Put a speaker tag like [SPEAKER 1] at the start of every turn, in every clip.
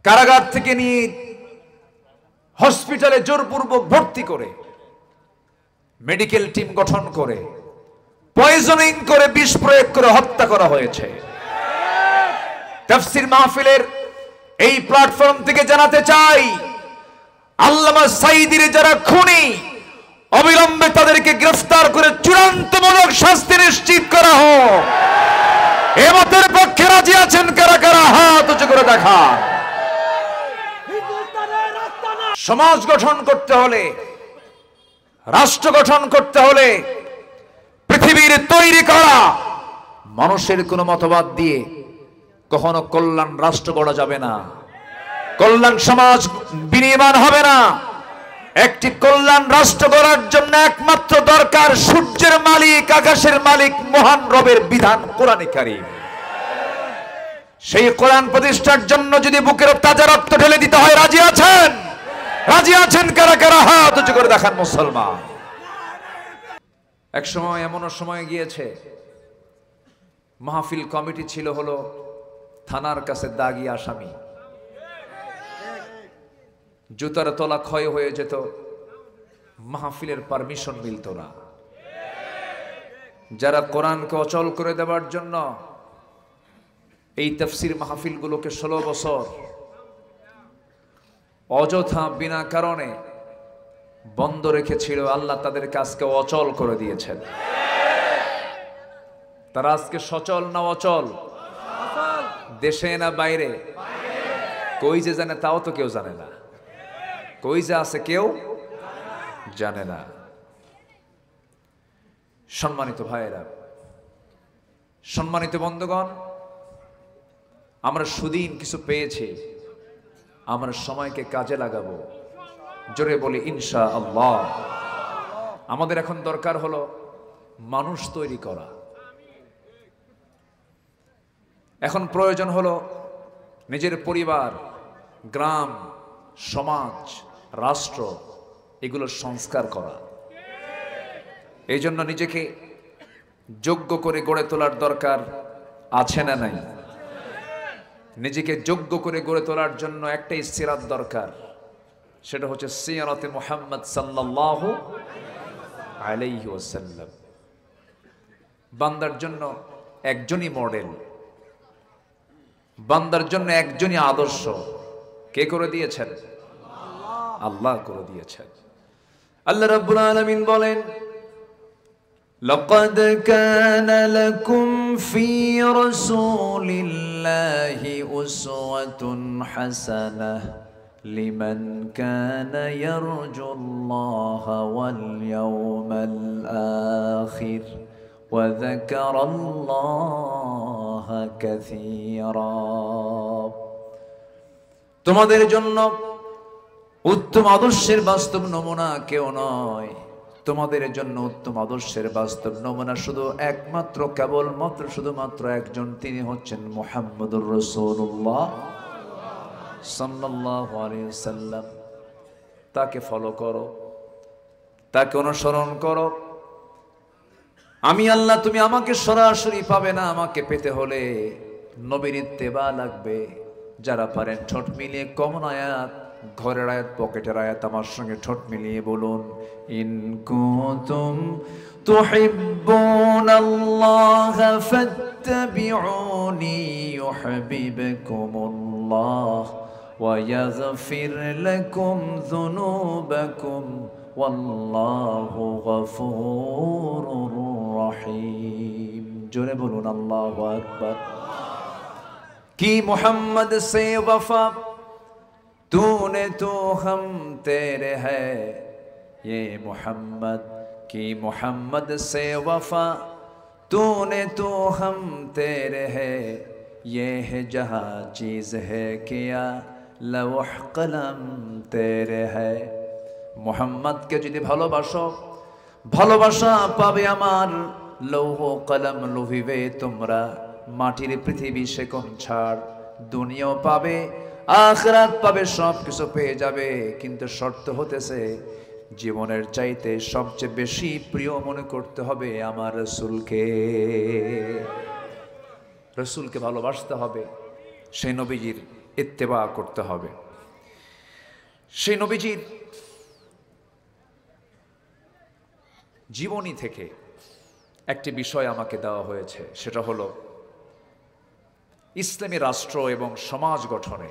[SPEAKER 1] কারাগার থেকে নিয়ে হসপিটালে জোরপূর্বক ভর্তি করে মেডিকেল টিম গঠন করে পয়জনিং করে বিষ প্রয়োগ করে হত্যা করা হয়েছে। তাফসীর মাহফিলের এই প্ল্যাটফর্ম থেকে জানাতে চাই, আল্লামা সাঈদীর যারা খুনি অবিলম্বে তাদেরকে গ্রেফতার করে চূড়ান্তমূলক শাস্তি নিশ্চিত করা হোক। এ মতের পক্ষে রাজি আছেন কারা কারা? হাত উঁচু করে দেখা। সমাজ গঠন করতে হলে, রাষ্ট্র গঠন করতে হলে পৃথিবীর তৈরি করা মানুষের কোনো মতবাদ দিয়ে কখনো কল্যাণ রাষ্ট্র গড়া যাবে না, কল্যাণ সমাজ বিনির্মাণ হবে না। একটি কল্যাণ রাষ্ট্র গড়ার জন্য একমাত্র দরকার সূর্যের মালিক, আকাশের মালিক মহান রবের বিধান কোরআনে কারীম। সেই কোরআন প্রতিষ্ঠার জন্য যদি বুকের তাজা রক্ত ঢেলে দিতে হয়, রাজি আছেন? রাজি আছেন কারা কারা? হাত উঁচু করে দেখান মুসলমান। এক সময় এমনও সময় গিয়েছে, মাহফিল কমিটি ছিল হলো থানার কাছে দাগি আসামি, জুতার তলা ক্ষয় হয়ে যেত, মাহফিলের পারমিশন মিলত না। যারা কোরআনকে অচল করে দেওয়ার জন্য এই তাফসীর মাহফিলগুলোকে 16 বছর অযথা বিনা কারণে বন্ধ রেখেছিল, আল্লাহ তাদের কাজকে অচল করে দিয়েছেন। তারা আজকে সচল না অচল? দেশে না বাইরে? কই যে জানে তাও তো কেউ জানে না, কই যে আছে কেউ জানে না। সম্মানিত ভাইয়েরা, সম্মানিত বন্ধুগণ, আমরা সুদিন কিছু পেয়েছি, আমরা সময়কে কাজে লাগাবো। জোরে বলি ইনশাআল্লাহ। আমাদের এখন দরকার হলো মানুষ তৈরি করা। এখন প্রয়োজন হলো নিজের পরিবার, গ্রাম, সমাজ, রাষ্ট্র এগুলো সংস্কার করা। এই জন্য নিজেকে যোগ্য করে গড়ে তোলার দরকার আছে না নাই? নিজেকে যোগ্য করে গড়ে তোলার জন্য একটাই সিরাত দরকার, সেটা হচ্ছে সিরাতে মুহাম্মদ সাল্লাল্লাহু আলাইহি ওয়াসাল্লাম। বান্দার জন্য একজনই মডেল, বান্দার জন্য একজনই আদর্শ। কে করে দিয়েছেন? আল্লাহ করে দিয়েছেন। আল্লাহ রাব্বুল আলামিন বলেন, লাকাদ কানা লাকুম ফি রাসূলিল্লাহি উসওয়াতুন হাসানাহ লিমান কানা ইয়ারজুল্লাহা ওয়াল ইয়াওমাল আখির ওয়া যাকারাল্লাহা কাসীরা। তোমাদের জন্য উত্তম আদর্শের বাস্তব নমুনা কেউ নয়। তোমাদের জন্য উত্তম আদর্শের বাস্তব নমুনা শুধু একমাত্র কেবলমাত্র শুধুমাত্র একজন, তিনি হচ্ছেন মুহাম্মদুর রাসূলুল্লাহ সাল্লাল্লাহু আলাইহি ওয়াসাল্লাম। তাকে ফলো করো, তাকে অনুসরণ করো। আমি আল্লাহ, তুমি আমাকে সরাসরি পাবে না, আমাকে পেতে হলে নবীর ইত্তেবা লাগবে। যারা পারেন ঠোঁট মিলিয়ে কমন আয়াত, ঘরের আয়াত, পকেটের আয়াত আমার সঙ্গে ঠোঁট মিলিয়ে বলুন, ইন কুনতুম তুহিব্বুনাল্লাহ ফাত্তাবিউনি ইউহিব্বুকুমুল্লাহ ওয়া ইয়াগফির লাকুম যুনুবাকুম ওয়াল্লাহু গফুরুর রহিম। জোরে বলুন আল্লাহু আকবার। কি মোহাম্মদ से वफा तूने तो हम तेरे है, ये मोहम्मद की मोहम्मद से वफा तूने तो हम तेरे है, ये है जहाँ चीज़ है किया लौह कलम तेरे है। मोहम्मद के যদি ভালোবাসো, ভালোবাসা পাবে আমার, লৌহ কলম লোভিবে তোমরা। মাটির পৃথিবী সে কোন ছাড়, দুনিয়াও পাবে, আখিরাত পাবে, সব কিছু পেয়ে যাবে। কিন্তু শর্ত হতেছে জীবনের চাইতে সবচেয়ে বেশি প্রিয় মনে করতে হবে আমার রাসূলকে। রাসূলকে ভালোবাসতে হবে। সেই নবীজির ইত্তেবা করতে হবে। সেই নবীজির জীবনী থেকে একটি বিষয় আমাকে দেওয়া হয়েছে, সেটা হলো ইসলামী রাষ্ট্র এবং সমাজ গঠনে,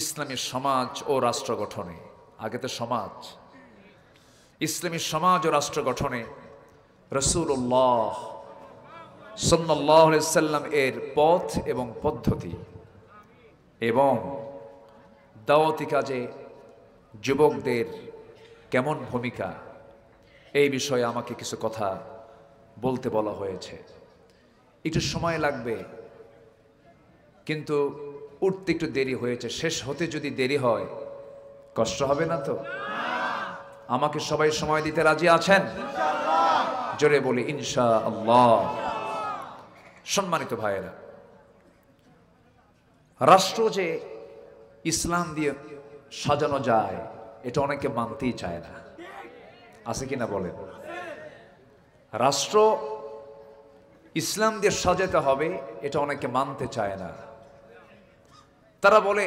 [SPEAKER 1] ইসলামী সমাজ ও রাষ্ট্র গঠনে, আগে তো সমাজ, ইসলামী সমাজ ও রাষ্ট্র গঠনে রাসূলুল্লাহ সাল্লাল্লাহু আলাইহি সাল্লাম এর পথ এবং পদ্ধতি এবং দাওয়াতি কাজে যুবকদের কেমন ভূমিকা, এই বিষয়ে আমাকে কিছু কথা বলতে বলা হয়েছে। একটু সময় লাগবে, কিন্তু উঠতে একটু দেরি হয়েছে। শেষ হতে যদি দেরি হয় কষ্ট হবে না তো? আমাকে সবাই সময় দিতে রাজি আছেন? জোরে বলি ইনশাআল্লাহ। সম্মানিত ভাইয়েরা, রাষ্ট্র যে ইসলাম দিয়ে সাজানো যায় এটা অনেকে মানতেই চায় না, আছে কিনা বলেন? রাষ্ট্র ইসলাম দিয়ে সাজাতে হবে এটা অনেকে মানতে চায় না। তারা বলে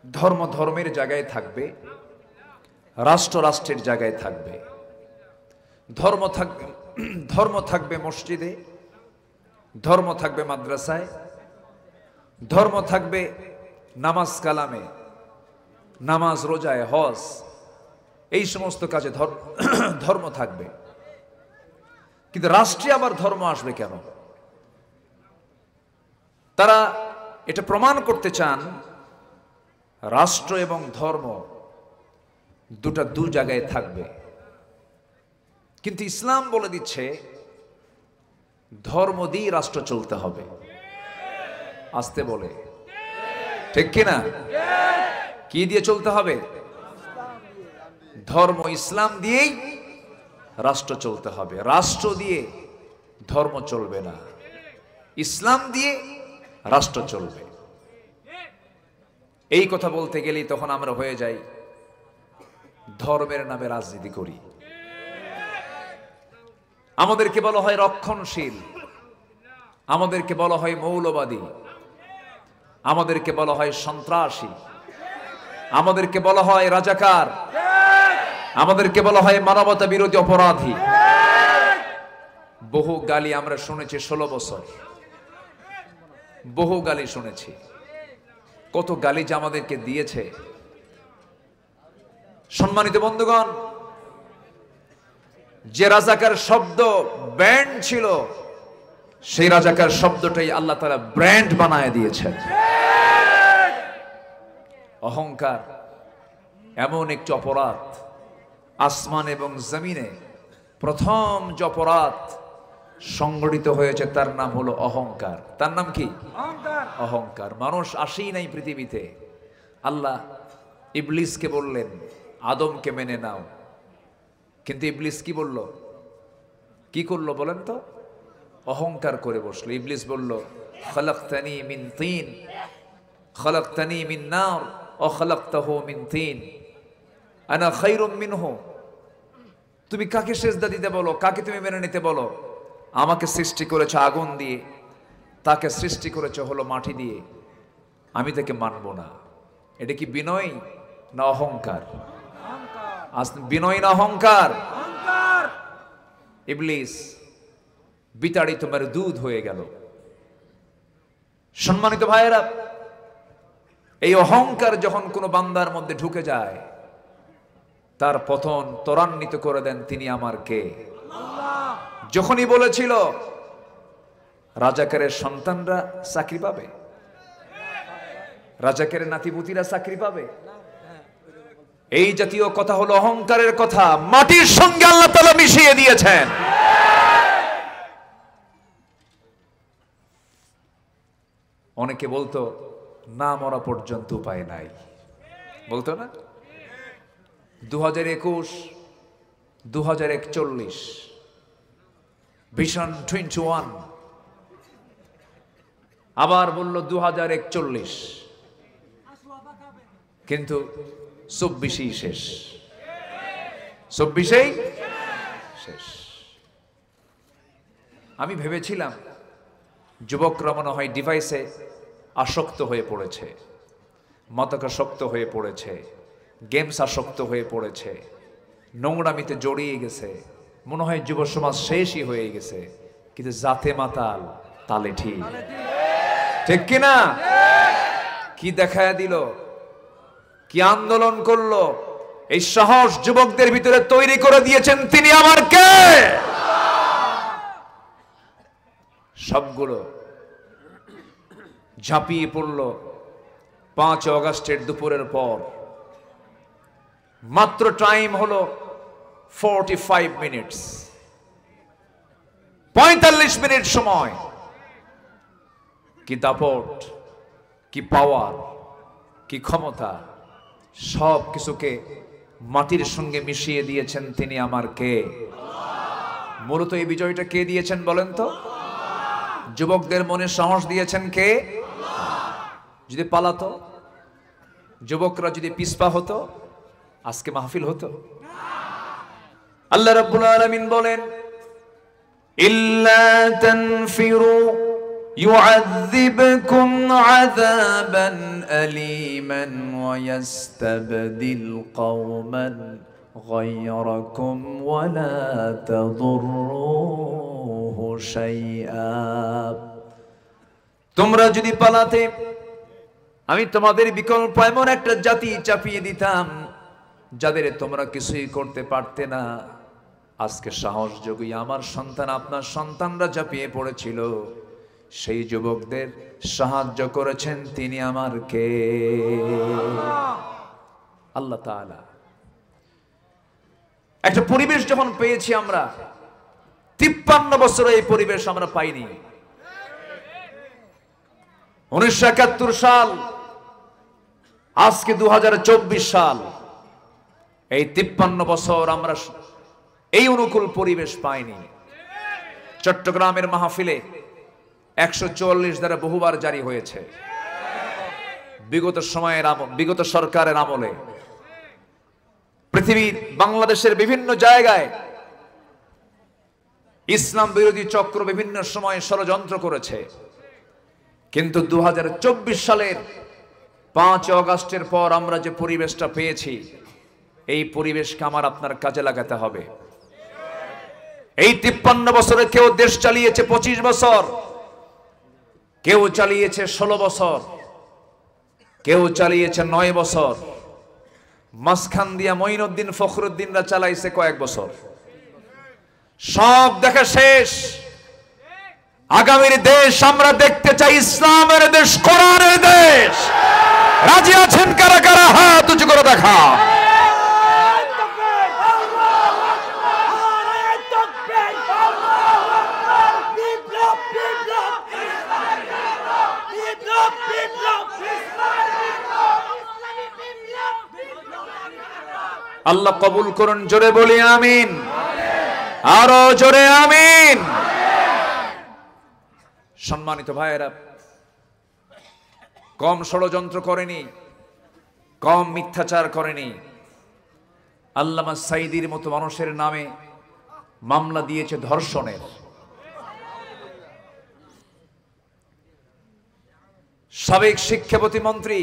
[SPEAKER 1] ধর্ম ধর্মের জায়গায় থাকবে, রাষ্ট্র রাষ্ট্রের জায়গায় থাকবে। ধর্ম থাকবে মসজিদে, ধর্ম থাকবে মাদ্রাসায়, ধর্ম থাকবে নামাজ কালামে, নামাজ রোজায়, হজ, এই সমস্ত কাজে ধর্ম থাকবে। কিন্তু রাষ্ট্রে আবার ধর্ম আসবে কেন? তারা এটা প্রমাণ করতে চান রাষ্ট্র এবং ধর্ম দুটা দু জায়গায় থাকবে। কিন্তু ইসলাম বলে দিচ্ছে ধর্ম দিয়ে রাষ্ট্র চলতে হবে। আসতে বলে, ঠিক কিনা? কি দিয়ে চলতে হবে? ধর্ম ইসলাম দিয়েই রাষ্ট্র চলতে হবে। রাষ্ট্র দিয়ে ধর্ম চলবে না, ইসলাম দিয়ে রাষ্ট্র চলবে। এই কথা বলতে গেলেই তখন আমরা হয়ে যাই ধর্মের নামে রাজনীতি করি। আমাদেরকে বলা হয় রক্ষণশীল, আমাদেরকে বলা হয় মৌলবাদী, আমাদেরকে বলা হয় সন্ত্রাসী, আমাদেরকে বলা হয় রাজাকার, আমাদেরকে বলা হয় মানবতা বিরোধী অপরাধী। বহু গালি আমরা শুনেছি 16 বছর, বহু গালি শুনেছি। কত গালি যে আমাদেরকে দিয়েছে। সম্মানিত বন্ধুগণ, যে রাজাকার শব্দ ব্যান্ড ছিল, সেই রাজাকার শব্দটাই আল্লাহ তাআলা ব্র্যান্ড বানায় দিয়েছেন। অহংকার এমন একটি অপরাধ, আসমান এবং জমিনে প্রথম যে অপরাধ সংগঠিত হয়েছে তার নাম হলো অহংকার। তার নাম কি? অহংকার। মানুষ আসেই নাই পৃথিবীতে। আল্লাহ ইবলিসকে বললেন আদমকে মেনে নাও, কিন্তু ইবলিস কি বলল? কি করলো বলেন তো? অহংকার করে বসলো। ইবলিস বলল খালাকতানি মিন তিন খালাকতানি মিন নার ওয়া খালাকতাহু মিন তিন আনা খায়রুম মিনহু। তুমি কাকে সিজদা দিতে বলো? কাকে তুমি মেনে নিতে বলো? আমাকে সৃষ্টি করেছো আগুন দিয়ে, তাকে সৃষ্টি করেছো হলো মাটি দিয়ে, আমি তাকে মানবো না। এটা কি বিনয় না অহংকার? বিনয় না অহংকার? ইবলিস বিতাড়িত মারদুদ হয়ে গেল। সম্মানিত ভাইয়েরা, এই অহংকার যখন কোনো বান্দার মধ্যে ঢুকে যায়, তার পতন ত্বরান্বিত করে দেন তিনি আমার কে? যখনই বলেছিল রাজাকারের সন্তানরা চাকরি পাবে, রাজাকারের নাতিপুতিরা চাকরি পাবে, এই জাতীয় কথা হলো অহংকারের কথা। মাটির সঙ্গে আল্লাহ তাআলা মিশিয়ে দিয়েছেন। অনেকে বলতো না মরা পর্যন্ত উপায় নাই, বলতো না? 2021, 2041, ভিশন 21, আবার বলল 2041, কিন্তু 24ই শেষ, 24ই শেষ। আমি ভেবেছিলাম যুবকরা মনে হয় ডিভাইসে আসক্ত হয়ে পড়েছে, মাদকাসক্ত হয়ে পড়েছে, গেমস আসক্ত হয়ে পড়েছে, নোংরামিতে জড়িয়ে গেছে, মনে হয় যুব সমাজ শেষই হয়ে গেছে। কিন্তু জাতে মাতাল তালে ঠিক, ঠিক কিনা? কি দেখায় দিল, কি আন্দোলন করলো, এই সাহস যুবকদের ভিতরে তৈরি করে দিয়েছেন তিনি আমার কে। সবগুলো ঝাঁপিয়ে পড়ল 5 অগাস্টের দুপুরের পর। মাত্র টাইম হলো 45 মিনিটস, 45 মিনিট সময়। কি দাপট, কি পাওয়ার, কি ক্ষমতা, সব কিছুকে মাটির সঙ্গে মিশিয়ে দিয়েছেন তিনি আমার কে। মূলত এই বিজয়টা কে দিয়েছেন বলেন তো? যুবকদের মনে সাহস দিয়েছেন কে? যদি পালাতো, যুবকরা যদি পিছপা হতো, আজকে মাহফিল হতো? আল্লাহ রাব্বুল আলামিন বলেন, ইল্লা তানফিরু يعذبكم عذابا أليما ويستبدل قوما غيركم ولا تضروه شيئا। তোমরা যদি পালাতে আমি তোমাদের বিকল্প এমন একটা জাতি চাপিয়ে দিতাম যাদের তোমরা কিছুই করতে পারতে না। আজকে সাহস যোগী আমার সন্তান, আপনার সন্তানরা চাপিয়ে পড়েছিল, সেই যুবকদের সাহায্য করেছেন তিনি আমার কে? আল্লাহ তাআলা। একটা পরিবেশ যখন পেয়েছি আমরা, 53 বছরে এই পরিবেশ আমরা পাইনি। 1971 সাল, আজকে 2024 সাল, এই 53 বছর আমরা এই অনুকূল পরিবেশ পাইনি। চট্টগ্রামের মাহফিলে 144 দ্বারা বহুবার জারি হয়েছে। বিগত সরকারের আমলে পৃথিবীর বাংলাদেশের বিভিন্ন জায়গায় ইসলাম বিরোধী চক্র বিভিন্ন সময় ষড়যন্ত্র করেছে, কিন্তু 2024 সালের 5 অগাস্টের পর আমরা যে পরিবেশটা পেয়েছি, এই পরিবেশকে আমার আপনার কাজে লাগাতে হবে। এই 53 বছরে কেউ দেশ চালিয়েছে 25 বছর, কেউ চালিয়েছে 16 বছর, কেউ চালিয়েছে 9 বছর, মাঝখান দিয়া মঈনুদ্দিন ফখরুদ্দিনরা চালাইছে কয়েক বছর। সব দেখা শেষ। আগামীর দেশ আমরা দেখতে চাই ইসলামের দেশ, কোরআনের দেশ। রাজি আছেন কারা কারা? হাত উঁচু করে দেখা। আল্লাহ কবুল করুন, জোরে বলি আমিন, আরো জোরে আমিন। সম্মানিত ভাইয়েরা, কম ষড়যন্ত্র করেনি, কম মিথ্যাচার করেনি। আল্লামা সাঈদীর মতো মানুষের নামে মামলা দিয়েছে ধর্ষণের। সাবেক শিক্ষা প্রতিমন্ত্রী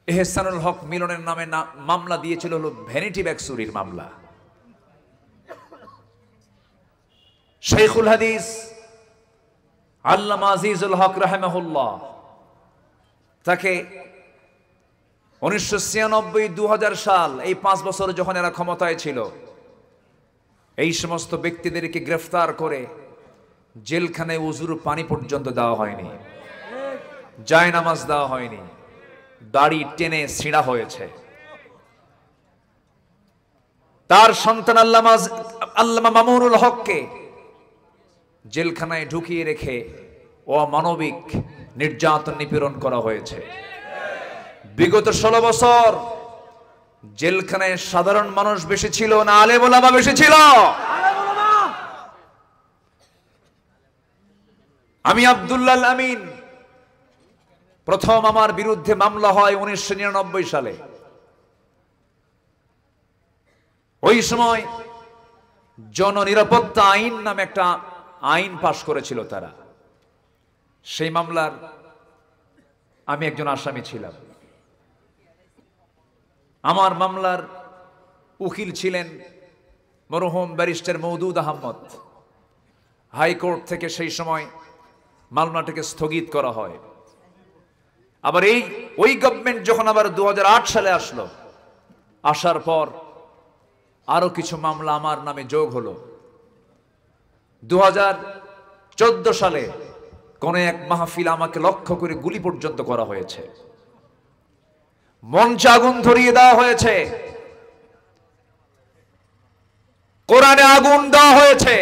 [SPEAKER 1] এহসানুল হক মিলনের নামে মামলা দিয়েছিল হলো ভ্যানিটি ব্যাগ চুরির মামলা। শেখুল হাদিস আল্লামা আজিজুল হক রাহিমাহুল্লাহ, তাকে 1996-2000 সাল, এই 5 বছর যখন এরা ক্ষমতায় ছিল, এই সমস্ত ব্যক্তিদেরকে গ্রেফতার করে জেলখানায় উজুর পানি পর্যন্ত দেওয়া হয়নি, জায়নামাজ দেওয়া হয়নি, দাড়ি টেনে ছিঁড়া হয়েছে। তার সন্তান আল্লামা মামুনুল হককে জেলখানায় ঢুকিয়ে রেখে অমানবিক নির্যাতন নিপীড়ন করা হয়েছে। বিগত 16 বছর জেলখানায় সাধারণ মানুষ বেশি ছিল না আলেম ওলামা বেশি ছিল? আমি আব্দুল্লাহ আমিন, প্রথম আমার বিরুদ্ধে মামলা হয় 1999 সালে। ওই সময় জননিরাপত্তা আইন নামে একটা আইন পাশ করেছিল তারা। সেই মামলার আমি একজন আসামি ছিলাম। আমার মামলার উকিল ছিলেন মরহুম ব্যারিস্টার মওদুদ আহমদ। হাইকোর্ট থেকে সেই সময় মামলাটাকে স্থগিত করা হয়। আবার ওই গভর্নমেন্ট যখন আবার 2008 সালে আসলো, আসার পর আরো কিছু মামলা আমার নামে যোগ হলো। 2014 সালে কোন এক মাহফিল আমাকে লক্ষ্য করে গুলি পর্যন্ত করা হয়েছে, মঞ্চে আগুন ধরিয়ে দেওয়া হয়েছে, কোরআনে আগুন দেওয়া হয়েছে,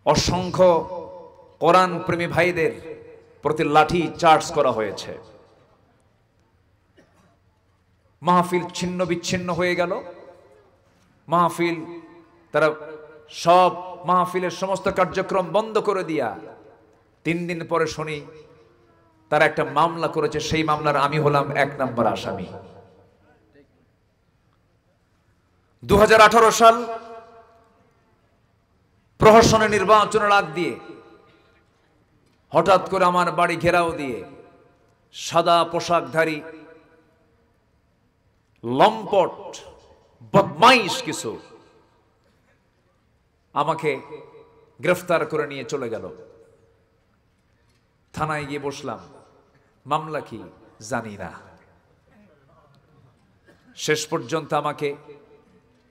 [SPEAKER 1] অসংখ্য কোরআন প্রেমী ভাইদের প্রতি লাঠি চার্জ করা হয়েছে। মাহফিল ছিন্ন বিচ্ছিন্ন হয়ে গেল। মাহফিল তারা সব মাহফিলের সমস্ত কার্যক্রম বন্ধ করে দিয়া 3 দিন পরে শুনি তারা একটা মামলা করেছে। সেই মামলার আমি হলাম 1 নম্বর আসামি। 2018 সাল প্রহসনের নির্বাচনের আগ দিয়ে হঠাৎ করে আমার বাড়ি ঘেরাও দিয়ে সাদা পোশাকধারী লম্পট বদমাইশ কিছু আমাকে গ্রেফতার করে নিয়ে চলে গেল। থানায় গিয়ে বসলাম, মামলা কি জানি না। শেষ পর্যন্ত আমাকে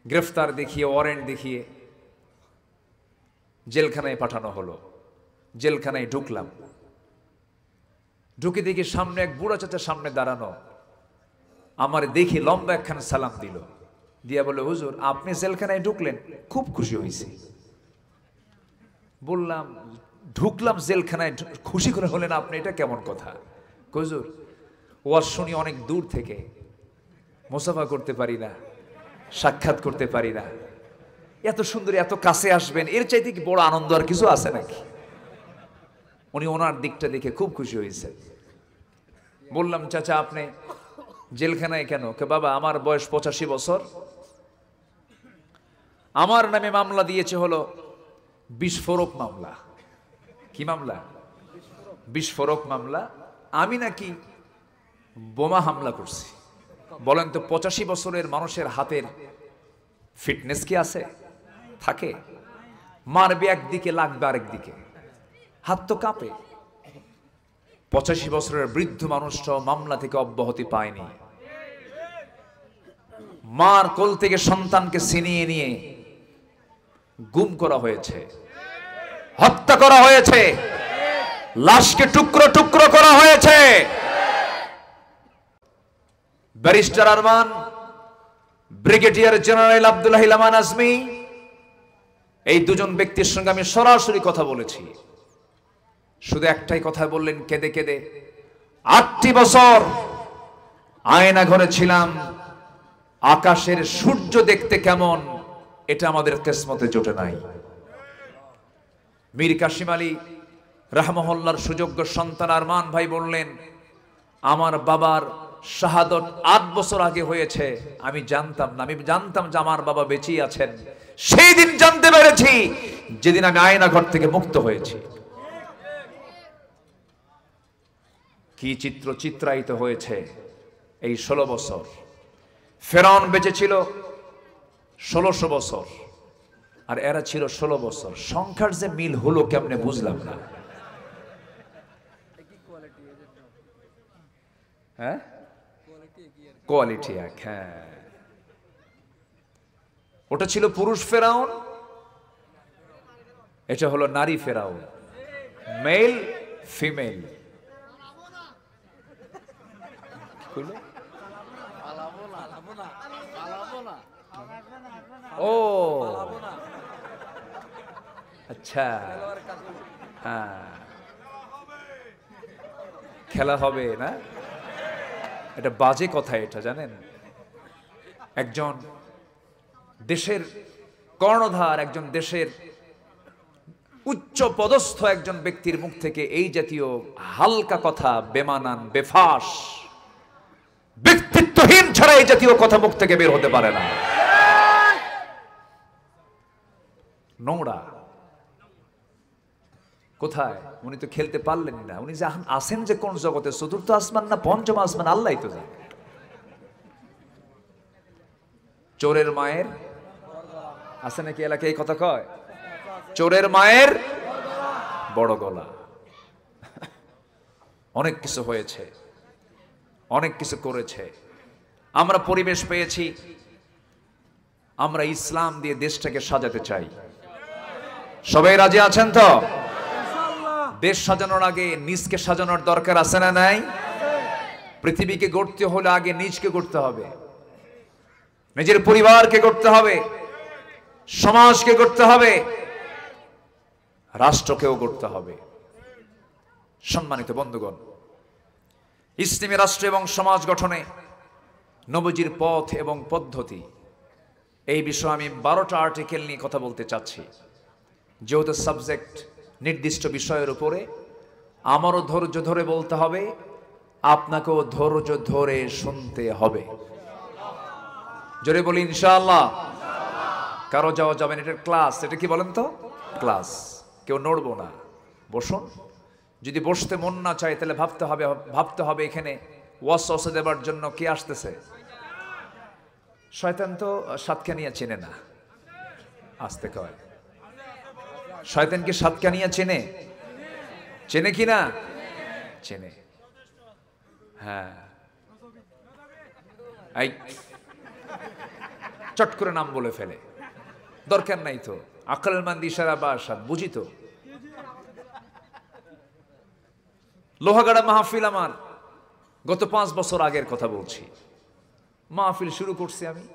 [SPEAKER 1] গ্রেফতার দেখিয়ে, ওয়ারেন্ট দেখিয়ে জেলখানায় পাঠানো হলো। জেলখানায় ঢুকলাম, ঢুকে দেখি সামনে এক বুড়া চাচা সামনে দাঁড়ানো। আমার দেখি লম্বা একখান সালাম দিল, দিয়া বলে, হুজুর আপনি জেলখানায় ঢুকলেন, খুব খুশি হয়েছি। বললাম, ঢুকলাম জেলখানায়, খুশি করে হলেন আপনি, এটা কেমন কথা? হুজুর ওয়াজ শুনি অনেক দূর থেকে, মুসাফা করতে পারি না, সাক্ষাৎ করতে পারি না, এত সুন্দর এত কাছে আসবেন, এর চাইতে কি বড় আনন্দ আর কিছু আছে নাকি? উনি ওনার দিকটা দেখে খুব খুশি হয়েছে। বললাম, চাচা আপনি জেলখানায় কেন? কে বাবা, আমার বয়স 85 বছর, আমার নামে মামলা দিয়েছে হলো বিস্ফোরক মামলা। কি মামলা? বিস্ফোরক মামলা। আমি নাকি বোমা হামলা করছি। বলেন তো 85 বছরের মানুষের হাতের ফিটনেস কি আছে? থাকে? মারবে একদিকে, লাগবে আরেকদিকে, হাত তো কাঁপে। 85 বছরের বৃদ্ধ মানুষটাও মামলা থেকে অব্যাহতি পায়নি। মার কোল থেকে সন্তানকে ছিনিয়ে নিয়ে গুম করা হয়েছে, হত্যা করা হয়েছে, লাশকে টুকরো টুকরো করা হয়েছে। Barrister Arman, brigadier general Abdullah Aman Azmi, এই দুজন ব্যক্তির সঙ্গে আমি সরাসরি কথা বলেছি। শুধু একটাই কথা বললেন কেঁদে কেঁদে, 8টি বছর আয়না ঘরে ছিলাম, আকাশের সূর্য দেখতে কেমন এটা আমাদের কিসমতে জোটে নাই। মীর কাসিম আলী রাহমাহুল্লাহর সুযোগ্য সন্তান আরমান ভাই বললেন, আমার বাবার শাহাদত 8 বছর আগে হয়েছে, আমি জানতাম না। আমি জানতাম যে আমার বাবা বেঁচে আছেন সেই দিন জানতে পেরেছি যেদিন আমি আয়না ঘর থেকে মুক্ত হয়েছি। কি চিত্র চিত্রায়িত হয়েছে এই 16 বছর। ফেরাউন বেঁচে ছিল 1600 বছর, আর এরা ছিল 16 বছর। সংখ্যার যে মিল হলো কেমনে বুঝলাম না। হ্যাঁ, কোয়ালিটি এক। হ্যাঁ, ওটা ছিল পুরুষ ফেরাউন, এটা হলো নারী ফেরাউন, মেল ফিমেল। ও আচ্ছা, হ্যাঁ, খেলা হবে না, এটা বাজে কথা। এটা জানেন, একজন দেশের কর্ণধার, একজন দেশের উচ্চ পদস্থ একজন ব্যক্তির মুখ থেকে এই জাতীয় হালকা কথা, বেমানান, বেফাস, ব্যক্তিত্বহীন ছাড়া এই জাতীয় কথা মুখ থেকে বের হতে পারে না। নোংরা। কোথায়? উনি তো খেলতে পারলেন না। উনি যে আসেন যে কোন জগতে, চতুর্থ আসমান না পঞ্চম আসমান, আল্লাহ তো জানে। চোরের মায়ের আছে নাকি এলাকায় এই কথা কয়? চোরের মায়ের বড় গলা। অনেক কিছু হয়েছে, অনেক কিছু করেছে। আমরা পরিবেশ পেয়েছি, আমরা ইসলাম দিয়ে দেশটাকে সাজাতে চাই। সবাই রাজি আছেন তো? দেশ সাজানোর আগে নিজকে সাজানোর দরকার আছে না নাই? পৃথিবীকে গড়তে হলে আগে নিজকে গড়তে হবে, নিজের পরিবারকে গড়তে হবে, সমাজকে গড়তে হবে, রাষ্ট্রকেও গড়তে হবে। সম্মানিত বন্ধুগণ, ইসলামী রাষ্ট্র এবং সমাজ গঠনে নবীজির পথ এবং পদ্ধতি, এই বিষয়ে আমি 12টা আর্টিকেল নিয়ে কথা বলতে চাচ্ছি। যেহেতু সাবজেক্ট নির্দিষ্ট বিষয়ের উপরে, আমারও ধৈর্য ধরে বলতে হবে, আপনাকেও ধৈর্য ধরে শুনতে হবে। জোরে বলি ইনশাআল্লাহ। কারো যাওয়া যাবে না, এটা ক্লাস। এটা কি বলেন তো? ক্লাস। কেউ নড়বো না, বসুন। যদি বসতে মন না চায় তাহলে ভাবতে হবে এখানে ওয়াসওয়াসা দেবার জন্য কে আসতেছে। শয়তান তো সাতকানিয়া চেনে না, আসতে কয়। শয়তান কি সাতকানিয়া চেনে? চেনে কি না? চেনে। হ্যাঁ, এই চট করে নাম বলে ফেলে, দরকার নাই তো। আকলমন্দ ইশারা বা আরশাদ, বুঝি তো। লোহাগাড়া মাহফিল আমার গত 5 বছর আগের কথা বলছি। মাহফিল শুরু করছি আমি,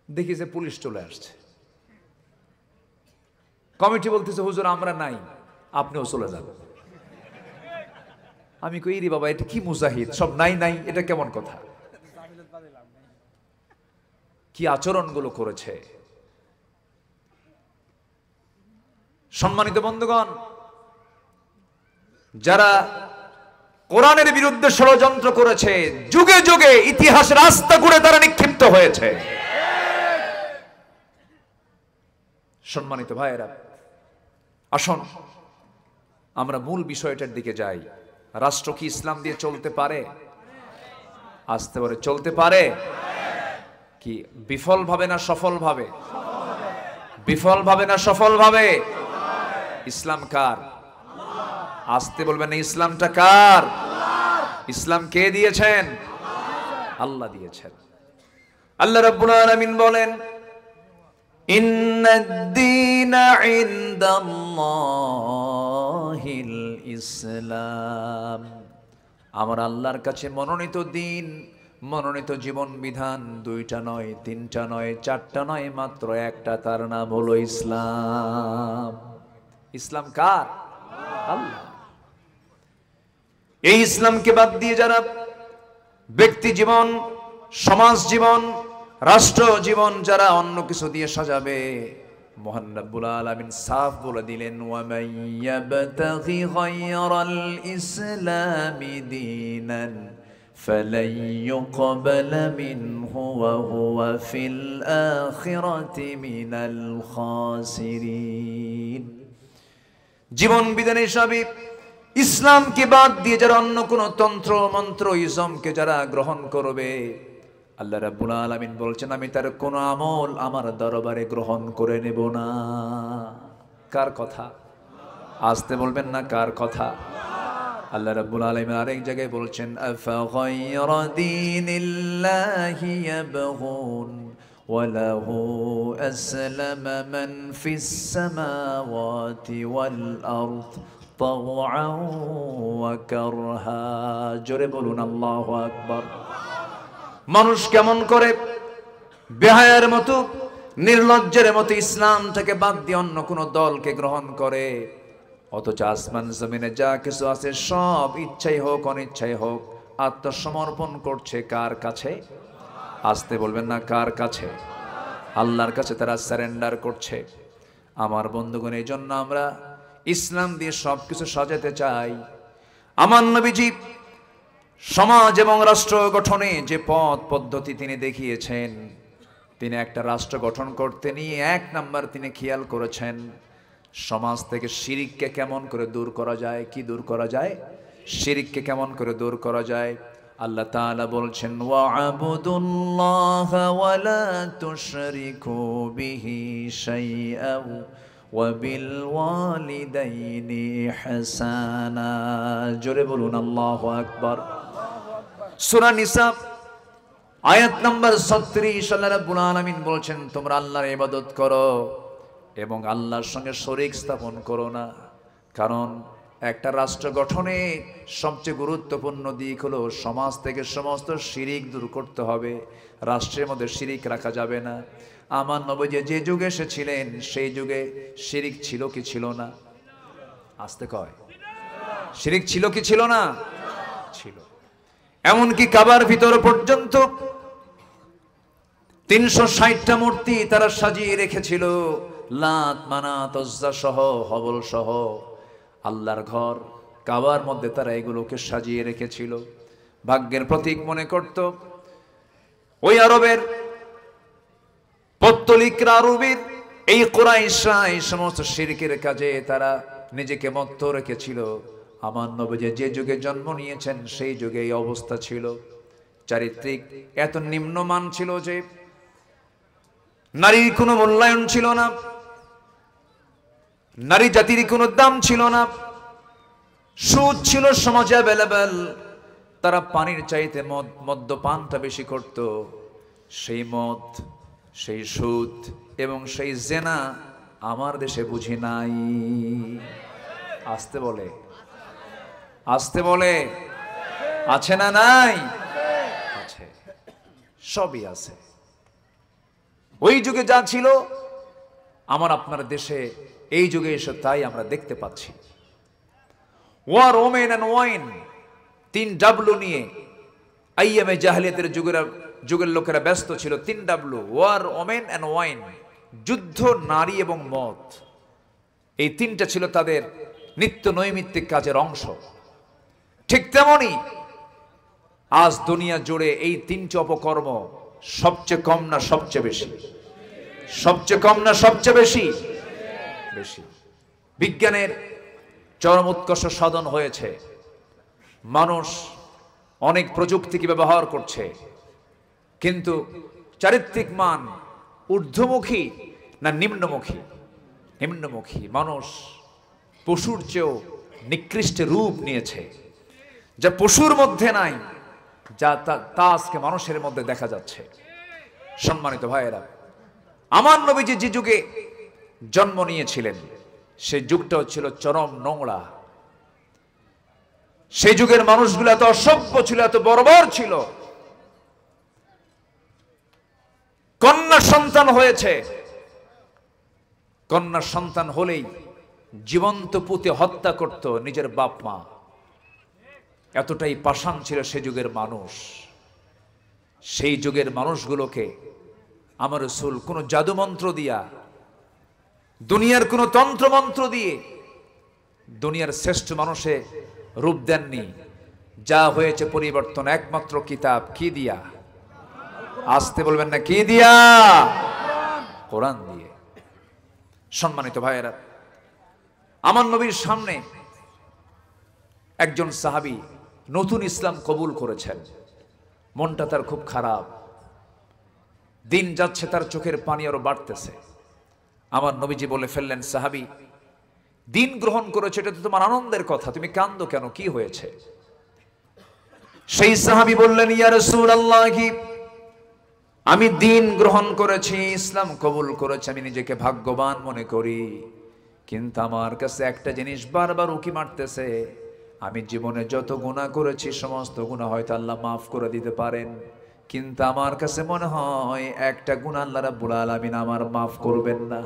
[SPEAKER 1] দেখি যে পুলিশ চলে আসছে। কমিটি বলতেছে হুজুর আমরা নাই, আপনিও চলে যাবেন। আমি কই রে বাবা, এটা কি মুজাহিদ, সব নাই নাই, এটা কেমন কথা? কি আচরণগুলো করেছে। সম্মানিত বন্ধুগণ, যারা কোরআনের বিরুদ্ধে ষড়যন্ত্র করেছে, যুগে যুগে ইতিহাস রাস্তা করে তারা নিক্ষিপ্ত হয়েছে। সম্মানিত ভাইয়েরা, আসুন আমরা মূল বিষয়টার দিকে যাই। রাষ্ট্র কি ইসলাম দিয়ে চলতে পারে? আসতে পারে, চলতে পারে। কি বিফল ভাবে না সফল ভাবে? বিফল ভাবে না সফল ভাবে? ইসলাম কার? আসতে বলবেন না, ইসলামটা কার? ইসলাম কে দিয়েছেন? আল্লাহ দিয়েছেন। আল্লাহ রাব্বুল আলামিন বলেন, ইন্নাদ-দীনা ইনদাল্লাহিল ইসলাম। আমার আল্লাহর কাছে মনোনীত দিন, মনোনীত জীবন বিধান 2টা নয়, 3টা নয়, 4টা নয়, মাত্র একটা, তার নাম হলো ইসলাম। ইসলাম কার? আল্লাহ। এই ইসলামকে বাদ দিয়ে যারা ব্যক্তি জীবন, সমাজ জীবন, রাষ্ট্র জীবন যারা অন্য কিছু দিয়ে সাজাবে, মহান রব্বুল আলামিন সাফ বলে দিলেন, ওয়া মাইয়াবতাগি গায়রাল ইসলামি দীনান ফালাই ইউকবালা মিনহু ওয়া হুয়া ফিল আখিরাতি মিনাল খাসিরিন। জীবন বিধান হিসাবে ইসলামকে বাদ দিয়ে যারা অন্য কোন তন্ত্র মন্ত্র ইজমকে যারা গ্রহণ করবে, আল্লাহ রাব্বুল আলামিন বলছেন আমি তার কোন আমল আমার দরবারে গ্রহণ করে নেব না। কার কথা? আসতে বলবেন না, কার কথা? আল্লাহ রাব্বুল আলামিন আরেক জায়গায় বলছেন, আফা গায়রা দীনিল্লাহি ইয়াবগুন ওয়া লাহু আসলামা মান ফিস সামাওয়াতি ওয়াল আরদ তাওআন ওয়া কারহা। জোরে বলুন আল্লাহু আকবার। মানুষ কেমন করে বেহায়ার মতো, নির্লজ্জের মতো ইসলামটাকে বাদ দিয়ে অন্য কোন দলকে গ্রহণ করে, অথচ আসমান জমিনে যা কিছু আছে সব ইচ্ছাই হোক অনিচ্ছাই হোক আত্মসমর্পণ করছে কার কাছে? আসতে বলবেন না, কার কাছে? আল্লাহর কাছে তারা সারেন্ডার করছে। আমার বন্ধুগণ, এই জন্য আমরা ইসলাম দিয়ে সবকিছু সাজাতে চাই। আমার নবীজি সমাজ এবং রাষ্ট্র গঠনে যে পথ পদ্ধতি তিনি দেখিয়েছেন, তিনি একটা রাষ্ট্র গঠন করতে নিয়ে 1 নাম্বার তিনি খেয়াল করেছেন সমাজ থেকে শিরিককে কেমন করে দূর করা যায়, কি দূর করা যায়, শিরিককে কেমন করে দূর করা যায়। আল্লাহ তাআলা বলছেন ওয়া'বুদুল্লাহা ওয়া লা তুশরিকু বিহি শাইআন ওয়া বিল ওয়ালিদাইনি ইহসানা। জোরে বলুন আল্লাহু আকবার। সূরা নিসা আয়াত নাম্বার 36 আল্লাহ রাব্বুল আলামিন বলছেন তোমরা আল্লাহর ইবাদত করো এবং আল্লাহর সঙ্গে শরীক স্থাপন করো না। কারণ একটা রাষ্ট্র গঠনে সবচেয়ে গুরুত্বপূর্ণ দিক হলো সমাজ থেকে সমস্ত শিরিক দূর করতে হবে। রাষ্ট্রের মধ্যে শিরিক রাখা যাবে না। আমার নবী যে যুগে এসেছিলেন সেই যুগে শিরিক ছিল কি ছিল না? আসতে কয়, শিরিক ছিল কি ছিল না? ছিল। এমনকি কাবার ভিতর পর্যন্ত 360টা মূর্তি তারা সাজিয়ে রেখেছিল, লাত মানাত উজ্জা সহ, হবল সহ। আল্লাহর ঘর কাবার মধ্যে তারা এগুলোকে সাজিয়ে রেখেছিল, ভাগ্যের প্রতীক মনে করত। ওই আরবের পত্তলিকরা, আরবের এই কুরাইশরা এই সমস্ত শিরকের কাজে তারা নিজেকে মত্ত রেখেছিল। আমার নবী যে যুগে জন্ম নিয়েছেন সেই যুগে এই অবস্থা ছিল। চারিত্রিক এত নিম্নমান ছিল যে নারীর কোনো মূল্যায়ন ছিল না, নারী জাতির কোনো দাম ছিল না। সুদ ছিল সমাজে অ্যাভেলেবেল। তারা পানির চাইতে মদ্যপানটা বেশি করত। সেই মদ, সেই সুদ এবং সেই জেনা আমার দেশে বুঝি নাই। আসতে বলে, আসতে বলে, আছে না নাই? আছে, সবই আছে। ওই যুগে যা ছিল আমার আপনার দেশে এই যুগে এসে তাই আমরা দেখতে পাচ্ছি। War, women and wine, 3W নিয়ে আইয়ামে জাহেলিয়াতের যুগের লোকেরা ব্যস্ত ছিল। 3W, war, women and wine, যুদ্ধ, নারী এবং মদ। এই তিনটা ছিল তাদের নিত্য নৈমিত্তিক কাজের অংশ। ঠিক তেমনি আজ দুনিয়া জুড়ে এই তিনটি অপকর্ম সবচেয়ে কম না সবচেয়ে বেশি? সবচেয়ে কম না সবচেয়ে বেশি? বেশি। বিজ্ঞানের চরম উৎকর্ষ সাধন হয়েছে। মানুষ অনেক প্রযুক্তিকে ব্যবহার করছে, কিন্তু চারিত্রিক মান ঊর্ধ্বমুখী না নিম্নমুখী? নিম্নমুখী। মানুষ পশুর চেয়েও নিকৃষ্ট রূপ নিয়েছে, যা পশুর মধ্যে নাই, যা তা আজকে মানুষের মধ্যে দেখা যাচ্ছে। সম্মানিত ভাইয়েরা, আমার নবীজি যে যুগে জন্ম নিয়েছিলেন সেই যুগটা ছিল চরম নোংরা। সেই যুগের মানুষগুলো এত অসভ্য ছিল, এত বর্বর ছিল। কন্যা সন্তান হয়েছে, কন্যা সন্তান হলেই জীবন্ত পুঁতে হত্যা করত নিজের বাপ মা। এতটাই পাষাণ ছিল সে যুগের মানুষ। সেই যুগের মানুষগুলোকে আমার রাসূল কোন জাদুমন্ত্র দিয়া, দুনিয়ার কোন তন্ত্রমন্ত্র দিয়ে দুনিয়ার শ্রেষ্ঠ মানুষে রূপ দেননি। যা হয়েছে পরিবর্তন একমাত্র কিতাব, কি দিয়া? আসতে বলবেন না, কি দিয়া? কোরআন দিয়ে। সম্মানিত ভাইয়েরা, আমার নবীর সামনে একজন সাহাবী নতুন ইসলাম কবুল করেছেন। মনটা তার খুব খারাপ, দিন যাচ্ছে তার চোখের পানি আরো বাড়তেছে। আমার নবীজি বলে ফেললেন, সাহাবী, দিন গ্রহণ করেছে, এটা তো তোমার আনন্দের কথা, তুমি কান্দো কেন, কি হয়েছে? সেই সাহাবী বললেন, ইয়া রাসূলুল্লাহ, আমি দিন গ্রহণ করেছি, ইসলাম কবুল করেছি, আমি নিজেকে ভাগ্যবান মনে করি, কিন্তু আমার কাছে একটা জিনিস বারবার উকি মারতেছে। আমি জীবনে যত গুনাহ করেছি সমস্ত গুনাহ হয়তো আল্লাহ মাফ করে দিতে পারেন, কিন্তু আমার কাছে মনে হয় একটা গুনাহ আল্লাহ রাব্বুল আলামিন আমার মাফ করবেন না।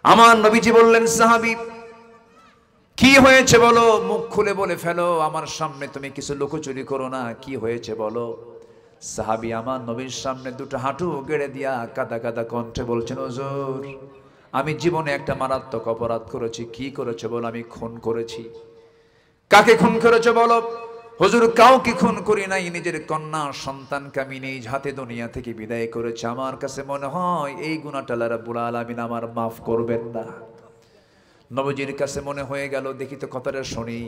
[SPEAKER 1] আমার নবীজি বললেন, সাহাবী, কি হয়েছে বলো, মুখ খুলে বলে ফেলো, আমার সামনে তুমি কিছু লুকোচুরি করো না, কি হয়েছে বলো। সাহাবী আমার নবীর সামনে দুটো হাঁটু গেড়ে দিয়া কাদা কাদা কণ্ঠে বলছেন, হুজুর, আমি জীবনে একটা মারাত্মক অপরাধ করেছি। কি করেছে বলো? আমি খুন করেছি। কাকে খুন করেছে বলো? হুজুর, কাউকে খুন করি নাই, নিজের কন্যা সন্তানকে আমি নিজ হাতে দুনিয়া থেকে বিদায় করেছি। আমার কাছে মনে হয় এই গুনাহটা আল্লাহ রাব্বুল আলামিন আমার মাফ করবেন না। নবীজির কাছে মনে হয়ে গেল দেখি তো কথাটা শুনি।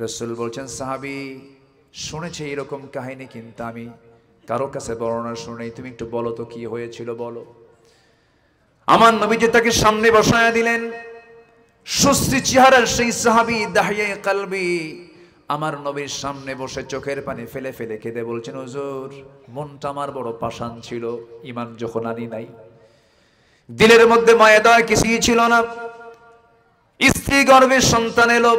[SPEAKER 1] রাসূল বলছেন, সাহাবী শুনেছে এরকম কাহিনী, কিন্তু আমি কারো কাছে বর্ণনা শুনি, তুমি একটু বলো তো কি হয়েছিল বলো। আমার নবীজি তাকে সামনে বসায়া দিলেন। সুশ্রী চেহারার সেই সাহাবী দাহিয়ে কলবি আমার নবীর সামনে বসে চোখের পানি ফেলে ফেলে কেঁদে বলছেন, হুজুর মনটা আমার বড় পাষাণ ছিল, ঈমান যখন আনি নাই, দিলের মধ্যে মায়া দয়া কিছুই ছিল না। স্ত্রী গর্ভে সন্তান এলো,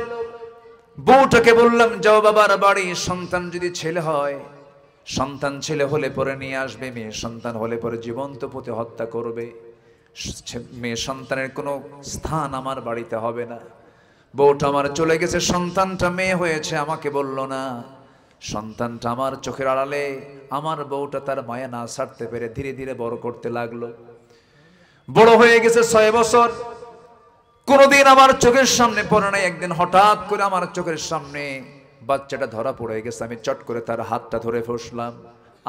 [SPEAKER 1] বউটাকে বললাম যাও বাবার বাড়ি, সন্তান যদি ছেলে হয়, সন্তান ছেলে হলে পরে নিয়ে আসবে, মেয়ে সন্তান হলে পরে জীবন্ত পুঁতে হত্যা করবে, মেয়ে সন্তানের কোনো স্থান আমার বাড়িতে হবে না। বউটা আমার চলে গেছে, সন্তানটা মেয়ে হয়েছে, আমাকে বলল না। সন্তানটা আমার চোখের আড়ালে, আমার বউটা তার মায়া না ছাড়তে পেরে ধীরে ধীরে বড় করতে লাগলো। বড় হয়ে গেছে 6 বছর, কোনোদিন আমার চোখের সামনে পড়ে নাই। একদিন হঠাৎ করে আমার চোখের সামনে বাচ্চাটা ধরা পড়ে গেছে। আমি চট করে তার হাতটা ধরে ফসলাম।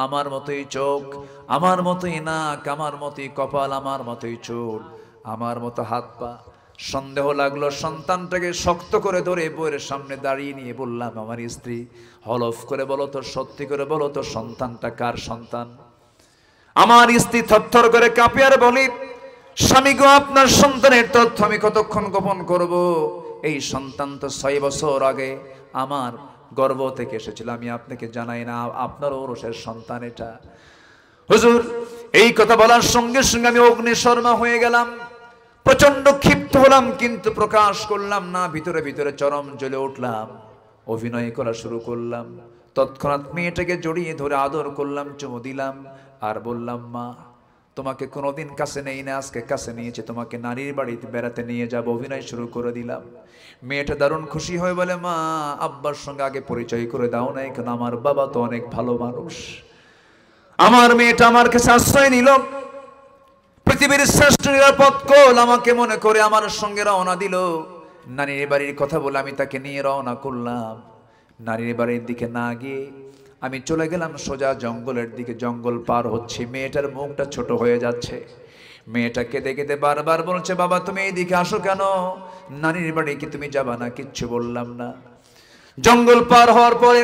[SPEAKER 1] আমার মতোই চোখ, আমার মতোই নাক, আমার মতোই কপাল, আমার মতোই চুল, আমার মতো হাত পা। সন্দেহ লাগলো, সন্তানটাকে শক্ত করে ধরে বউয়ের সামনে দাঁড়িয়ে নিয়ে বললাম, আমার স্ত্রী হলফ করে বলো তো, সত্যি করে বলো তো, সন্তানটা কার সন্তান? আমার স্ত্রী থরথর করে কাঁপে আর বলি, স্বামী গো, আপনার সন্তানের তথ্য আমি কতক্ষণ গোপন করব? এই সন্তান তো 6 বছর আগে আমার গর্ভ থেকে এসেছিল, আমি আপনাকে জানাই না, আপনার ওরসের সন্তান এটা। হুজুর এই কথা বলার সঙ্গে সঙ্গে আমি অগ্নিশর্মা হয়ে গেলাম, প্রচন্ড ক্ষিপ্ত হলাম, কিন্তু প্রকাশ করলাম না, ভিতরে ভিতরে চরম জ্বলে উঠলাম, অভিনয় করা শুরু করলাম। তৎক্ষণাৎ মেয়েটাকে জড়িয়ে ধরে আদর করলাম, চুমু দিলাম, আর বললাম, মা তোমাকে কোনোদিন কাছে নেই না, আজকে কাছে নিয়েছে, তোমাকে নারীর বাড়িতে বেড়াতে নিয়ে যাব। অভিনয় শুরু করে দিলাম। মেয়েটা দারুণ খুশি হয়ে বলে, মা আব্বার সঙ্গে আগে পরিচয় করে দাও না, কেন আমার বাবা তো অনেক ভালো মানুষ। আমার মেয়েটা আমার কাছে আশ্রয় নিল, পৃথিবীর শ্রেষ্ঠ নিরাপদ কোল আমাকে মনে করে আমার সঙ্গে রওনা দিল। নারীর বাড়ির কথা বলে আমি তাকে নিয়ে রওনা করলাম। নারীর বাড়ির দিকে না গিয়ে আমি চলে গেলাম সোজা জঙ্গলের দিকে। জঙ্গল পার হচ্ছে, মেয়েটার মুখটা ছোট হয়ে যাচ্ছে। মেয়েটা কেঁদে কেঁদে বারবার বলছে, বাবা তুমি এইদিকে আসো কেন? নানির বাড়ি কি তুমি যাবা না? কিচ্ছু বললাম না। জঙ্গল পার হওয়ার পরে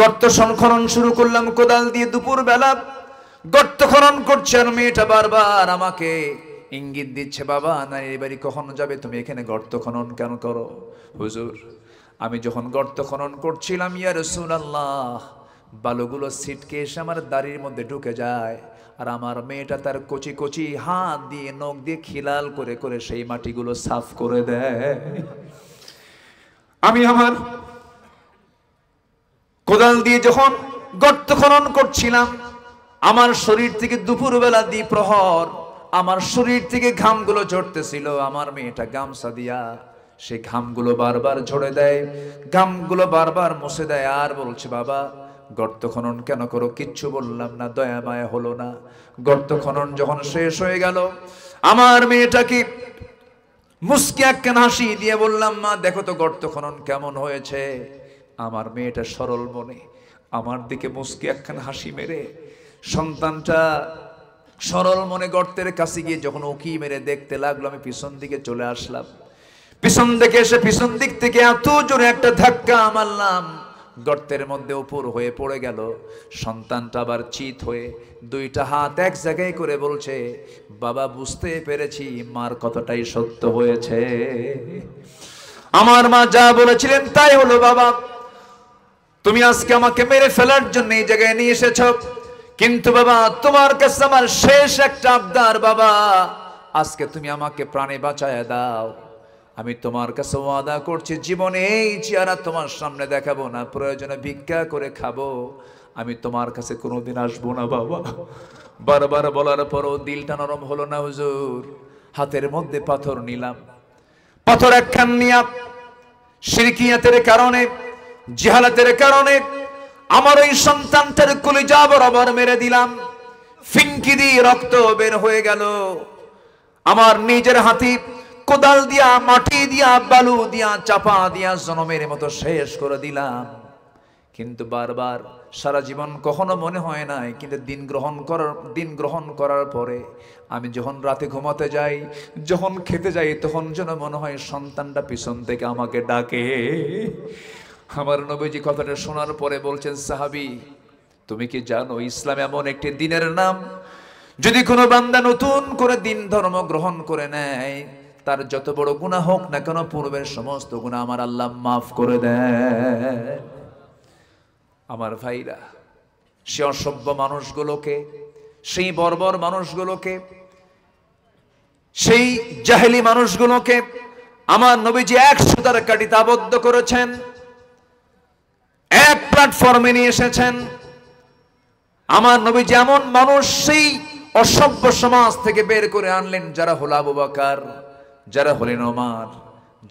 [SPEAKER 1] গর্ত খনন শুরু করলাম কোদাল দিয়ে। দুপুর বেলা গর্ত খনন করছে, আর মেয়েটা বারবার আমাকে ইঙ্গিত দিচ্ছে, বাবা নানির বাড়ি কখন যাবে? তুমি এখানে গর্ত খনন কেন করো? হুজুর আমি যখন গর্ত খনন করছিলাম, ইয়া রাসূলুল্লাহ, বালুগুলো ছিটকে এসে আমার দাড়ির মধ্যে ঢুকে যায়, আর আমার মেয়েটা তার কচি কচি হাত দিয়ে নখ দিয়ে খিলাল করে করে সেই মাটিগুলো সাফ করে দেয়। আমি আমার কোদাল দিয়ে যখন গর্ত খনন করছিলাম, আমার শরীর থেকে দুপুরবেলা দ্বিপ্রহর আমার শরীর থেকে ঘামগুলো ঝরতেছিল। আমার মেয়েটা গামছা দিয়া সেই ঘামগুলো বারবার ঝরে দেয়, ঘামগুলো বারবার মুছে দেয়, আর বলছে, বাবা গর্ত খনন কেন করো? কিচ্ছু বললাম না, দয়া মায়া হলো না। গর্ত খনন যখন শেষ হয়ে গেল, আমার মেয়েটাকে মুস্কি একখান হাসি দিয়ে বললাম, মা দেখো তো গর্ত খনন কেমন হয়েছে। আমার মেয়েটা সরল মনে আমার দিকে মুস্কি একখান হাসি মেরে, সন্তানটা সরল মনে গর্তের কাছে গিয়ে যখন উকি মেরে দেখতে লাগলো, আমি পিছন দিকে চলে আসলাম। পিছন দিকে এসে পিছন দিক থেকে এত জোরে একটা ধাক্কা মারলাম, গর্তের মধ্যে উপর হয়ে পড়ে গেল। সন্তানটা আবার চিত হয়ে দুইটা হাত এক জায়গায় করে বলছে, বাবা বুঝতে পেরেছি মার কথাটাই সত্য হয়েছে। আমার মা যা বলেছিলেন তাই হলো। বাবা তুমি আজকে আমাকে মেরে ফেলার জন্য এই জায়গায় নিয়ে এসেছ, কিন্তু বাবা তোমার কাছে আমার শেষ একটা আবদার। বাবা আজকে তুমি আমাকে প্রাণে বাঁচায় দাও। আমি তোমার কাছে ওয়াদা করছি, জীবনে এই চেহারা তোমার সামনে দেখাবো না, প্রয়োজনে ভিক্ষা করে খাবো, আমি তোমার কাছে কোনোদিন আসবো না। বাবা বারবার বলার পরও দিলটা নরম হলো না। হুজুর হাতের মধ্যে পাথর নিলাম, পাথর একখান নিয়া শিরকিয়াতের কারণে, জিহালাতের কারণে আমার ওই সন্তানটার কলিজা বরাবর মেরে দিলাম। ফিনকি দিয়ে রক্ত বের হয়ে গেল। আমার নিজের হাতে কোদাল দিয়া, মাটি দিয়া, বালু দিয়া, চাপা দিয়া জনমের মতো শেষ করে দিলাম। কিন্তু বারবার সারা জীবন কখনো মনে হয় নাই, কিন্তু দিন গ্রহণ করার পরে আমি যখন রাতে ঘুমাতে যাই, যখন খেতে যাই, তখন যেন মনে হয় সন্তানটা পিছন থেকে আমাকে ডাকে। আমার নবীজি কথাটা শোনার পরে বলছেন, সাহাবী তুমি কি জানো ইসলাম এমন একটি দিনের নাম, যদি কোনো বান্দা নতুন করে দিন ধর্ম গ্রহণ করে নেয়, তার যত বড় গুনাহ হোক না কেন পূর্বের সমস্ত গুনাহ আমার আল্লাহ মাফ করে দেয়। আমার ভাইরা, সে অসভ্য মানুষগুলোকে, সেই বর্বর মানুষগুলোকে, সেই জাহেলি মানুষগুলোকে আমার নবীজি এক সুতার কাঠিতে আবদ্ধ করেছেন, এক প্ল্যাটফর্মে নিয়ে এসেছেন। আমার নবীজি এমন মানুষ সেই অসভ্য সমাজ থেকে বের করে আনলেন, যারা হলো আবু বকর, যারা হলেন ওমর,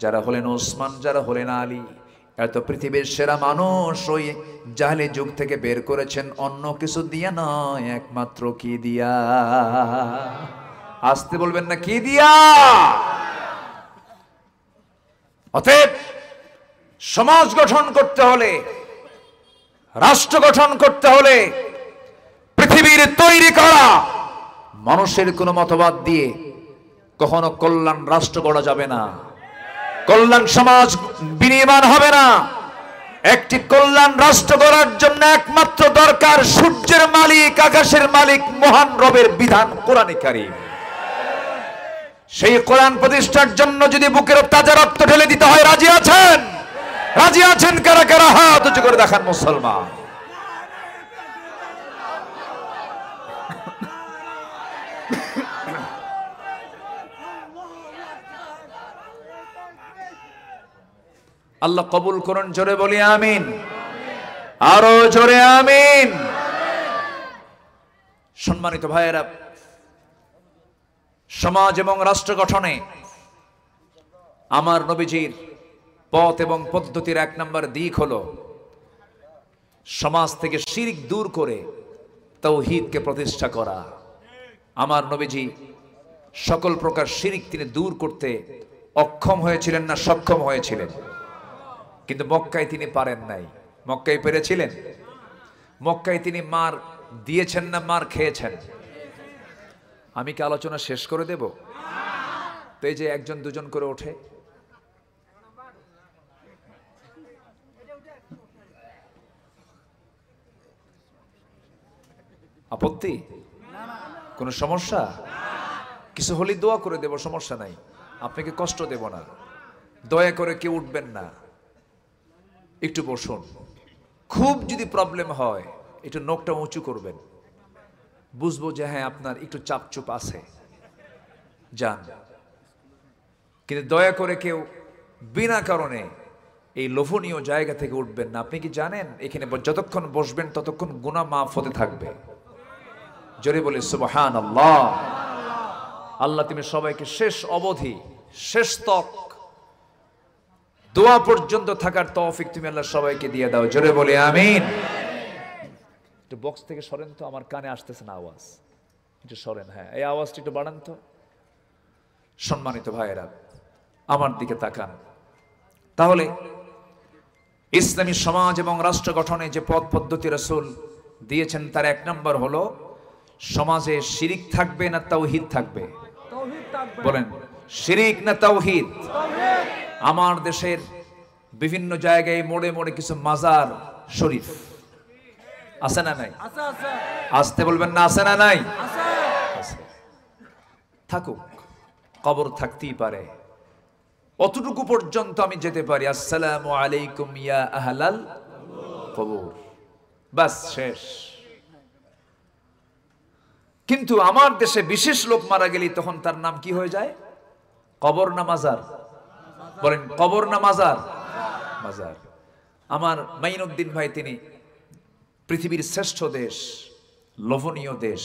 [SPEAKER 1] যারা হলেন ওসমান, যারা হলেন আলী। এত পৃথিবীর সেরা মানুষ ওই জাহেলি যুগ থেকে বের করেছেন অন্য কিছু দিয়া নয়, একমাত্র কি দিয়া? আসতে বলবেন না, কি দিয়া? অতএব সমাজ গঠন করতে হলে, রাষ্ট্র গঠন করতে হলে পৃথিবীর তৈরি করা মানুষের কোনো মতবাদ দিয়ে কখনো কল্যাণ রাষ্ট্র গড়া যাবে না, কল্যাণ সমাজ বিনির্মাণ হবে না। একটি কল্যাণ রাষ্ট্র গড়ার জন্য একমাত্র দরকার সূর্যের মালিক, আকাশের মালিক মহান রবের বিধান কোরআনে কারীম। সেই কোরআন প্রতিষ্ঠার জন্য যদি বুকের তাজা রক্ত ঢেলে দিতে হয়, রাজি আছেন? রাজি আছেন কারা কারা? হাত উঁচু করে দেখান মুসলমান। আল্লাহ কবুল করুন, জোরে বলি আমিন, আরো জোরে আমিন। সম্মানিত ভাইয়েরা, সমাজ এবং রাষ্ট্র গঠনে আমার নবীজির পথ এবং পদ্ধতির এক নম্বর দিক হলো সমাজ থেকে শিরক দূর করে তাওহীদকে প্রতিষ্ঠা করা। আমার নবীজি সকল প্রকার শিরক তিনি দূর করতে অক্ষম হয়েছিলেন না সক্ষম হয়েছিলেন, কিন্তু মক্কায় তিনি পারেন নাই। মক্কায় পেরেছিলেন? মক্কায় তিনি মার দিয়েছেন না মার খেয়েছেন? আমি কি আলোচনা শেষ করে দেব? তো এই যে একজন দুজন করে ওঠে, আপত্তি? কোনো সমস্যা? কিছু হলে দোয়া করে দেব, সমস্যা নাই, আপনাকে কষ্ট দেব না। দয়া করে কেউ উঠবেন না, একটু বসুন। খুব যদি প্রবলেম হয় একটু নখটা উঁচু করবেন, বুঝবো যে হ্যাঁ আপনার একটু চাপচুপ আছে, যান। কিন্তু দয়া করে কেউ বিনা কারণে এই লোভনীয় জায়গা থেকে উঠবেন না। আপনি কি জানেন এখানে যতক্ষণ বসবেন ততক্ষণ গুনাহ মাফ হতে থাকবে? জোরে বলে সুবহানাল্লাহ। আল্লাহ তুমি সবাইকে শেষ অবধি, শেষ তক দোয়া পর্যন্ত থাকার তৌফিক তুমি আল্লাহ সবাইকে দিয়ে দাও, জোরে বলে আমিন। একটু বক্স থেকে সরেন তো, আমার কানে আসতেছে না আওয়াজ, একটু সরেন। হ্যাঁ, এই আওয়াজটা একটু বাড়ান তো। সম্মানিত ভাইয়েরা, আমার দিকে তাকান। তাহলে ইসলামী সমাজ এবং রাষ্ট্র গঠনে যে পথ পদ্ধতি রাসূল দিয়েছেন তার এক নম্বর হলো সমাজে শিরিক থাকবে না তাওহীদ থাকবে? বলেন, শিরিক না তাওহীদ? আমার দেশের বিভিন্ন জায়গায় মোড়ে মোড়ে কিছু মাজার শরীফ আছে না নাই? আসতে বলবেন না, আছে না নাই? থাকুক, কবর থাকতেই পারে, অতটুকু পর্যন্ত আমি যেতে পারি। আসসালামু আলাইকুম ইয়া আহলাল কবর, বাস শেষ। কিন্তু আমার দেশে বিশেষ লোক মারা গেলে তখন তার নাম কি হয়ে যায়? কবর না মাজার? বলেন, কবর না মাজার? মাজার। আমার মাইনুদ্দিন ভাই, তিনি পৃথিবীর শ্রেষ্ঠ দেশ, লোভনীয় দেশ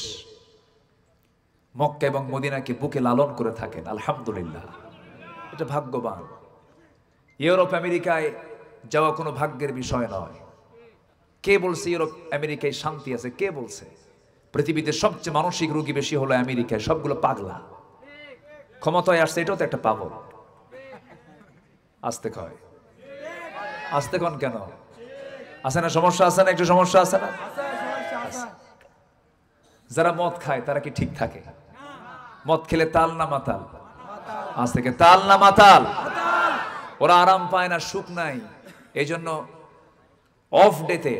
[SPEAKER 1] মক্কা এবং মদিনাকে বুকে লালন করে থাকেন, আলহামদুলিল্লাহ। এটা ভাগ্যবান। ইউরোপ আমেরিকায় যাওয়া কোনো ভাগ্যের বিষয় নয়। কে বলছে ইউরোপ আমেরিকায় শান্তি আছে? কে বলছে? পৃথিবীতে সবচেয়ে মানসিক রোগী বেশি হলো আমেরিকায়, সবগুলো পাগলা। ক্ষমতায় আসছে, এটাও তো একটা পাগল। আসতে কয়, আসতে কন কেন? আছে না সমস্যা, আছে না একটু সমস্যা আছে না? যারা মদ খায় তারা কি ঠিক থাকে? মদ খেলে তাল না মাতাল? আজ থেকে তাল না মাতাল? ওরা আরাম পায় না, সুখ নাই। এই জন্য অফ ডেতে,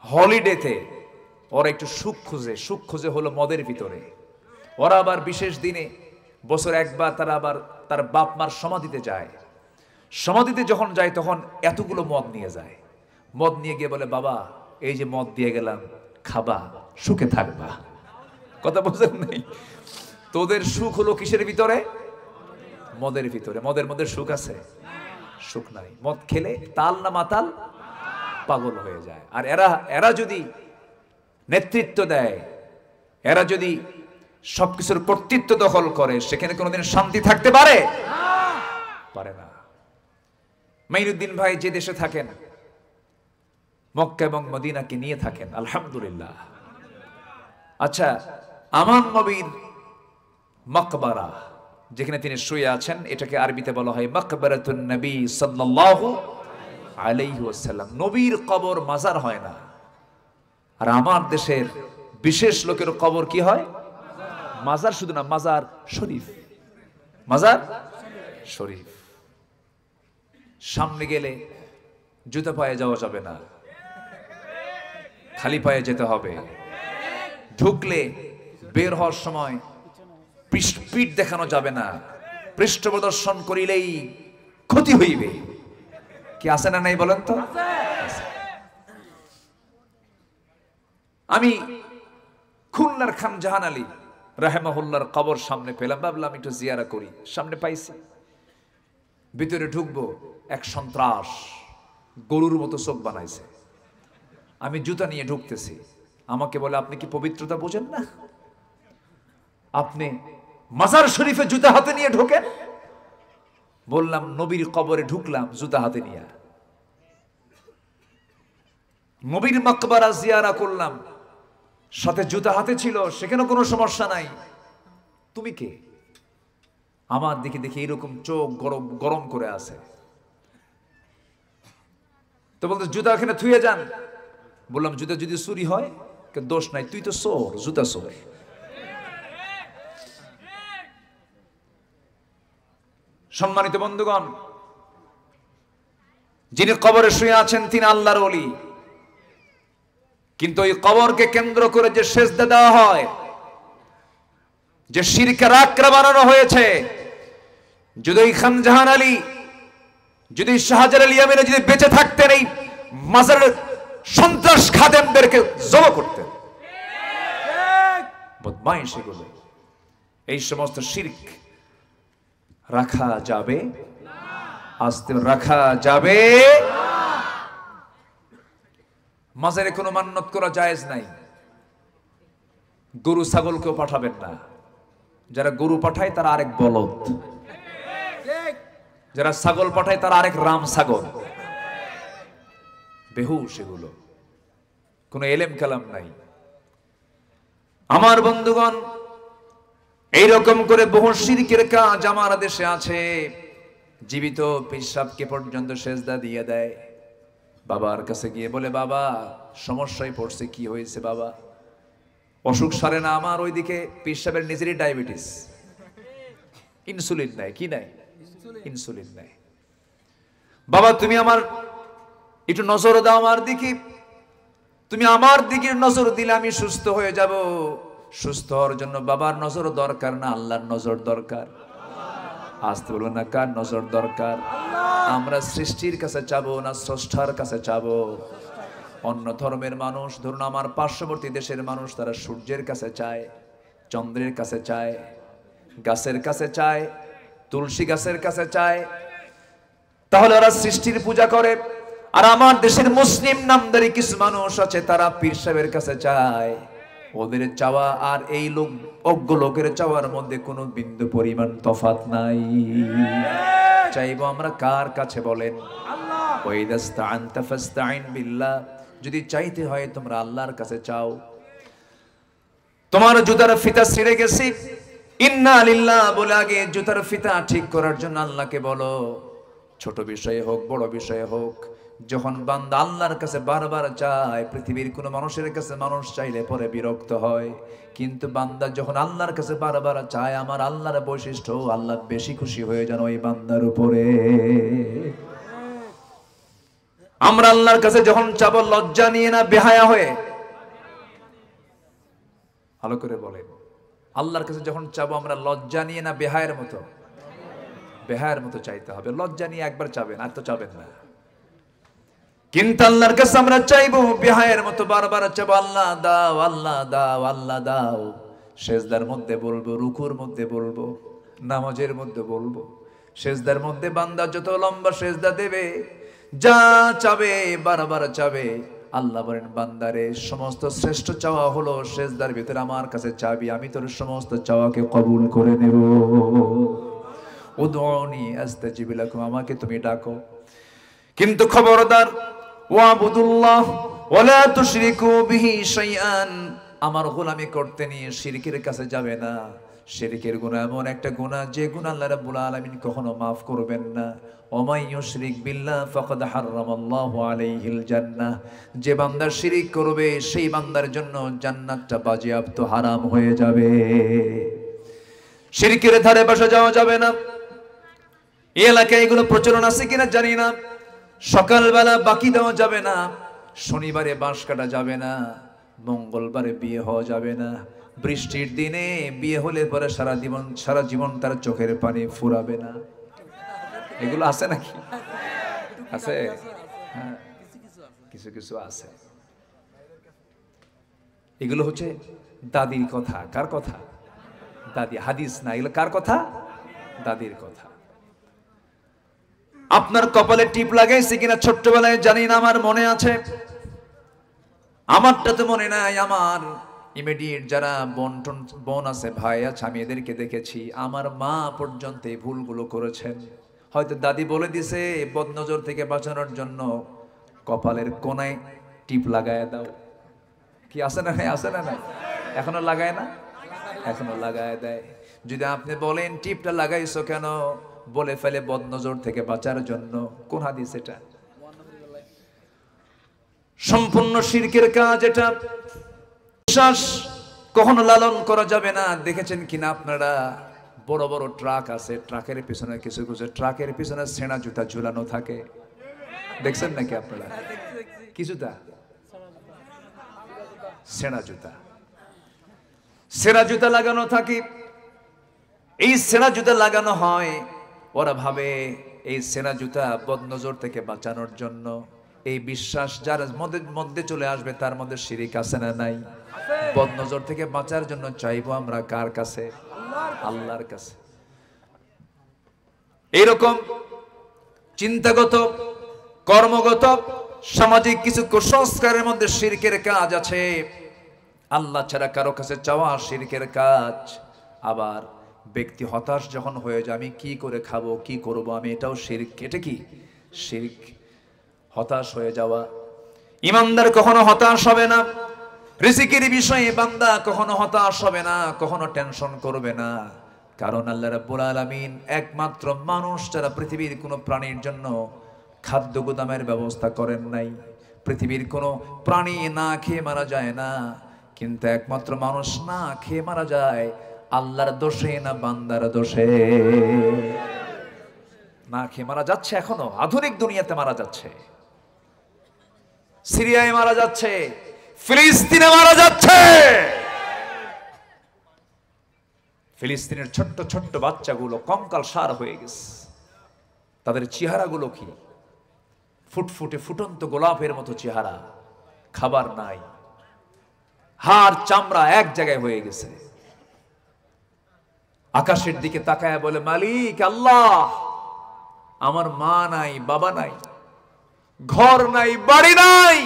[SPEAKER 1] হলিডেতে ওরা একটু সুখ খুঁজে। সুখ খুঁজে হলো মদের ভিতরে। ওরা আবার বিশেষ দিনে বছর একবার তারা আবার তার বাপ মার সমাধিতে যায়। সমাধিতে যখন যায় তখন এতগুলো মদ নিয়ে যায়। মদ নিয়ে গিয়ে বলে, বাবা এই যে মদ দিয়ে গেলাম, খাবা, সুখে থাকবা। কথা বুঝেন নাই? তোদের সুখ হলো কিসের ভিতরে? মদের ভিতরে। মদের মধ্যে সুখ আছে? সুখ নাই। মদ খেলে তাল না মাতাল? পাগল হয়ে যায়। আর এরা যদি নেতৃত্ব দেয়, এরা যদি সবকিছুর কর্তৃত্ব দখল করে, সেখানে কোনোদিন শান্তি থাকতে পারে? পারে না। মাইনুদ্দিন ভাই যে দেশে থাকেন, মক্কা এবং মদিনাকে নিয়ে থাকেন, আলহামদুলিল্লাহ। আচ্ছা, আমার নবীর মাকবারা যেখানে তিনি শুয়ে আছেন, এটাকে আরবিতে বলা হয় মাকবারাতুন নবী সাল্লাল্লাহু আলাইহি ওয়াসাল্লাম। নবীর কবর মাজার হয় না। আর আমার দেশের বিশেষ লোকের কবর কি হয়? মাজার। শুধু না, মাজার শরীফ। মাজার শরীফ। সামনে গেলে জুতা পায়ে যাওয়া যাবে না, খালি পায়ে যেতে হবে। ঢুকলে বের হওয়ার সময় পিঠ দেখানো যাবে না, পৃষ্ঠ প্রদর্শন করিলেই ক্ষতি হইবে। কি আছে না নাই বলেন তো? আমি খুলনার খান জাহান আলী রাহেমাহুল্লাহর কবর সামনে পেলাম, ভাবলাম একটু জিয়ারা করি। সামনে পাইছি, ভিতরে ঢুকবো, এক সন্ত্রাস গরুর মতো চোখ বানাইছে। আমি জুতা নিয়ে ঢুকতেছি, আমাকে বলে, আপনি কি পবিত্রতা বোঝেন না? আপনি মাজার শরীফে জুতা হাতে নিয়ে ঢোকেন? বললাম, নবীর কবরে ঢুকলাম জুতা হাতে নিয়ে, নবীর মাকবারা জিয়ারা করলাম, সাথে জুতা হাতে ছিল, সেখানে কোনো সমস্যা নাই। তুমি কে? আমার দিকে দেখে এরকম চোখ গরম করে আছে। তো বলতে, জুতা এখানে থুয়ে যান। বললাম, জুতা যদি চুরি হয় দোষ নাই, তুই তো চোর, জুতা চোর। সম্মানিত বন্ধুগণ, যিনি কবরে শুয়ে আছেন তিনি আল্লাহর ওলি। কিন্তু ওই কবরকে কেন্দ্র করে যে সেজদা দেওয়া হয়, যে শিরকের আকড়া বানানো হয়েছে, যদি খান জাহান আলী, যদি শাহজালাল ইয়ামিনী যদি বেঁচে থাকতেন, এই মাজারের সন্ত্রাস খাদেমদেরকে জমা করতেন। বদমাইশ এগুলো। এই সমস্ত শিরক রাখা যাবে? আস্তে রাখা যাবে? মাজারে কোনো মান্নত করা জায়েজ নাই। গরু ছাগলকেও পাঠাবেন না। যারা গরু পাঠায় তারা আরেক বলদ, যারা ছাগল পাঠায় তারা আরেক রাম ছাগল। বেহুশ এগুলো, কোনো এলেম কালাম নাই। আমার বন্ধুগণ, এইরকম করে বহু শিরকের কাজ আমার দেশে আছে। জীবিত পেশাবকে পর্যন্ত সেজদা দিয়ে দেয়। বাবার কাছে গিয়ে বলে, বাবা সমস্যায় পড়ছে। কি হয়েছে বাবা? অসুখ সারে না আমার। ওইদিকে পেশাবের নিজেরই ডায়াবেটিস, ইনসুলিন নেয়। কি নেয়? ইনসুলিন নেয়। বাবা তুমি আমার একটু নজর দাও আমার দিকে। তুমি আমার দিকে নজর দিলে আমি সুস্থ হয়ে যাব। সুস্থ হওয়ার জন্য বাবার নজর দরকার না, আল্লাহর নজর দরকার। আসতে বলবো না, কার নজর দরকার? আমরা সৃষ্টির কাছে চাবো না স্রষ্টার কাছে চাবো? অন্য ধর্মের মানুষ, ধরুন আমার পার্শ্ববর্তী দেশের মানুষ, তারা সূর্যের কাছে চায়, চন্দ্রের কাছে চায়, গাছের কাছে চায়, তুলসী গাছের কাছে চায়। তাহলে ওরা সৃষ্টির পূজা করে। আর আমার দেশের মুসলিম নামদারি কিছু মানুষ আছে, তারা পীর সাহেবের কাছে চায়। ওদের চাওয়া আর এই অজ্ঞ লোকের চাওয়ার মধ্যে কোনো বিন্দু পরিমাণ তফাৎ নাই। চাইবো আমরা কার কাছে বলেন? বিল্লাহ। যদি চাইতে হয় তোমরা আল্লাহর কাছে চাও। তোমার জুতার ফিতা ছিঁড়ে গেছে, ইন্না লিল্লাহ বলে আগে জুতার ফিতা ঠিক করার জন্য আল্লাহকে বলো। ছোট বিষয়ে হোক বড় বিষয়ে হোক, যখন বান্দা আল্লাহর কাছে বারবার চায়, পৃথিবীর কোনো মানুষের কাছে মানুষ চাইলে পরে বিরক্ত হয়, কিন্তু বান্দা যখন আল্লাহর কাছে বারবার চায়, আমার আল্লাহর বৈশিষ্ট্য, আল্লাহ বেশি খুশি হয়ে যান ওই বান্দার উপরে। আমরা আল্লাহর কাছে যখন চাবো লজ্জা নিয়ে না বেহায়া হয়ে, ভালো করে বলেন, আল্লাহর কাছে যখন চাবো আমরা লজ্জা নিয়ে না বেহায়ের মতো? বেহায়ের মতো চাইতে হবে। লজ্জা নিয়ে একবার চাবেন, আর তো চাবেন না। কিন্তু আল্লাহর কাছে আমরা চাইবো বেহায়ের মতো, বারবার চাইবো আল্লাহ দাও, আল্লাহ দাও, আল্লাহ দাও। সেজদার মধ্যে বলবো, রুকুর মধ্যে বলবো, নামাজের মধ্যে বলবো। সেজদার মধ্যে বান্দা যত লম্বা সেজদা দেবে, যা চাবে বারবার চাবে, আল্লাহ বলেন বান্দারে সমস্ত শ্রেষ্ঠ চাওয়া হলো সেজদার ভিতরে আমার কাছে চাবি, আমি তোর সমস্ত চাওয়াকে কবুল করে নেব। উদউনি আস্তাজিব লাকুম, আমাকে তুমি ডাকো, কিন্তু খবরদার ওয়াবুদুল্লাহ ওয়ালা তুশরিকু বিহি শাইআন, আমার গোলামি করতে নিয়ে শিরকের কাছে যাবে না। শিরকের গুনাহ এমন একটা গুনাহ যে গুনাহ আল্লাহ রাব্বুল আলামিন কখনো maaf করবেন না। ওমাই ইউশরিক বিল্লাহ ফাকাদ হারামাল্লাহু আলাইহিল জান্নাহ, যে বান্দা শিরক করবে সেই বান্দার জন্য জান্নাতটা বাজেয়াপ্ত হারাম হয়ে যাবে। শিরকের ধারে পাশে যাওয়া যাবে না। এই এলাকায় এগুলো প্রচলন আছে কিনা জানি না। সকালবেলা বাকি দেওয়া যাবে না, শনিবারে বাঁশ কাটা যাবে না, মঙ্গলবারে বিয়ে হওয়া যাবে না, বৃষ্টির দিনে বিয়ে হলে পরে সারা জীবন তার চোখের পানি ফুরাবে না। এগুলো আছে নাকি? আছে, হ্যাঁ, কিছু কিছু আছে। এগুলো হচ্ছে দাদির কথা। কার কথা? দাদি, হাদিস না, এগুলো কার কথা? দাদির কথা। আপনার কপালে টিপ লাগাইছে কিনা ছোট্টবেলায় জানি না, আমার মনে আছে। আমারটা তো মনে নাই, আমার ইমিডিয়েট যারা বোন আছে, ভাই আছে, আমি এদেরকে দেখেছি। আমার মা পর্যন্ত এই ভুলগুলো করেছেন। হয়তো দাদি বলে দিছে বদনজর থেকে বাঁচানোর জন্য কপালের কোনায় টিপ লাগায় দাও। কি আছে না? আছে না? না এখনো লাগায় না? এখনো লাগায় দেয়। যদি আপনি বলেন টিপটা লাগাইছো কেন, বলে ফেলে বদনজর থেকে বাঁচার জন্য। কোন হাদিস এটা? সম্পূর্ণ শিরকের কাজ এটা। বিশ্বাস কখনো লালন করা যাবে না। দেখেছেন কিনা আপনারা, বড় বড় ট্রাক আছে, ট্রাকের পিছনে কিছু কিছু ট্রাকের পিছনে সেনা জুতা ঝুলানো থাকে, দেখছেন নাকি আপনারা? কি জুতা? সেনা জুতা। সেনা জুতা লাগানো থাকে। এই সেনা জুতা লাগানো হয়, ওরা ভাবে এই সেনা জুতা বদনজর থেকে বাঁচানোর জন্য। এই বিশ্বাস যার মধ্যে চলে আসবে তার মধ্যে শিরিক আছে না নাই? বদনজর থেকে বাঁচার জন্য চাইবো আমরা কার কাছে? আল্লাহর কাছে। এইরকম চিন্তাগত, কর্মগত, সামাজিক কিছু কুসংস্কারের মধ্যে শিরকের কাজ আছে। আল্লাহ ছাড়া কারো কাছে চাওয়া শিরকের কাজ। আবার ব্যক্তি হতাশ যখন হয়ে যায়, আমি কি করে খাবো, কি করব, আমি এটাও শিরক। এটা কি? শিরক। হতাশ হয়ে যাওয়া। ইমানদার কখনো হতাশ হবে না। রিজিকের বিষয়ে বান্দা কখনো হতাশ হবে না, কখনো টেনশন করবে না। কারণ আল্লাহ রাব্বুল আলামিন একমাত্র মানুষ ছাড়া পৃথিবীর কোনো প্রাণীর জন্য খাদ্য গুদামের ব্যবস্থা করেন নাই। পৃথিবীর কোনো প্রাণী না খেয়ে মারা যায় না, কিন্তু একমাত্র মানুষ না খেয়ে মারা যায় আল্লাহর দোষে না বান্দার দোষে। না খেয়ে মারা যাচ্ছে, এখনো আধুনিক দুনিয়াতে মারা যাচ্ছে। সিরিয়ায় মারা যাচ্ছে, ফিলিস্তিনে মারা যাচ্ছে। ফিলিস্তিনের ছোট্ট ছোট্ট বাচ্চাগুলো কঙ্কাল সার হয়ে গেছে। তাদের চেহারাগুলো কি ফুটফুটে ফুটন্ত গোলাপের মতো চেহারা। খাবার নাই, হাড় চামড়া এক জায়গায় হয়ে গেছে। আকাশের দিকে তাকায় বলে, মালিক আল্লাহ, আমার মা নাই, বাবা নাই, ঘর নাই, বাড়ি নাই।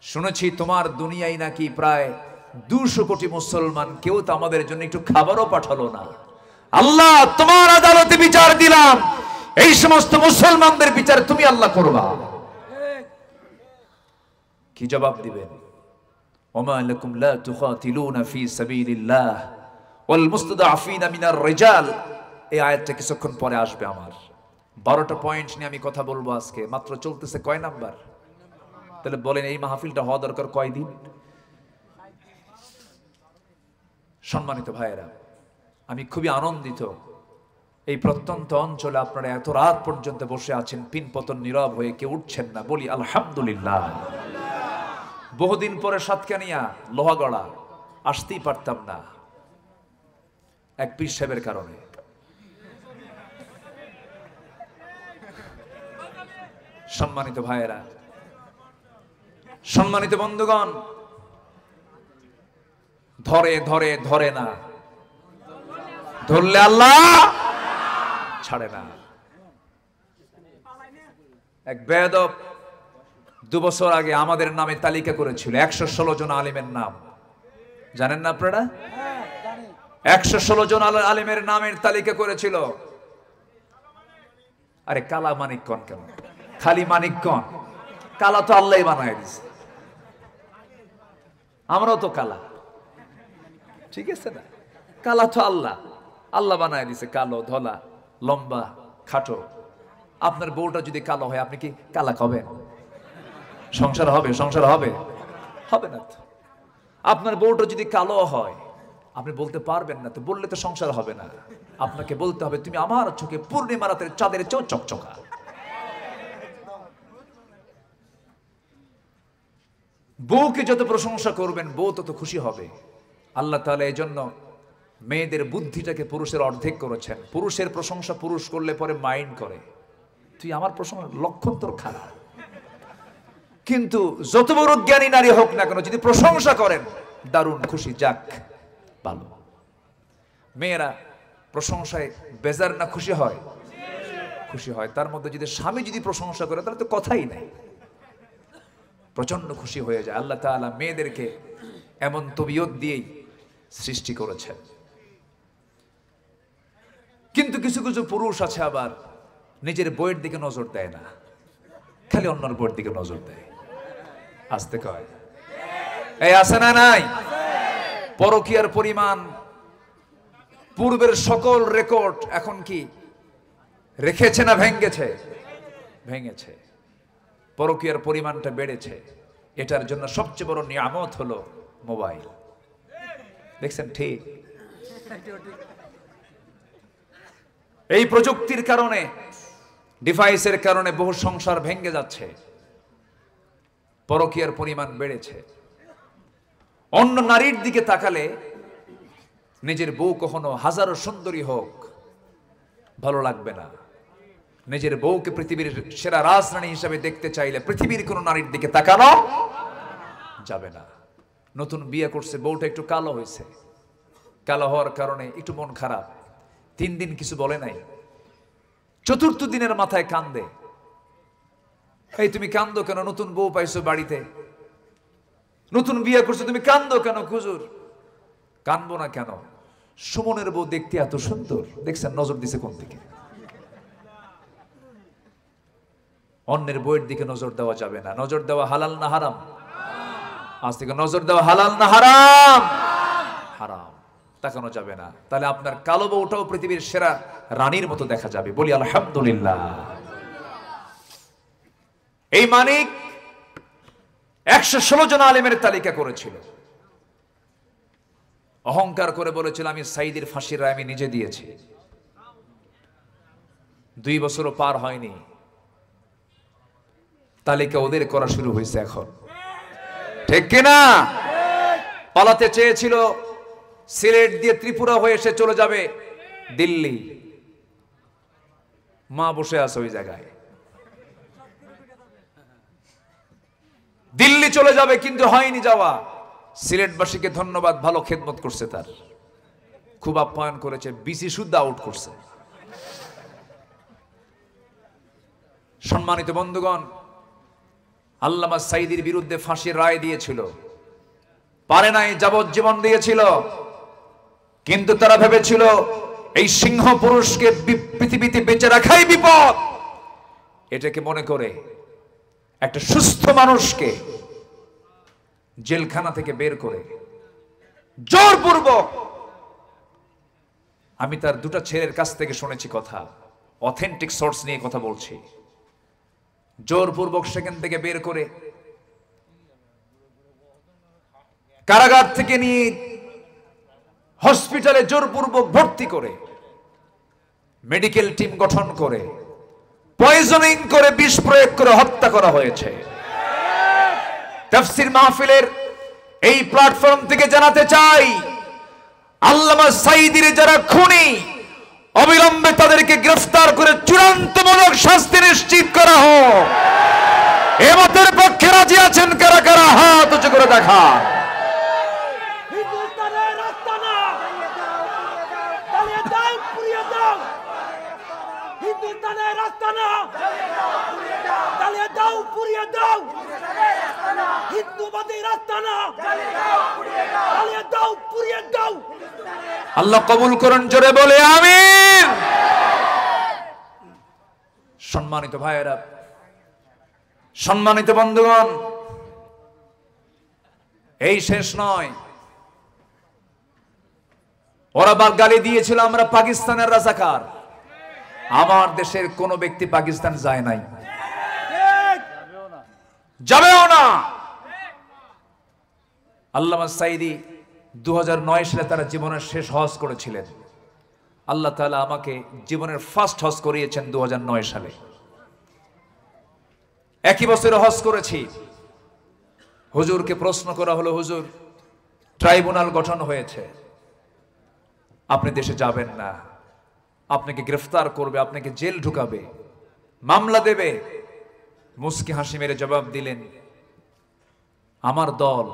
[SPEAKER 1] শুনেছি তোমার দুনিয়ায় নাকি প্রায় 200 কোটি মুসলমান, কেউ তো আমাদের জন্য একটু খাবারও পাঠালো না। আল্লাহ, তোমার আদালতে বিচার দিলাম, এই সমস্ত মুসলমানদের বিচার তুমি আল্লাহ করবা। কি জবাব দিবেন? ওমা লাকুম লা তুকাতিলুনা ফি সাবিলিল্লাহ ওয়াল মুস্তাদআফিনা মিনার রিজাল। এই আয়াতটা কিছুক্ষণ পরে আসবে আমার। 12টা পয়েন্ট নিয়ে আমি কথা বলবো আজকে। মাত্র চলতেছে কয় নাম্বার? তাহলে বলেন এই মাহফিলটা হওয়া দরকার কয়দিন? সম্মানিত ভাইয়েরা, আমি খুবই আনন্দিত এই প্রত্যন্ত অঞ্চলে আপনারা এত রাত পর্যন্ত বসে আছেন, পিনপতন নীরব হয়ে কেউ উঠছেন না, বলি আলহামদুলিল্লাহ। বহুদিন পরে সাতকানিয়া লোহাগড়া আসতেই পারতাম না এক পীর সাহেবের কারণে। সম্মানিত ভাইয়েরা, সম্মানিত বন্ধুগণ, ধরে ধরে ধরে না, ধরলে আল্লাহ ছাড়ে না। এক বেয়াদব 2 বছর আগে আমাদের নামে তালিকা করেছিল 116 জন আলিমের নাম, জানেন না আপনারা? 116 জন আলিমের নামের তালিকা করেছিল। আরে কালা মানিক কন কেন? খালি মানিক কন? কালা তো আল্লাহ বানায় দিছে, আমরাও তো কালা, ঠিক আছে না? কালা তো আল্লাহ আল্লাহ বানায় দিছে, কালো, ধলা, লম্বা, খাটো। আপনার বউটা যদি কালো হয় আপনি কি কালা হবেন? সংসার হবে? সংসার হবে? হবে না তো। আপনার বউটা যদি কালো হয় আপনি বলতে পারবেন না, তো বললে তো সংসার হবে না। আপনাকে বলতে হবে তুমি আমার চোখে পূর্ণিমা রাতের চাঁদের চেয়েও চকচকা। বউকে যত প্রশংসা করবেন বউ তত খুশি হবে। আল্লাহ তাআলা এই জন্য মেয়েদের বুদ্ধিটাকে পুরুষের অর্ধেক করেছেন। পুরুষের প্রশংসা পুরুষ করলে পরে মাইন্ড করে, তুই আমার প্রশংসা, লক্ষণ তোর খারাপ। কিন্তু যত বড় জ্ঞানী নারী হোক না কেন, যদি প্রশংসা করেন দারুণ খুশি, যাক ভালো। মেয়েরা প্রশংসায় বেজার না খুশি হয়? খুশি হয়। তার মধ্যে যদি স্বামী যদি প্রশংসা করে তাহলে তো কথাই নাই, প্রচন্ড খুশি হয়ে যায়। আল্লাহ তাআলা মেয়েদেরকে এমন তবিয়ত দিয়েই সৃষ্টি করেছেন। কিন্তু কিছু কিছু পুরুষ আছে আবার নিজের বইয়ের দিকে নজর দেয় না, খালি অন্যর বইয়ের দিকে নজর দেয়। আসতে কয় এই আছে না নাই? পরকীয়ার পরিমাণ পূর্বের সকল রেকর্ড এখন কি রেখেছে না ভেঙেছে? ভেঙেছে। পরকীয়ার পরিমাণটা বেড়েছে। এটার জন্য সবচেয়ে বড় নিয়ামত হলো মোবাইল। দেখছেন? ঠিক। এই প্রযুক্তির কারণে, ডিভাইসের কারণে বহু সংসার ভেঙে যাচ্ছে, পরকীয়ার পরিমাণ বেড়েছে। অন্য নারীর দিকে তাকালে নিজের বউ কখনো হাজারো সুন্দরী হোক ভালো লাগবে না। নিজের বউকে পৃথিবীর সেরা রাজরানী হিসেবে দেখতে চাইলে পৃথিবীর কোন নারীর দিকে তাকানো যাবে না। নতুন বিয়ে করছে, বউটা একটু কালো হয়েছে, কালো হওয়ার কারণে একটু মন খারাপ, 3 দিন কিছু বলে নাই, 4র্থ দিনের মাথায় কান্দে। এই তুমি কান্দো কেন? নতুন বউ পাইছো বাড়িতে, নতুন বিয়ে করছো, তুমি কান্দো কেন? হুজুর কানবো না কেন? সুমনের বউ দেখতে এত সুন্দর। দেখছেন নজর দিছে কোন দিকে? অন্যের বইয়ের দিকে নজর দেওয়া যাবে না। নজর দেওয়া হালাল না হারাম? আজ থেকে নজর দেওয়া হালাল না হারাম? হারাম। তাকানো যাবে না। তাহলে আপনার কালো বউটাও পৃথিবীর সেরা রানীর মতো দেখা যাবে। বলি আলহামদুলিল্লাহ। এই মানিক 116 জন আলেমের তালিকা করেছিল। অহংকার করে বলেছিল আমি সাইদির ফাঁসির রায় আমি নিজে দিয়েছি। 2 বছরও পার হয়নি, তালিকা ওদের করা শুরু হয়েছে এখন, ঠিক কিনা? পালাতে চেয়েছিল, সিলেট দিয়ে ত্রিপুরা হয়ে এসে চলে যাবে দিল্লি। মা বসে আছে ওই জায়গায়, দিল্লি চলে যাবে, কিন্তু হয়নি যাওয়া। সিলেটবাসীকে ধন্যবাদ, ভালো খেদমত করছে, তার খুব আপ্যায়ন করেছে, বিসি শুদ্ধ আউট করছে। সম্মানিত বন্ধুগণ, আল্লামা সাইদির বিরুদ্ধে ফাঁসির রায় দিয়েছিল, পারে নাই, যাবজ্জীবন দিয়েছিল। কিন্তু তারা ভেবেছিল এই সিংহ পুরুষকে পৃথিবীতে বেঁচে রাখাই বিপদ। এটাকে মনে করে একটা সুস্থ মানুষকে জেলখানা থেকে বের করে জোরপূর্বক, আমি তার 2টা ছেলের কাছ থেকে শুনেছি কথা, অথেন্টিক সোর্স নিয়ে কথা বলছি, জোরপূর্বক সেখান থেকে বের করে কারাগার থেকে নিয়ে হসপিটালে জোরপূর্বক ভর্তি করে মেডিকেল টিম গঠন করে পয়জনিং করে বিষ প্রয়োগ করে হত্যা করা হয়েছে। তাফসীর মাহফিলের এই প্ল্যাটফর্ম থেকে জানাতে চাই, আল্লামা সাঈদীর যারা খুনি অবিলম্বে তাদেরকে গ্রেফতার করে চূড়ান্তমূলক শাস্তি নিশ্চিত করা হোক। এ মতের পক্ষে রাজি আছেন কারা কারা? হাত উঁচু করে দেখান। আল্লাহ কবুল করুন, জোরে বলে আমিন। সম্মানিত ভাইয়েরা, সম্মানিত বন্ধুগণ, এই শেষ নয়। ওরা গালি দিয়েছিল আমরা পাকিস্তানের রাজাকার। আমার দেশের কোন ব্যক্তি পাকিস্তান যায় নাই, যাবেও না। আল্লামা সাঈদী 2009 সালে তারা জীবনের শেষ হজ করেছিলেন। আল্লাহ তাআলা আমাকে জীবনের ফার্স্ট হজ করিয়েছেন 2009 সালে। একই বছরে হজ করেছি। হুজুরকে প্রশ্ন করা হলো, হুজুর ট্রাইব্যুনাল গঠন হয়েছে, আপনি দেশে যাবেন না, আপনাকে গ্রেফতার করবে, আপনাকে জেল ঢুকাবে, মামলা দেবে। মুস্কি হাসি মেরে জবাব দিলেন, আমার দল,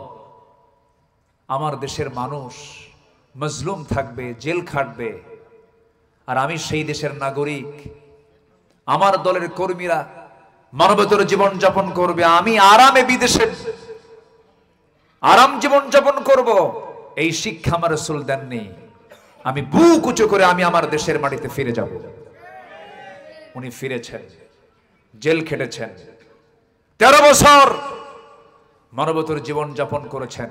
[SPEAKER 1] আমার দেশের মানুষ মজলুম থাকবে, জেল খাটবে, আর আমি সেই দেশের নাগরিক। আমার দলের কর্মীরা মানবতর জীবন যাপন করবে, আমি আরামে বিদেশে আরাম জীবন যাপন করব। এই শিক্ষা আমার রাসূল দেননি। আমি বুক উঁচু করে আমি আমার দেশের মাটিতে ফিরে যাব। উনি ফিরেছেন, জেল খেটেছেন, 13 বছর মানবতর জীবন যাপন করেছেন।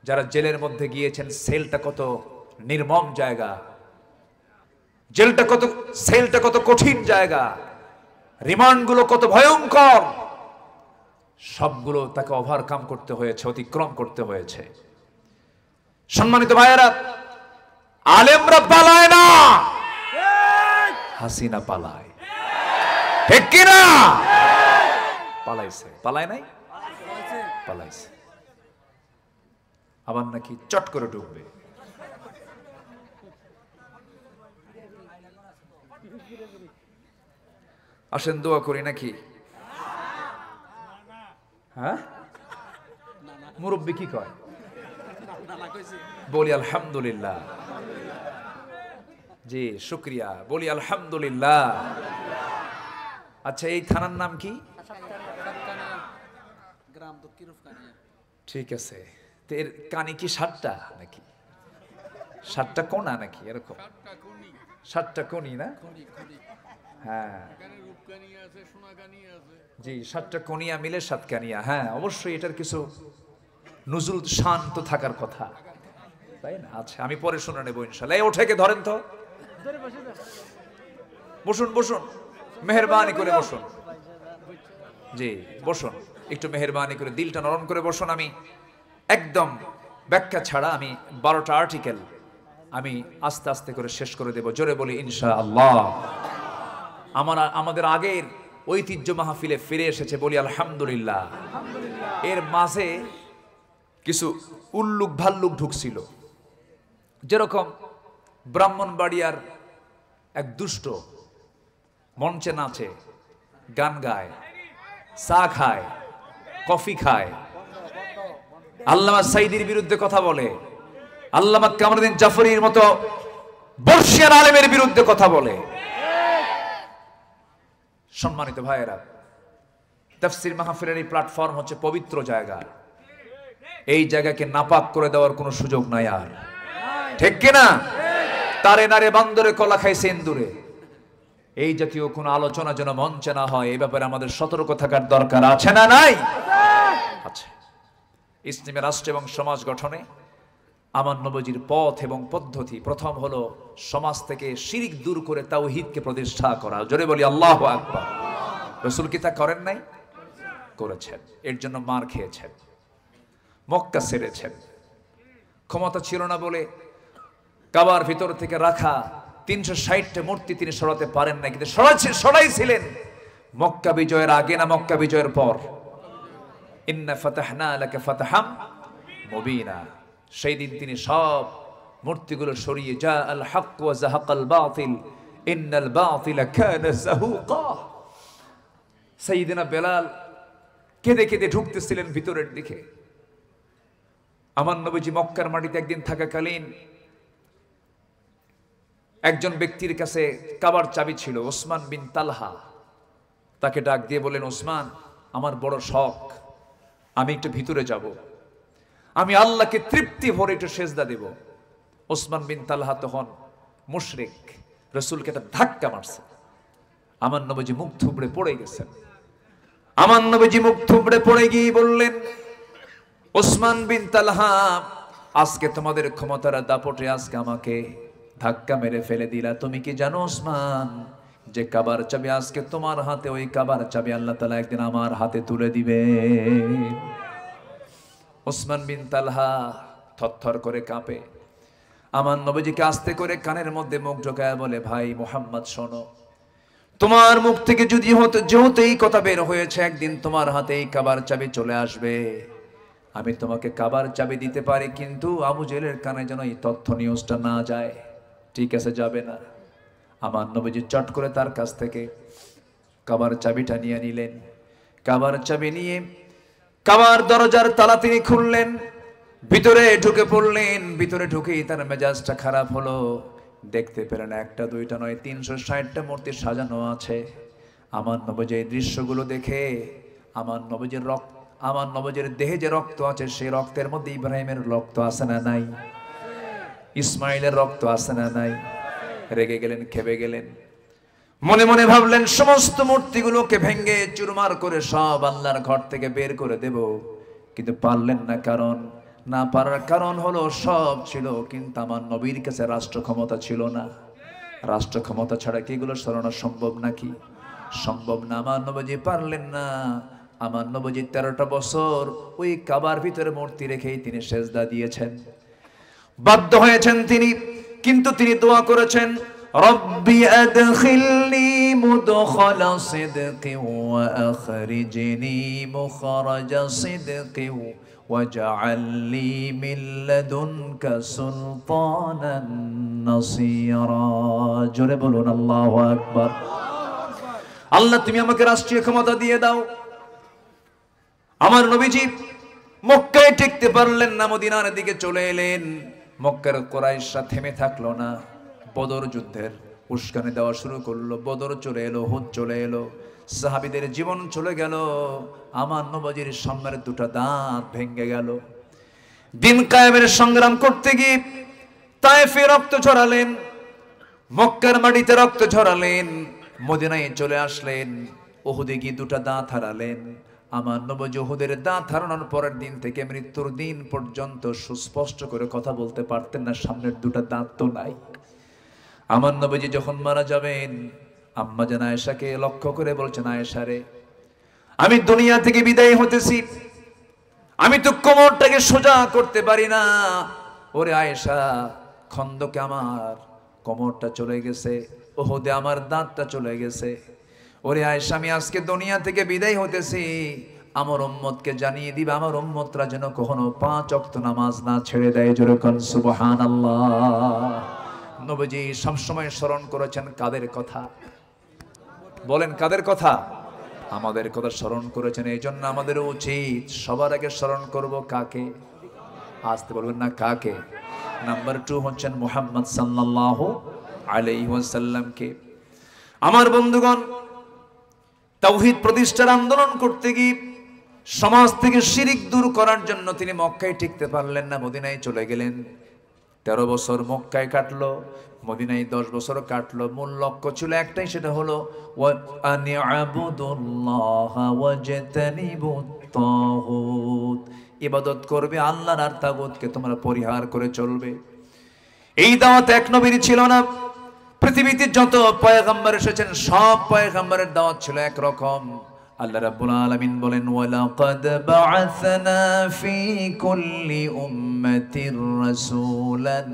[SPEAKER 1] যারা জেলের মধ্যে গিয়েছেন, সেলটা কত নির্মম জায়গা, সেলটা কত কঠিন জায়গা, রিমান্ডগুলো কত ভয়ঙ্কর, সবগুলো তাকে ওভারকাম করতে হয়েছে, অতিক্রম করতে হয়েছে। সম্মানিত ভাইয়েরা, আলেমরা পালায় না, হাসিনা পালায়, ঠিক কিনা? পালাইছে, পালায় নাই, পালাইছে। আবার নাকি চট করে ঢুকবে। আসেন দোয়া করি নাকি? হ্যাঁ, মুরব্বী কি কয়? বলি আলহামদুলিল্লাহ। জি শুক্রিয়া, বলি আলহামদুলিল্লাহ। আচ্ছা, এই থানার নাম কি? ঠিক আছে। এর কানে কি 7টা নাকি 7টা কোনা নাকি এরকম? 7টা কোনি না? হ্যাঁ জি, 7টা কোনিয়া মিলে 7 কানিয়া। হ্যাঁ অবশ্যই এটার কিছু নুজুল শান্ত থাকার কথা, তাই না? আচ্ছা, আমি পরে শুনে নেবো ইনশাআল্লাহ। এই ওঠেকে ধরেন তো, বসুন বসুন, মেহেরবানি করে বসুন। জি বসুন, একটু মেহেরবানি করে দিলটা নরম করে বসুন। আমি একদম ব্যাখ্যা ছাড়া আমি 12টা আর্টিকেল আমি আস্তে আস্তে করে শেষ করে দেব। জোরে বলি ইনশাআল্লাহ। আমাদের আগের ঐতিহ্য মাহফিলে ফিরে এসেছে, বলি আলহামদুলিল্লাহ। এর মাঝে কিছু উল্লুক ভাল্লুক ঢুকছিল, যেরকম ব্রাহ্মণবাড়িয়ার এক দুষ্ট মঞ্চে নাচে, গান গায়, চা খায়, কফি খায়, আল্লামা সাঈদীর বিরুদ্ধে কথা বলে, আল্লামা কামরুদ্দিন জাফরির মতো বর্ষিয়ান আলেমের বিরুদ্ধে কথা বলে। সম্মানিত ভাইয়েরা, তাফসীর মাহফিলের এই প্ল্যাটফর্ম হচ্ছে পবিত্র জায়গা। এই জায়গাকে নাপাক করে দেওয়ার কোনো সুযোগ নাই আর, ঠিক কিনা? তারে নারে বান্দরে কলা খাইছে ইন্দুরে, এই জাতীয় কোনো আলোচনা যেন মঞ্চে না হয়, এই ব্যাপারে আমাদের সতর্ক থাকার দরকার আছে না নাই? আছে। ইসলামী রাষ্ট্র এবং সমাজ গঠনে আমার নবীজির পথ এবং পদ্ধতি প্রথম হলো সমাজ থেকে শিরিক দূর করে তাওহীদকে প্রতিষ্ঠা করা। জোরে বলি আল্লাহু আকবার। রাসূল কি তা করেন নাই? করেছেন। এর জন্য মার খেয়েছেন, মক্কা ছেড়েছেন। ক্ষমতা ছিল না বলে কাবার ভিতর থেকে রাখা 360টা মূর্তি তিনি সরাতে পারেন না, কিন্তু সরাইছিলেন মক্কা বিজয়ের আগে না মক্কা বিজয়ের পর? ইন্না ফাতাহনা লাকা ফাতহাম মুবিনা। সেই দিন তিনি সব মূর্তিগুলো সরিয়ে জা আল হক ওয়া যাহাকাল বাতিল ইন্নাল বাতিলা কানা যাহুকা। সাইয়েদনা বেলাল কেঁদে কেঁদে ঢুকতেছিলেন ভিতরের দিকে। আমার নবীজি মক্কার মাটিতে একদিন থাকাকালীন একজন ব্যক্তির কাছে কাবার চাবি ছিল, ওসমান বিন তালহা। তাকে ডাক দিয়ে বলেন, ওসমান, আমার বড় শখ, আমি একটু ভিতরে যাব, আমি আল্লাহকে তৃপ্তি ভরে একটু সেজদা দেব। ওসমান বিন তালহা তখন মুশরিক, রাসূলকে একটা ধাক্কা মারছে। আমার নবীজি মুখ থুবড়ে পড়ে গেছেন। আমার নবীজি মুখ থুবড়ে পড়ে গিয়ে বললেন, ওসমান বিন তালহা, আজকে তোমাদের ক্ষমতার দাপটে আজকে আমাকে ধাক্কা মেরে ফেলে দিলা। তুমি কি জানো ওসমান, যে কাবার চাবি আজকে তোমার হাতে, ওই কাবার চাবি আল্লাহ তাআলা একদিন আমার হাতে তুলে দিবে। ওসমান বিন তালহা থরথর করে কাঁপে। আমার নবীজিকে আস্তে করে কানের মধ্যে মুখ ঢোকায় বলে, ভাই মুহাম্মদ শোনো, তোমার মুখ থেকে যদি যেহেতু এই কথা বের হয়েছে একদিন তোমার হাতে এই কাবার চাবি চলে আসবে, আমি তোমাকে কাবার চাবি দিতে পারি, কিন্তু আবু জেলের কানে যেন এই তথ্য নিউজটা না যায়। ঠিক আছে, যাবে না। আমার নবীজি চট করে তার কাছ থেকে কাবার চাবিটা নিয়ে নিলেন। কাবার চাবি নিয়ে কাবার দরজার তালা তিনি খুললেন, ভিতরে ঢুকে পড়লেন। ভিতরে ঢুকেই তার মেজাজটা খারাপ হলো। দেখতে পেলেন একটা দুইটা নয় 360টা মূর্তি সাজানো আছে। আমার নবীজি এই দৃশ্যগুলো দেখে আমার নবীজির দেহে যে রক্ত আছে সেই রক্তের মধ্যে ইব্রাহিমের রক্ত আছে না নাই? ইসমাইলের রক্ত আছে না নাই? রেগে গেলেন, খেপে গেলেন। মনে মনে ভাবলেন সমস্ত মূর্তিগুলোকে ভেঙ্গে চুরমার করে সব আল্লাহর ঘর থেকে বের করে দেব, কিন্তু পারলেন না। না পারার কারণ হলো সব ছিল, কিন্তু আমার নবীর কাছে রাষ্ট্র ক্ষমতা ছিল না। রাষ্ট্র ক্ষমতা ছাড়া কি এগুলো সরানো সম্ভব নাকি? সম্ভব না। আমার নবীজি পারলেন না। আমার নবীজি 13টা বছর ওই কাবার ভিতরে মূর্তি রেখেই তিনি সেজদা দিয়েছেন, বাধ্য হয়েছেন তিনি। কিন্তু তিনি দোয়া করেছেন, রব্বি আদখিলনি মুদখালা সিদকি ওয়া আখরিজনি মুখরাজা সিদকি ওয়াজআল লি মিন লাদুনকা সুলতানান নাসীরা। জোরে বলুন আল্লাহু আকবার। আল্লাহ তুমি আমাকে রাষ্ট্রীয় ক্ষমতা দিয়ে দাও। আমার নবীজি মক্কায় টিকতে পারলেন না, মদিনার দিকে চলে এলেন। মক্কার কুরাইশরা থেমে থাকলো না, বদর যুদ্ধের উস্কানি দেওয়া শুরু করলো। বদর চলে এলো, হুদ চলে এলো, সাহাবীদের জীবন চলে গেল। আমার নবীজির সামনের দুটো দাঁত ভেঙে গেল। দিন কায়েমের সংগ্রাম করতে গিয়ে তায়েফে রক্ত ঝরালেন, মক্কার মাটিতে রক্ত ঝরালেন, মদিনায় চলে আসলেন, উহুদে গিয়ে দুটো দাঁত হারালেন। আমার নবীজি উহুদের দাঁত হারানোর পরের দিন থেকে মৃত্যুর দিন পর্যন্ত সুস্পষ্ট করে কথা বলতে পারতেন না, সামনের দুটো দাঁত তো নাই। আমার নবীজি যখন মারা যাবেন, আম্মা জান আয়েশাকে লক্ষ্য করে বলছেন, আয়েশা রে, আমি দুনিয়া থেকে বিদায় হতেছি, আমি তো কোমরটাকে সোজা করতে পারি না। ওরে আয়েশা, খন্দকে আমার কোমরটা চলে গেছে, উহুদে আমার দাঁতটা চলে গেছে। ওরে আয়েশা, আমি আজকে দুনিয়া থেকে বিদায় হতেছি, আমার উম্মতকে জানিয়ে দিবে, আমার উম্মতরা যেন কখনো 5 ওয়াক্ত নামাজ না ছেড়ে দেয়। জোরে কোন সুবহানাল্লাহ। নবীজি সবসময় স্মরণ করেছেন কাদের কথা? বলেন কাদের কথা? আমাদের কথা স্মরণ করেছেন। এই জন্য আমাদের উচিত সবার আগে স্মরণ করব কাকে? আসতে বলবেন না কাকে? নাম্বার 2 হচ্ছেন মুহাম্মদ সাল্লাল্লাহু আলাইহি ওয়াসাল্লামকে। আমার বন্ধুগণ, তাওহীদ প্রতিষ্ঠার আন্দোলন করতে গিয়ে সমাজ থেকে শিরিক দূর করার জন্য তিনি মক্কায় টিকতে পারলেন না, মদিনায় চলে গেলেন। 13 বছর মক্কায় কাটলো, মদিনায় 10 বছর কাটলো। মূল লক্ষ্য ছিল একটাই, সেটা হলো আনি'বুদুল্লাহা ওয়াজতানিবুত তাগুত, ইবাদত করবে আল্লাহর আর তাগুতকে তোমরা পরিহার করে চলবে। এই দাওয়াত এক নবীর ছিল না। পৃথিবীতে যত পয়গম্বর এসেছেন সব পয়গম্বরের দাওয়াত ছিল এক রকম। আল্লাহ রাব্বুল আলামিন বলেন, ওয়ালাকাদ বা'আসনা ফি কুল্লি উম্মাতির রাসূলান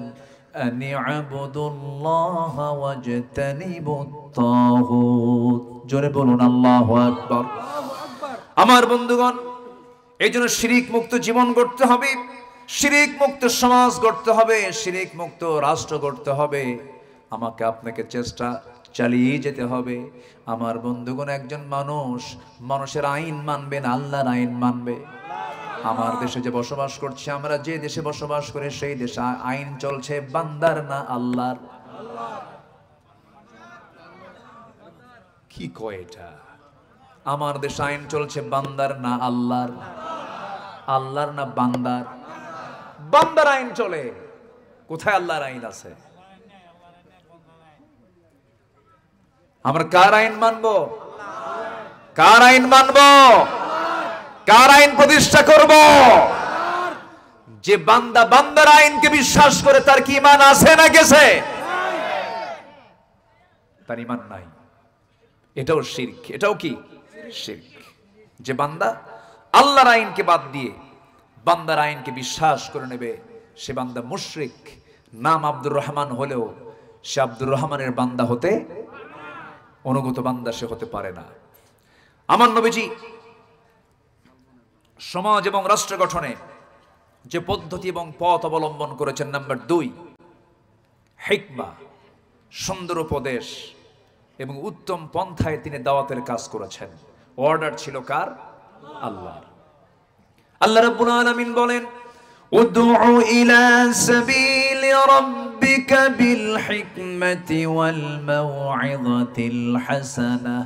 [SPEAKER 1] আন ই'বুদুল্লাহা ওয়াজতানিবুত তাগুত। জোরে বলুন আল্লাহু আকবার। আমার বন্ধুগণ, এই জন্য শিরিক মুক্ত জীবন গড়তে হবে, শিরিক মুক্ত সমাজ গড়তে হবে, শিরিক মুক্ত রাষ্ট্র গড়তে হবে। আমাকে আপনাকে চেষ্টা চালিয়ে যেতে হবে। আমার বন্ধুগণ, একজন মানুষের আইন মানবে না, আল্লাহর আইন মানবে। আমার দেশে যে বসবাস করছি, আমরা যে দেশে বসবাস করে সেই দেশে আইন চলছে বান্দার না আল্লাহর। কি কয় এটা? আমার দেশে আইন চলছে বান্দার না আল্লাহর? আল্লাহর না বান্দার? বান্দার আইন চলে। কোথায় আল্লাহর আইন আছে? আমরা কার আইন মানবো? কার আইন মানবো? কার আইন প্রতিষ্ঠা করব? যে বান্দা বান্দার আইনকে বিশ্বাস করে, তার কি ঈমান আছে না গেছে? তার ঈমান নাই। এটাও শিরক। এটাও কি শিরক। যে বান্দা আল্লাহর আইনকে বাদ দিয়ে বান্দার আইনকে বিশ্বাস করে নেবে, সে বান্দা মুশরিক। নাম আব্দুর রহমান হলেও সে আব্দুর রহমানের বান্দা হতে, অনুগত বান্দা সে হতে পারে না। আমার নবীজি সমাজ এবং রাষ্ট্র গঠনে যে পদ্ধতি এবং পথ অবলম্বন করেছেন, নাম্বার 2, হিকমা, সুন্দর উপদেশ এবং উত্তম পন্থায় তিনি দাওয়াতের কাজ করেছেন। অর্ডার ছিল কার? আল্লাহর। আল্লাহ রাব্বুল আলামিন বলেন, উদউ ইলা সাবিলি রাব্বিকা বিল হিকমাতি ওয়াল মাউইযাতিল হাসানাহ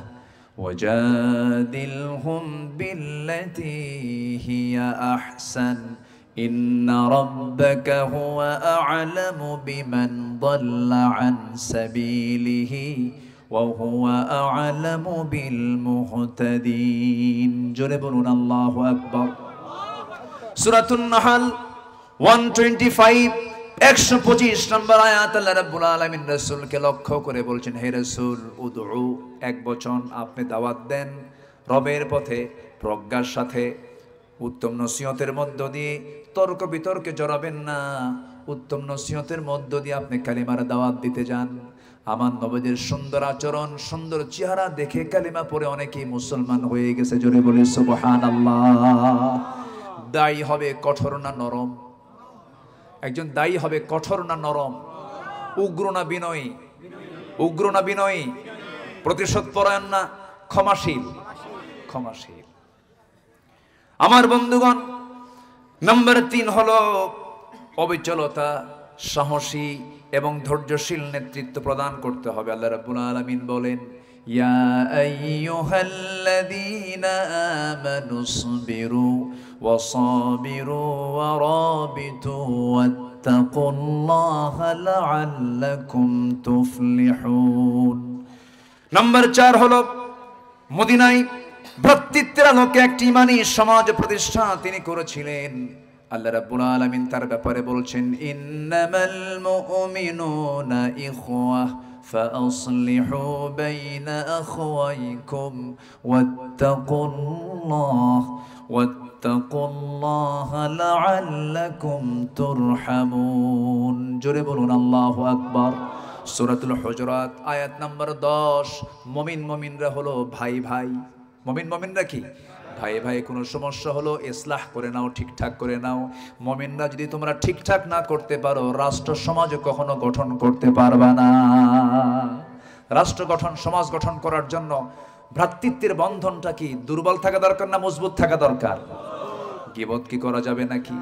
[SPEAKER 1] ওয়াজাদিলহুম বিল্লাতী হিয়া আহসান ইন্না রাব্বাকা হুয়া আ'লামু বিমান দাল্লা আন সাবিলিহি ওয়া হুয়া আ'লামু বিল মুহতাদিন। জোরে বলুন আল্লাহু আকবার। সূরাতুন নাহল 125 125 নম্বর আয়াত। আল্লাহ রাব্বুল আলামিন রাসূলকে লক্ষ্য করে বলছেন, হে রাসূল, উদউ, এক বচন, আপনি দাওয়াত দেন রবের পথে প্রজ্ঞার সাথে, উত্তম নসিহতের মধ্য দিয়ে। তর্ক বিতর্কে জড়াবেন না, উত্তম নসিহতের মধ্য দিয়ে আপনি কালিমার দাওয়াত দিতে যান। আমার নবীদের সুন্দর আচরণ, সুন্দর চেহারা দেখে কালিমা পড়ে অনেকেই মুসলমান হয়ে গেছে। জোরে বলি সুবহানাল্লাহ। দায়ী হবে কঠোর না নরম? একজন দায়ী হবে কঠোর না নরম? উগ্র না বিনয়ী? উগ্র না বিনয়ী? প্রতিশোধ পরায়ণ না ক্ষমাশীল? ক্ষমাশীল। আমার বন্ধুগণ, নাম্বার 3 হলো অবিচলতা, সাহসী এবং ধৈর্যশীল নেতৃত্ব প্রদান করতে হবে। আল্লাহ রাব্বুল আলামিন বলেন, ইয়া আইয়ুহাল্লাযীনা আমানুসবিরু ওয়াসাবিরু ওয়ারাবিতু ওয়াত্তাকুল্লাহা লাআল্লাকুম তুফলিহুন। নাম্বার 4 হলো মদিনায় ভ্রাতৃত্বের আলোকে একটি ঈমানী সমাজ প্রতিষ্ঠা তিনি করেছিলেন। আল্লাহ রাব্বুল আলামিন তার ব্যাপারে বলছেন, ইন্নামাল মুমিনুনা ইখওয়াহ ফাআসলিহু বাইনা আখওয়াইকুম ওয়াত্তাকুল্লাহা লাআল্লাকুম তুরহামুন। জোরে বলুন আল্লাহু আকবার। সূরাতুল হুজুরাত আয়াত নাম্বার 10। মুমিনরা হলো ভাই ভাই। মুমিনরা কি? ভাই ভাই। কোনো সমস্যা হলো ইসলাহ করে নাও, ঠিকঠাক করে নাও। মুমিনরা যদি তোমরা ঠিকঠাক না করতে পারো, রাষ্ট্র সমাজ কখনো গঠন করতে পারবে না। রাষ্ট্র গঠন, সমাজ গঠন করার জন্য ভ্রাতৃত্বের বন্ধনটা কি দুর্বল থাকা দরকার না মজবুত থাকা দরকার? গীবত কি করা যাবে নাকি?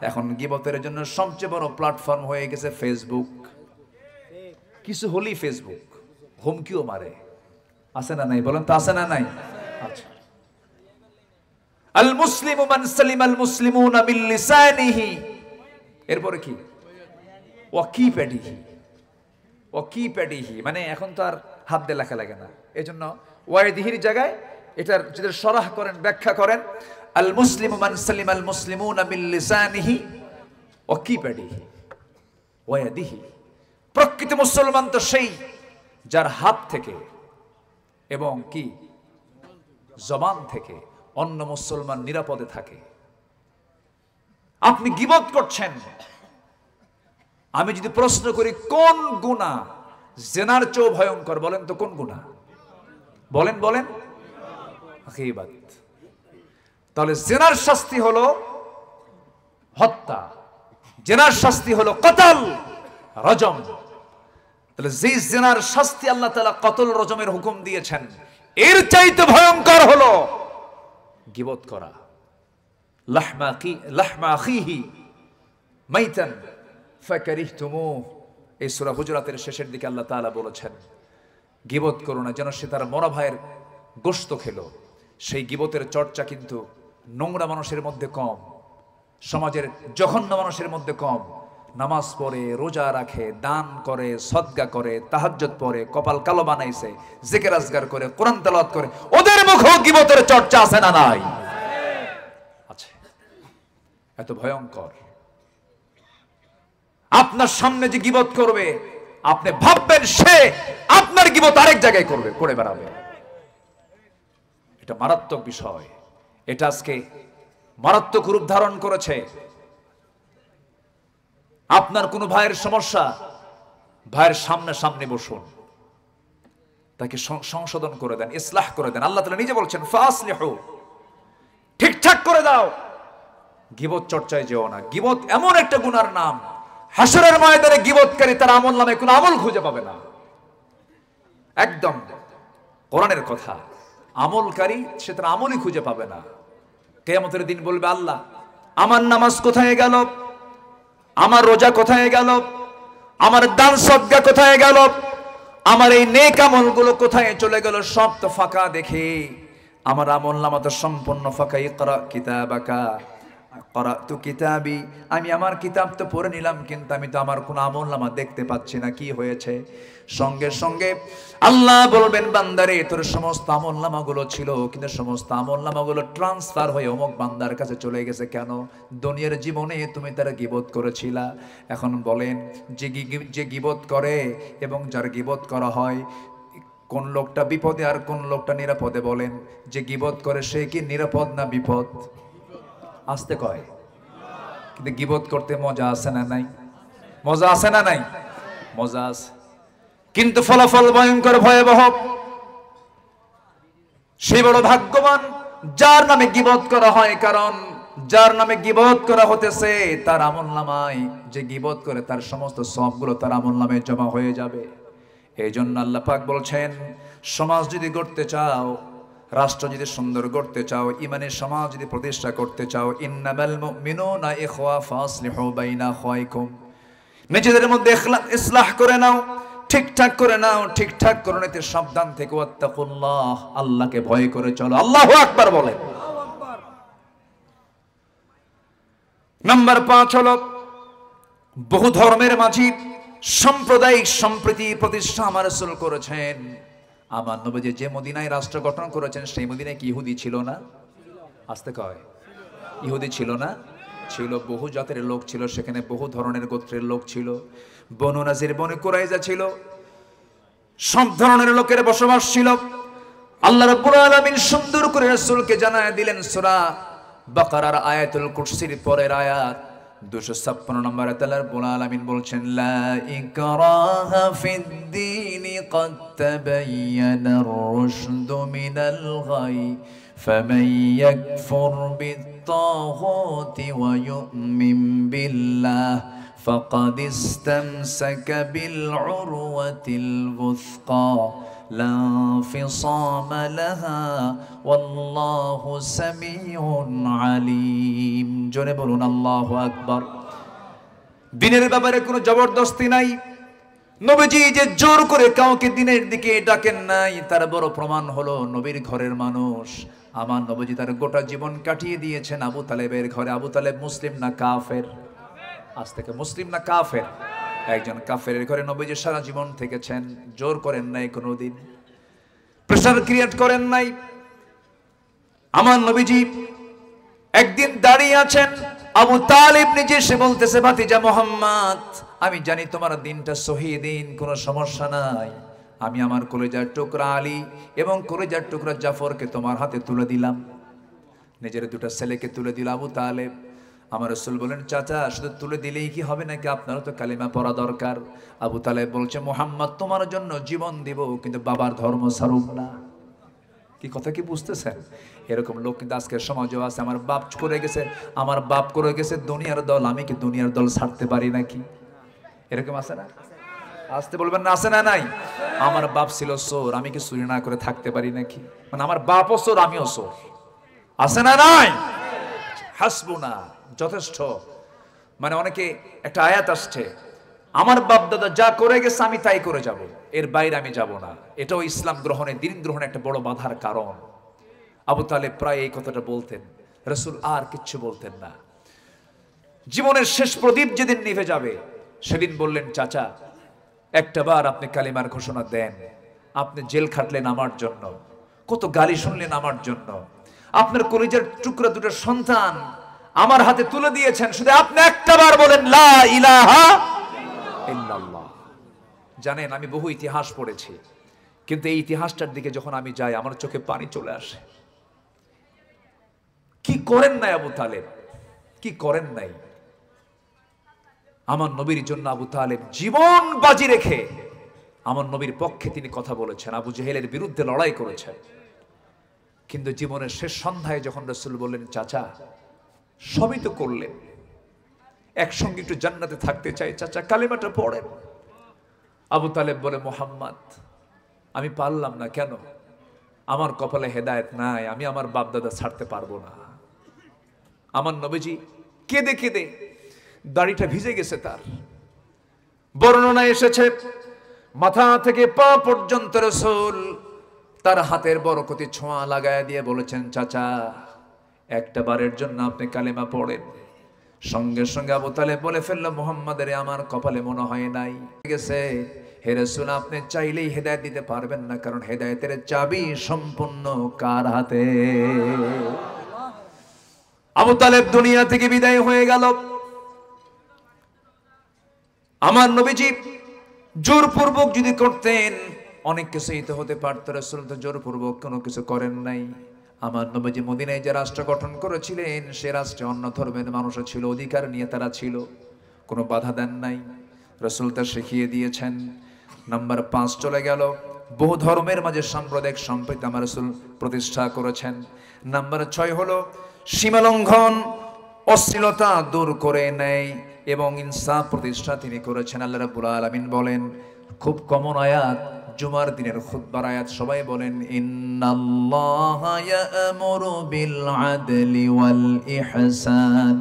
[SPEAKER 1] এখন গীবতের জন্য সবচেয়ে বড় প্ল্যাটফর্ম হয়ে গেছে ফেসবুক। কিছু হলেই ফেসবুক হুমকিও মারে। আছে না নাই? বলেন তো, আছে না নাই? আচ্ছা। আল মুসলিমু মান সালিমাল মুসলিমুনা মিন লিসানিহি, এরপরে কি? ওয়াকিপ্যাডিহি, মানে এখন তো আর হাত দিয়ে লেখা লাগে না, এজন্য ওয়াইদিহির জায়গায় এটার যদি শরহ করেন, ব্যাখ্যা করেন, আল মুসলিমু মান সালিমাল মুসলিমুনা মিন লিসানিহি ওয়া কিবাদিহি ওয়া ইয়াদিহি। প্রকৃত মুসলমান তো সেই যার হাত থেকে এবং কি জবান থেকে অন্য মুসলমান নিরাপদে থাকে। আপনি গীবত করছেন, আমি যদি প্রশ্ন করি কোন গুনাহ জিনার চেয়েও ভয়ঙ্কর, বলেন তো কোন গুনাহ? বলেন বলেন। গীবত। তাহলে জিনার শাস্তি হলো হত্যা, জিনার শাস্তি হলো কতল, রজম। তাহলে যে জিনার শাস্তি আল্লাহ তাআলা কতল রজমের হুকুম দিয়েছেন, এর চাইতে ভয়ঙ্কর হলো গীবত করা। লাহমা আখিহি মাইতান ফাকারিহতুমুহ, এই সূরা হুজুরাতের শেষের দিকে আল্লাহ তাআলা বলেছেন গীবত করো না, যেন সে তার মরা ভাইয়ের গোশত খেলো। সেই গীবতের চর্চা কিন্তু নোংরা মানুষের মধ্যে কম, সমাজের জঘন্য মানুষের মধ্যে কম। নামাজ পড়ে, রোজা রাখে, দান করে, সদকা করে, তাহাজ্জুদ পড়ে, কপাল কালো বানাইছে, জিকির আজগার করে, কোরআন তেলাওয়াত করে, ওদের মুখেও গীবতের চর্চা আছে না নাই? আছে। এত ভয়ঙ্কর। আপনার সামনে যে গীবত করবে, আপনি ভাববেন সে আপনার গীবত আরেক জায়গায় করবে, করে বেড়াবে। এটা মারাত্মক বিষয়। এটা আজকে মারাত্মক রূপ ধারণ করেছে। আপনার কোন ভাইয়ের সমস্যা, ভাইয়ের সামনে সামনে বসুন, তাকে সংশোধন করে দেন, ইসলাহ করে দেন। আল্লাহ তাআলা নিজে বলছেন ফাসলিহু, ঠিকঠাক করে দাও। গীবত চর্চায় যেও না। গীবত এমন একটা গুনার নাম, হাসরের ময়দানে গীবতকারী তার আমলনামায় কোনো আমল খুঁজে পাবে না। একদম কোরআনের কথা। আমলকারী সে তার আমলই খুঁজে পাবে না। কিয়ামতের দিন বলবে আল্লাহ, আমার নামাজ কোথায় গেল, আমার রোজা কোথায় গেল, আমার দান সদকা কোথায় গেল, আমার এই নেক আমলগুলো কোথায় চলে গেল? সব তো ফাঁকা। দেখে আমার আমলনামা তো সম্পূর্ণ ফাঁকা। ইকরা কিতাবাকা, ক্বরাতু কিতাবি, আমি আমার কিতাব তো পড়ে নিলাম, কিন্তু আমি তো আমার কোন আমলনামা দেখতে পাচ্ছি না। কি হয়েছে? সঙ্গে সঙ্গে আল্লাহ বলবেন, বান্দারে তোর সমস্ত আমলনামাগুলো ছিল, কিন্তু সমস্ত আমলনামাগুলো ট্রান্সফার হয়ে অমুক বান্দার কাছে চলে গেছে। কেন? দুনিয়ার জীবনে তুমি তার গীবত করেছিলা। এখন বলেন, যে গীবত করে এবং যার গীবত করা হয়, কোন লোকটা বিপদে আর কোন লোকটা নিরাপদে? বলেন, যে গীবত করে সে কি নিরাপদ না বিপদ? আসতে কয়। কিন্তু গীবত করতে মজা আছে না নাই? মজা আছে না নাই? মজা আছে, কিন্তু ফলাফল ভয়ঙ্কর ভয়াবহ। সে বড় ভাগ্যবান যার নামে গীবত করা হয়, কারণ যার নামে গীবত করা হতেছে তার আমলনামায় যে গীবত করে তার সমস্ত সবগুলো তার আমলনামায় জমা হয়ে যাবে। এই জন্য আল্লাহ পাক বলছেন, সমাজ যদি গড়তে চাও, রাষ্ট্র যদি সুন্দর করতে চাও, ইমানের সমাজ যদি প্রতিষ্ঠা করতে চাও, ইন্নামাল মুমিনুনা ইখওয়া ফাসলিহু বাইনা আখওয়াইকুম, নিজেদের মধ্যে ইসলাহ করে নাও, ঠিকঠাক করে নাও, ঠিকঠাক করে নিতে সাবধান থেকে ওয়াত্তাকুল্লাহ, আল্লাহকে ভয় করে চলো। আল্লাহু আকবার বলেন। নাম্বার 5 হলো বহু ধর্মের মাঝে সাম্প্রদায়িক সম্প্রীতি প্রতিষ্ঠা আমার রাসূল করেছেন। আমার নবী যে মদিনায় রাষ্ট্র গঠন করেছেন, সেই মদিনায় কি ইহুদি ছিল না? আসতে কয়, ইহুদি ছিল না? ছিল। বহু জাতের লোক ছিল সেখানে, বহু ধরনের গোত্রের লোক ছিল। বনু নাজির, বনু কুরাইজা ছিল, সব ধরনের লোকের বসবাস ছিল। আল্লাহ রাব্বুল আলামিন সুন্দর করে রাসূলকে জানায় দিলেন সূরা বাকারার আয়াতুল কুরসির পরের আয়াত 256 নম্বর আয়াতে আল্লাহ রাব্বুল আলামিন বলছেন, লা ইকরাহা ফিদ-দীনি ক্বাদ তাবায়্যানার রুশদু মিনাল গাই ফামান ইয়াকফুর বিত-তাগুতি ওয়া ইউমিন বিল্লাহ ফাকাদ ইসতামসাকা বিল-উরওয়াতিল বুসকা লা ফিসামা লাহা ওয়াল্লাহু সামিউন আলিম। জোরে বলুন আল্লাহু আকবার। দিনের ব্যাপারে কোনো জবরদস্তি নাই। নবীজি যে জোর করে কাউকে দিনের দিকে ডাকেন নাই, তার বড় প্রমাণ হলো নবীর ঘরের মানুষ। আমার নবীজি তার গোটা জীবন কাটিয়ে দিয়েছেন আবু তালেবের ঘরে। আবু তালেব মুসলিম না কাফের? আজ থেকে মুসলিম না কাফের? একজন কাফেরের ঘরে নবীজি সারা জীবন থেকেছেন। জোর করেন নাই কোনোদিন, প্রেসার ক্রিয়েট করেন নাই। আমার নবীজি একদিন দাঁড়িয়ে আছেন, আবু তালিব নিজে সে বলতেছে, ভাতিজা মুহাম্মদ, আমি জানি তোমার দিনটা সহি দিন, কোনো সমস্যা নাই। আমি আমার কলিজার টুকরা আলী এবং কলিজার টুকরা জাফরকে তোমার হাতে তুলে দিলাম, নিজের দুটো ছেলেকে তুলে দিল আবু তালেব। আমার রাসূল বলেন, চাচা শুধু তুলে দিলেই কি হবে নাকি, আপনারও তো কালিমা পড়া দরকার। আবু তালেব বলছে, মুহাম্মদ তোমার জন্য জীবন দিব, কিন্তু বাবার ধর্ম ছাড়ব না। কি কথা কি বুঝতেছেন? এরকম লোক কিন্তু আজকের সমাজেও আছে। আমার বাপ করে গেছে, আমার বাপ করে গেছে দুনিয়ার দল, আমি কি দুনিয়ার দল ছাড়তে পারি নাকি? এরকম আছে না? আসতে বলবেন না, আছে না নাই? আমার বাপ ছিল চোর, আমি কি চুরি না করে থাকতে পারি নাকি? মানে আমার বাপও চোর, আমিও চোর, আছে না নাই? হাসবুনা, যথেষ্ট। মানে অনেকে একটা আয়াত আসছে, আমার বাপ দাদা যা করে গেছে আমি তাই করে যাব, এর বাইরে আমি যাব না। এটাও ইসলাম গ্রহণে, দিন গ্রহণে একটা বড় বাধার কারণ। আবু তালেব প্রায় এই কথাটা বলতেন, রাসূল আর কিচ্ছু বলতেন না। জীবনের শেষ প্রদীপ যেদিন নিভে যাবে সেদিন বললেন, চাচা একটা বার আপনি কালিমার ঘোষণা দেন। আপনি জেল খাটলেন আমার জন্য, কত গালি শুনলেন আমার জন্য, আপনার কলিজার টুকরা দুটো সন্তান আমার হাতে তুলে দিয়েছেন, শুধু আপনি একটা বার বলেন লা ইলাহা ইল্লাল্লাহ। জানেন, আমি বহু ইতিহাস পড়েছি, কিন্তু এই ইতিহাসটার দিকে যখন আমি যাই আমার চোখে পানি চলে আসে। কি করেন নাই আবু তালেব, কি করেন নাই? আমার নবীর জন্য আবু তালেব জীবন বাজি রেখে আমার নবীর পক্ষে তিনি কথা বলেছেন, আবু জেহেলের বিরুদ্ধে লড়াই করেছেন। কিন্তু জীবনের শেষ সন্ধ্যায় যখন রাসূল বললেন, চাচা সবই তো করলেন, একসঙ্গে একটু জান্নাতে থাকতে চাই, চাচা কালিমাটা পড়েন। আবু তালেব বলে, মুহাম্মদ আমি পারলাম না। কেন? আমার কপালে হেদায়েত নাই, আমি আমার বাপ দাদা ছাড়তে পারবো না। আমার নবীজি কেঁদে কেঁদে দাড়িটা ভিজে গেছে তার। বর্ণনা এসেছে মাথা থেকে পা পর্যন্ত রাসূল তার হাতের বরকতি ছোঁয়া লাগায় দিয়ে বলেছেন, চাচা একটা বারের জন্য আপনি কালেমা পড়েন। সঙ্গে সঙ্গে আবু তালেব বলে ফেলল, মুহাম্মাদের আমার কপালে মনে হয় নাই গেছে। হে রাসূল, আপনি চাইলেই হেদায়েত দিতে পারবেন না, কারণ হেদায়েতের চাবি সম্পূর্ণ কার হাতে? আবু তালেব দুনিয়া থেকে বিদায় হয়ে গেল। আমার নবীজি জোরপূর্বক যদি করতেন অনেক কিছুই তো হতে পারত, রাসূল তো জোরপূর্বক কোনো কিছু করেন নাই। আমার নবীজি মদিনায় যে রাষ্ট্র গঠন করেছিলেন সে রাষ্ট্রে অন্য ধর্মের মানুষও ছিল, অধিকার নিয়ে তারা ছিল, কোনো বাধা দেন নাই। রাসূল তা শিখিয়ে দিয়েছেন। নাম্বার 5 চলে গেল, বহু ধর্মের মাঝে সাম্প্রদায়িক সম্প্রীতি আমার রাসূল প্রতিষ্ঠা করেছেন। নাম্বার 6 হলো সীমালঙ্ঘন, অশ্লীলতা দূর করে নেয় এবং ইনসাফ প্রতিষ্ঠা তিনি করেছেন। আল্লাহ রাব্বুল আলামিন বলেন, খুব কমন আয়াত, জুমার দিনের খুতবার আয়াত, সবাই বলেন, ইন্নাল্লাহা ইয়া'মুরু বিল আদলি ওয়াল ইহসান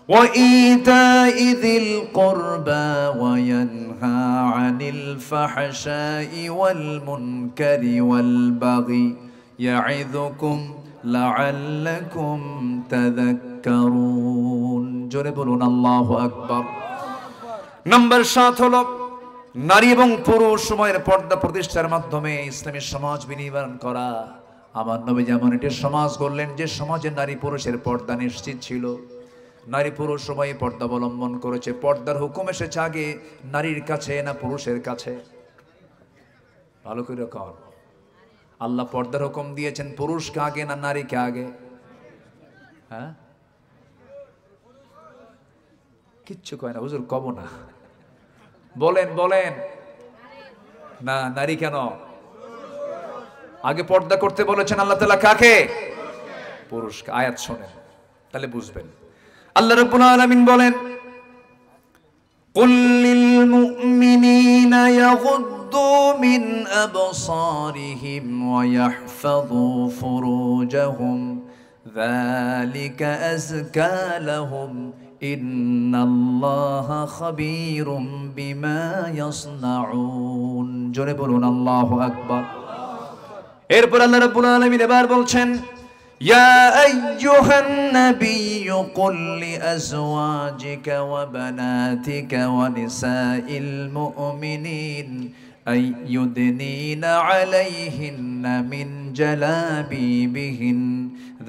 [SPEAKER 1] ওয়া ইতা'i যিল কুরবা ওয়া ইয়ানহা আনিল ফাহশাই ওয়াল মুনকারি ওয়াল বাগি ইয়া'ইযুকুম লাআল্লাকুম তাযাক্কারুন। জোরে বলুন আল্লাহু আকবার। নাম্বার 7 হলো নারী এবং পুরুষ সময়ের পর্দা প্রতিষ্ঠার মাধ্যমে ইসলামী সমাজ বিনির্মাণ করা। আমার নবী যেমন একটি সমাজ গড়লেন যে সমাজে নারী পুরুষের পর্দা নিশ্চিত ছিল, নারী পুরুষ সবাই পর্দা অবলম্বন করেছে। পর্দার হুকুম এসেছে আগে নারীর কাছে না পুরুষের কাছে? ভালো করে কর। আল্লাহ পর্দার হুকুম দিয়েছেন পুরুষকে আগে না নারীকে আগে? হ্যাঁ, কিচ্ছু কয় না হুজুর, কব না, বলেন বলেন না। নারী কেন আগে পর্দা করতে বলেছেন আল্লাহ তাআলা? কাকে? পুরুষকে। আয়াত শোনেন তাহলে বুঝবেন। আল্লাহ রাব্বুল আলামিন বলেন, কুল লিল মুমিনিনা ইয়াগুদ্দু মিন আবসারিহিম ওয়া ইয়াহফাযু ফুরুজাহুম যালিকা আযকা লাহুম ইন্নাল্লাহা খাবীরুম বিমা ইয়াসনাউন। জোরে বলুন আল্লাহু আকবার। এরপর আল্লাহ রাব্বুল আলামিন এবার বলছেন, ইয়া আইয়ুহান নাবিয়্যু কুল লিআজওয়াজিকা ওয়া বানাতিকা ওয়া নিসাইল মুমিনিন আইয়ুদনিনা আলাইহিন্না মিন জালাবিবিহিন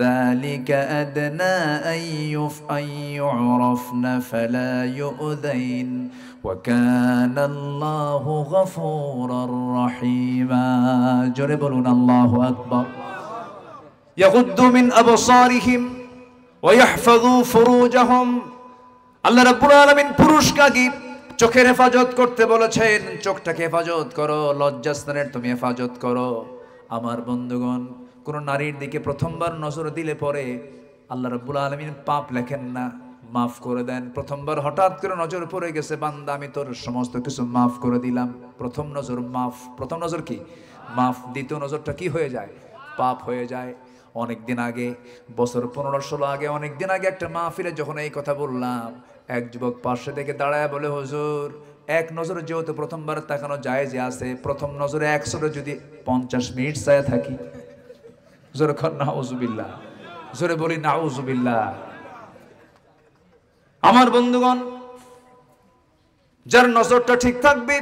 [SPEAKER 1] ذلك أدنى أن يعرفن فلا يؤذين وكان الله غفورا رحيما জোরে বলুন আল্লাহু আকবার يغضوا من أبصارهم ويحفظوا فروجهم আল্লাহ রাব্বুল আলামিন পুরুষকে চোখের হেফাজত করতে বলেছেন চোখটাকে হেফাজত করো লজ্জাস্থানের তুমি হেফাজত করো আমার বন্ধুগণ কোন নারীর দিকে প্রথমবার নজর দিলে পরে আল্লাহ রাব্বুল আলামিন পাপ লেখেন না মাফ করে দেন প্রথমবার হঠাৎ করে নজর পড়ে গেছে বান্দা আমি তোর সমস্ত কিছু মাফ করে দিলাম প্রথম নজর মাফ প্রথম নজর কি মাফ দ্বিতীয় নজরটা কি হয়ে যায় পাপ হয়ে যায় অনেক দিন আগে বছর 15-16 আগে অনেক দিন আগে একটা মাহফিলে যখন এই কথা বললাম এক যুবক পাশে থেকে দাঁড়ায় বলে হুজুর এক নজরে যেহেতু প্রথমবার তাকানো যায় যে আছে প্রথম নজরে 100 যদি 50 মিনিট চায় থাকি জোরে কর নাউজুবিল্লাহ জোরে বলি নাউজুবিল্লাহ আমার বন্ধুগণ যার নজরটা ঠিক থাকবে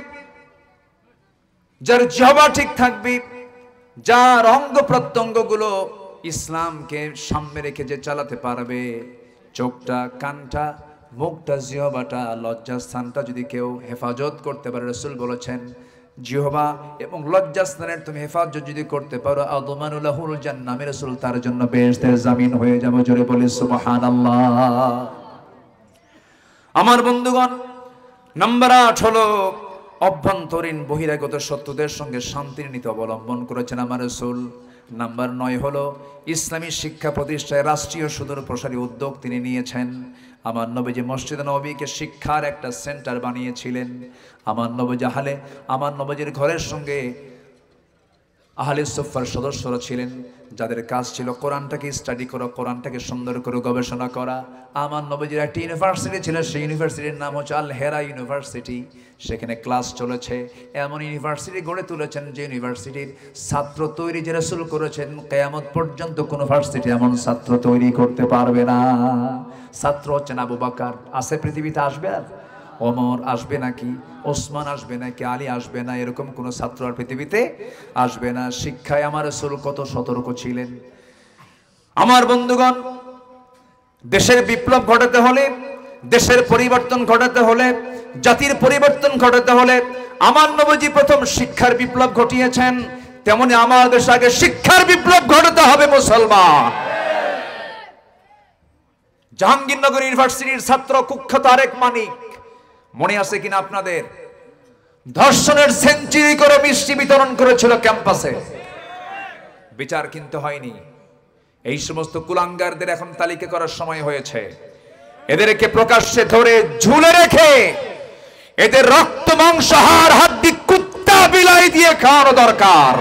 [SPEAKER 1] যার জিহ্বা ঠিক থাকবে যার অঙ্গ প্রত্যঙ্গগুলো ইসলামকে সামনে রেখে যে চালাতে পারবে চোখটা কানটা মুখটা জিহ্বাটা লজ্জাস্থানটা যদি কেউ হেফাজত করতে পারে রাসূল বলেছেন জিহ্বা এবং লজ্জাস্থানের তুমি হেফাজত যদি করতে পারো আদমানু লাহুল জান্নাহ আমি রাসূল তার জন্য বেহেশতের জামিন হয়ে যাব জোরে বলি সুবহানাল্লাহ আমার বন্ধুগণ নাম্বার 8 হলো অভ্যন্তরীণ বহিরাগত শত্রুদের সঙ্গে শান্তির নীতি অবলম্বন করেছেন আমার রাসূল নাম্বার 9 হলো ইসলামী শিক্ষা প্রতিষ্ঠায় রাষ্ট্রীয় সুদূর প্রসারী উদ্যোগ তিনি নিয়েছেন আমার নবীজি মসজিদে নববীকে শিক্ষার একটা সেন্টার বানিয়েছিলেন আমার নবীজির ঘরের সঙ্গে আহলে সুফার সদস্যরা ছিলেন যাদের কাজ ছিল কোরআনটাকে স্টাডি করা কোরআনটাকে সুন্দর করে গবেষণা করা আমার নবীজির একটা ইউনিভার্সিটি ছিল সেই ইউনিভার্সিটির নাম হচ্ছে আল হেরা ইউনিভার্সিটি সেখানে ক্লাস চলেছে এমন ইউনিভার্সিটি গড়ে তুলেছেন যে ইউনিভার্সিটির ছাত্র তৈরি যে রাসূল করেছেন কিয়ামত পর্যন্ত কোন ইউনিভার্সিটি এমন ছাত্র তৈরি করতে পারবে না ছাত্র হচ্ছেন আবু বকর আছে পৃথিবীতে আসবে আর ওমর আসবে নাকি ওসমান আসবে নাকি আলী আসবে না এরকম কোন ছাত্র আর পৃথিবীতে আসবে না শিক্ষায় আমার রাসূল কত সতর্ক ছিলেন আমার বন্ধুগণ দেশের বিপ্লব ঘটাতে হলে দেশের পরিবর্তন ঘটাতে হলে জাতির পরিবর্তন ঘটাতে হলে আমার নবীজি প্রথম শিক্ষার বিপ্লব ঘটিয়েছেন তেমনি আমার দেশে আগে শিক্ষার বিপ্লব ঘটাতে হবে মুসলমান জাহাঙ্গীরনগর ইউনিভার্সিটির ছাত্র কুখ্যাত আরেক মানিক মনে আছে কিনা আপনাদের ধর্ষণের সেঞ্চুরি করে মিষ্টি বিতরণ করেছিল ক্যাম্পাসে বিচার কিন্তু হয়নি এই সমস্ত কুলাঙ্গারদের এখন তালিকা করার সময় হয়েছে এদেরকে প্রকাশ্যে ধরে ঝুলে রেখে এদের রক্ত মাংস হাড় হাড্ডি কুত্তা বিলাই দিয়ে খাওয়ানো দরকার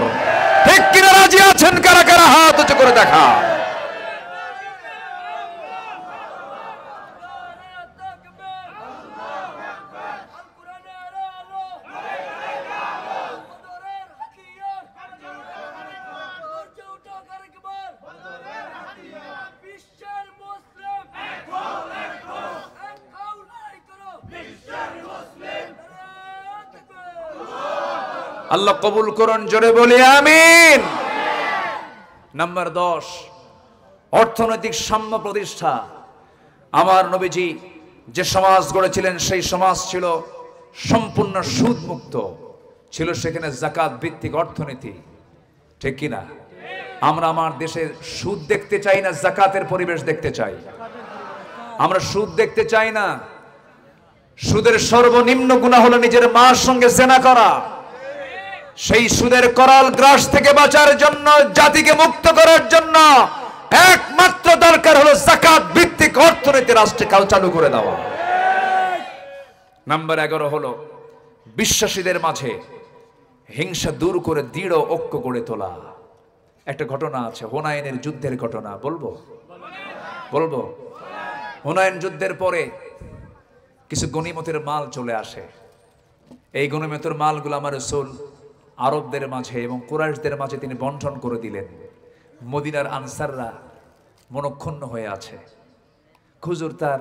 [SPEAKER 1] ঠিক কিনা রাজি আছেন কারা কারা হাত উঁচু করে দেখা আল্লাহ কবুল করুন জোরে বলি আমিন নাম্বার 10 অর্থনৈতিক সাম্য প্রতিষ্ঠা আমার নবীজি যে সমাজ গড়েছিলেন সেই সমাজ ছিল সম্পূর্ণ সুদ মুক্ত ছিল সেখানে যাকাত ভিত্তিক অর্থনীতি ঠিক কি না আমরা আমার দেশে সুদ দেখতে চাই না যাকাতের পরিবেশ দেখতে চাই আমরা সুদ দেখতে চাই না সুদের সর্বনিম্ন গুনাহ হলো নিজের মার সঙ্গে জেনা করা সেই সুদের করাল গ্রাস থেকে বাঁচার জন্য জাতিকে মুক্ত করার জন্য একমাত্র দরকার হলো যাকাত ভিত্তিক অর্থনীতি রাষ্ট্রে চালু করে দেওয়া নাম্বার 11 হলো বিশ্বাসীদের মাঝে হিংসা দূর করে দৃঢ় ঐক্য গড়ে তোলা একটা ঘটনা আছে হুনাইনের যুদ্ধের ঘটনা বলবো হুনাইন যুদ্ধের পরে কিছু গনিমতের মাল চলে আসে এই গনিমতের মালগুলো আমার রাসূল আরবদের মাঝে এবং কুরাইশদের মাঝে তিনি বন্টন করে দিলেন মদিনার আনসাররা মনক্ষুণ্ণ হয়ে আছে হুজুর তার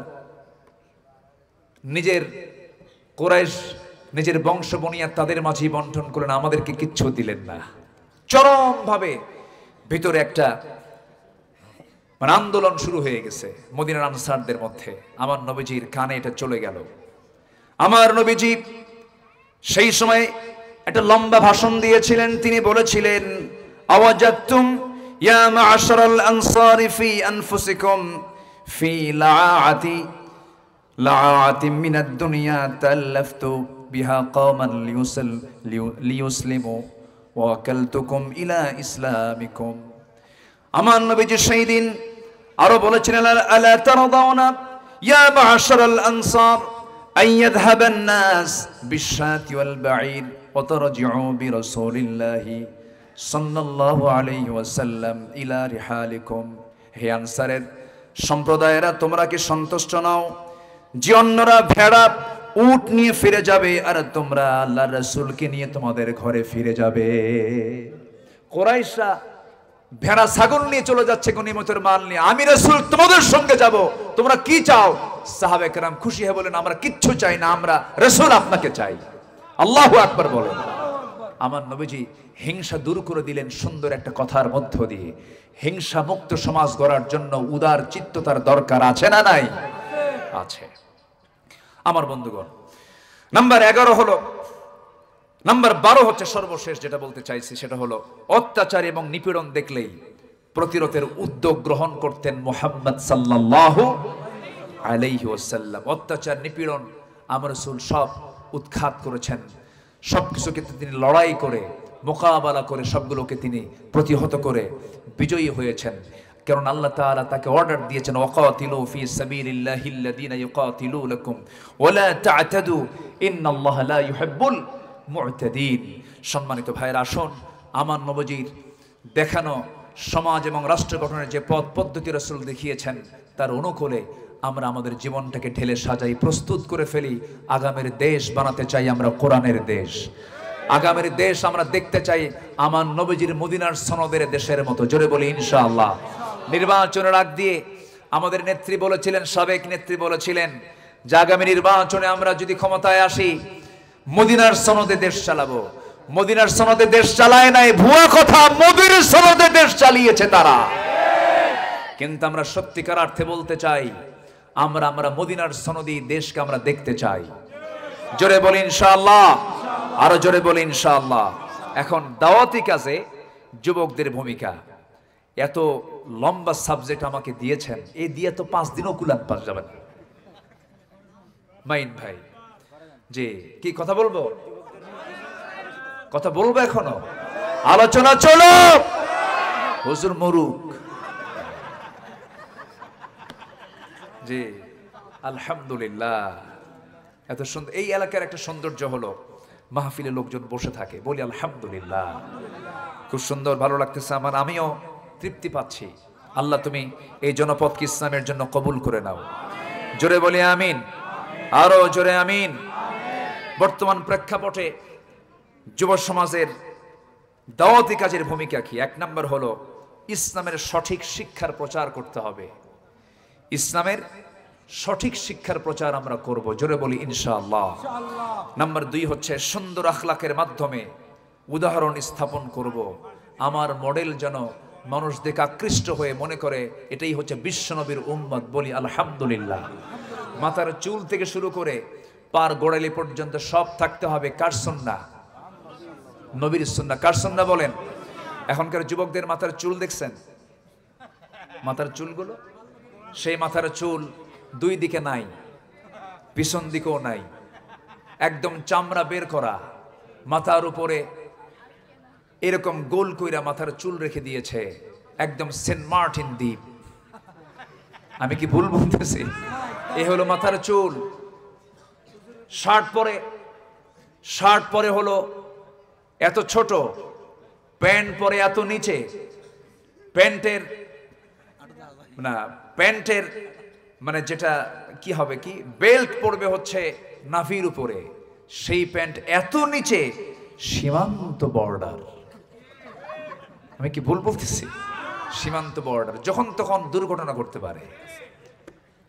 [SPEAKER 1] নিজের কুরাইশ নিজের বংশ বনিয়া তাদের মাঝেই বন্টন করলেন আমাদেরকে কিচ্ছু দিলেন না চরম ভাবে ভিতরে একটা মানে আন্দোলন শুরু হয়ে গেছে মদিনার আনসারদের মধ্যে। আমার নবীজির কানে এটা চলে গেল। আমার নবীজি সেই সময় একটা লম্বা ভাষণ দিয়েছিলেন। তিনি বলেছিলেন, আওয়াজাতুম ইয়া মা'আশারাল আনসারি ফি আনফুসিকুম ফি লাআতি মিনাদ দুনিয়া তাল্লাফতু বিহা কওমান লিয়ুসলিমু ওয়া আকালতুকুম ইলা ইসলামিকুম। আমার নবীজি সেই দিন আরো বলেছিলেন, আলা তারদাউনা ইয়া মা'আশারাল আনসার আন ইয়াযহাবান নাস বিশ-শাতি ওয়াল বাঈর ওয়া তারজিউ বিরাসূলিল্লাহি সাল্লাল্লাহু আলাইহি ওয়াসাল্লাম ইলা রিহালিকুম। হে আনসারের সম্প্রদায়েরা, তোমরা কি সন্তুষ্ট নও যে অন্যরা ভেড়া উট নিয়ে ফিরে যাবে আর তোমরা আল্লাহর রাসূলকে নিয়ে তোমাদের ঘরে ফিরে যাবে? কুরাইশরা ভেড়া ছাগল নিয়ে চলে যাচ্ছে গনিমতের মাল নিয়ে, আমি রাসূল তোমাদের সঙ্গে যাব, তোমরা কি চাও? সাহাবায়ে কেরাম খুশি হয়ে বলেন, আমরা কিচ্ছু চাই না, আমরা রাসূল আপনাকে চাই। আল্লাহু আকবার বলেন। আমার নবীজি হিংসা দূর করে দিলেন সুন্দর একটা কথার মধ্য দিয়ে। হিংসা মুক্ত সমাজ গড়ার জন্য উদার চিত্ততার দরকার আছে না নাই? আছে। আমার বন্ধুগণ, নাম্বার 11 হলো, নাম্বার 12 হচ্ছে সর্বশেষ যেটা বলতে চাইছি, সেটা হলো অত্যাচার এবং নিপীড়ন দেখলেই প্রতিরোধের উদ্যোগ গ্রহণ করতেন মুহাম্মদ সাল্লাল্লাহু আলাইহি ওয়াসাল্লাম। অত্যাচার নিপীড়ন আমার রাসূল সব উৎখাত করেছেন, সবকিছুকে তিনি লড়াই করে মোকাবেলা করে সবগুলোকে তিনি প্রতিহত করে বিজয়ী হয়েছেন। কারণ আল্লাহ তাআলা তাকে অর্ডার দিয়েছেন, ওয়াকাতিলু ফি সাবিলিল্লাহিল্লাযীনা ইউকাতিলুনাকুম ওয়ালা তা'তাদু ইন্নাল্লাহা লা ইউহিব্বুল মু'তাদিন। সম্মানিত ভাইয়েরা, আসুন আমার নবীজির দেখানো সমাজ এবং রাষ্ট্র গঠনের যে পথ পদ্ধতি রাসূল দেখিয়েছেন তার অনুকূলে আমরা আমাদের জীবনটাকে ঢেলে সাজাই, প্রস্তুত করে ফেলি। আগামীর দেশ বানাতে চাই আমরা কোরআনের দেশ। আগামীর দেশ আমরা দেখতে চাই আমার নবীজির মদিনার সনদের দেশের মতো। জোরে বলি ইনশাআল্লাহ। নির্বাচনের আগ দিয়ে আমাদের নেত্রী বলেছিলেন, সাবেক নেত্রী বলেছিলেন যে আগামী নির্বাচনে আমরা যদি ক্ষমতায় আসি মদিনার সনদে দেশ চালাবো। মদিনার সনদে দেশ চালায় নাই, ভুয়া কথা, মদিনার সনদে দেশ চালিয়েছে তারা। কিন্তু আমরা সত্যিকার অর্থে বলতে চাই, আমরা মদিনার সনদি দেশকে আমরা দেখতে চাই। জোরে বলি ইনশাআল্লাহ, আরো জোরে বলি ইনশাআল্লাহ। এখন দাওয়াতি কাজে যুবকদের ভূমিকা, এত লম্বা সাবজেক্ট আমাকে দিয়েছেন, এই দিয়ে তো 5 দিনও কুলান পাস যাবে না। মাইন ভাই জি, কি কথা বলবো? কথা বলবো এখনো? আলোচনা চলো, হুজুর মরুক। জি আলহামদুলিল্লাহ। এত সুন্দর এই এলাকার একটা সৌন্দর্য হলো মাহফিলে লোকজন বসে থাকে, বলি আলহামদুলিল্লাহ। খুব সুন্দর, ভালো লাগতেছে আমার, আমিও তৃপ্তি পাচ্ছি। আল্লাহ তুমি এই জনপদকে ইসলামের জন্য কবুল করে নাও। জোরে বলি আমিন, আরো জোরে আমিন। বর্তমান প্রেক্ষাপটে যুব সমাজের দাওয়াতি কাজের ভূমিকা কি? 1 নম্বর হলো ইসলামের সঠিক শিক্ষার প্রচার করতে হবে। ইসলামের সঠিক শিক্ষার প্রচার আমরা করব, জোরে বলি ইনশাআল্লাহ। নাম্বার 2 হচ্ছে সুন্দর আখলাকের মাধ্যমে উদাহরণ স্থাপন করব। আমার মডেল যেন মানুষ দেখে আকৃষ্ট হয়ে মনে করে এটাই হচ্ছে বিশ্বনবীর উম্মত, বলি আলহামদুলিল্লাহ। মাথার চুল থেকে শুরু করে পার গোড়ালি পর্যন্ত সব থাকতে হবে কার সুন্নাহ? নবীর সুন্নাহ। কার সুন্নাহ বলেন? এখনকার যুবকদের মাথার চুল দেখছেন? মাথার চুলগুলো, সেই মাথার চুল 2 দিকে নাই, পিছন দিকেও নাই, একদম চামড়া বের করা। মাথার উপরে এরকম গোল কইরা মাথার চুল রেখে দিয়েছে, একদম সেন্ট মার্টিন দ্বীপ। আমি কি ভুল বলতেছি? এ হলো মাথার চুল। শার্ট পরে হলো এত ছোট, প্যান্ট পরে এত নিচে, প্যান্টের মানে যেটা কি হবে, কি বেল্ট পড়বে হচ্ছে নাভির উপরে, সেই প্যান্ট এত নিচে, সীমান্ত বর্ডার। আমি কি ভুল বলতেছি? সীমান্ত বর্ডার, যখন তখন দুর্ঘটনা ঘটতে পারে।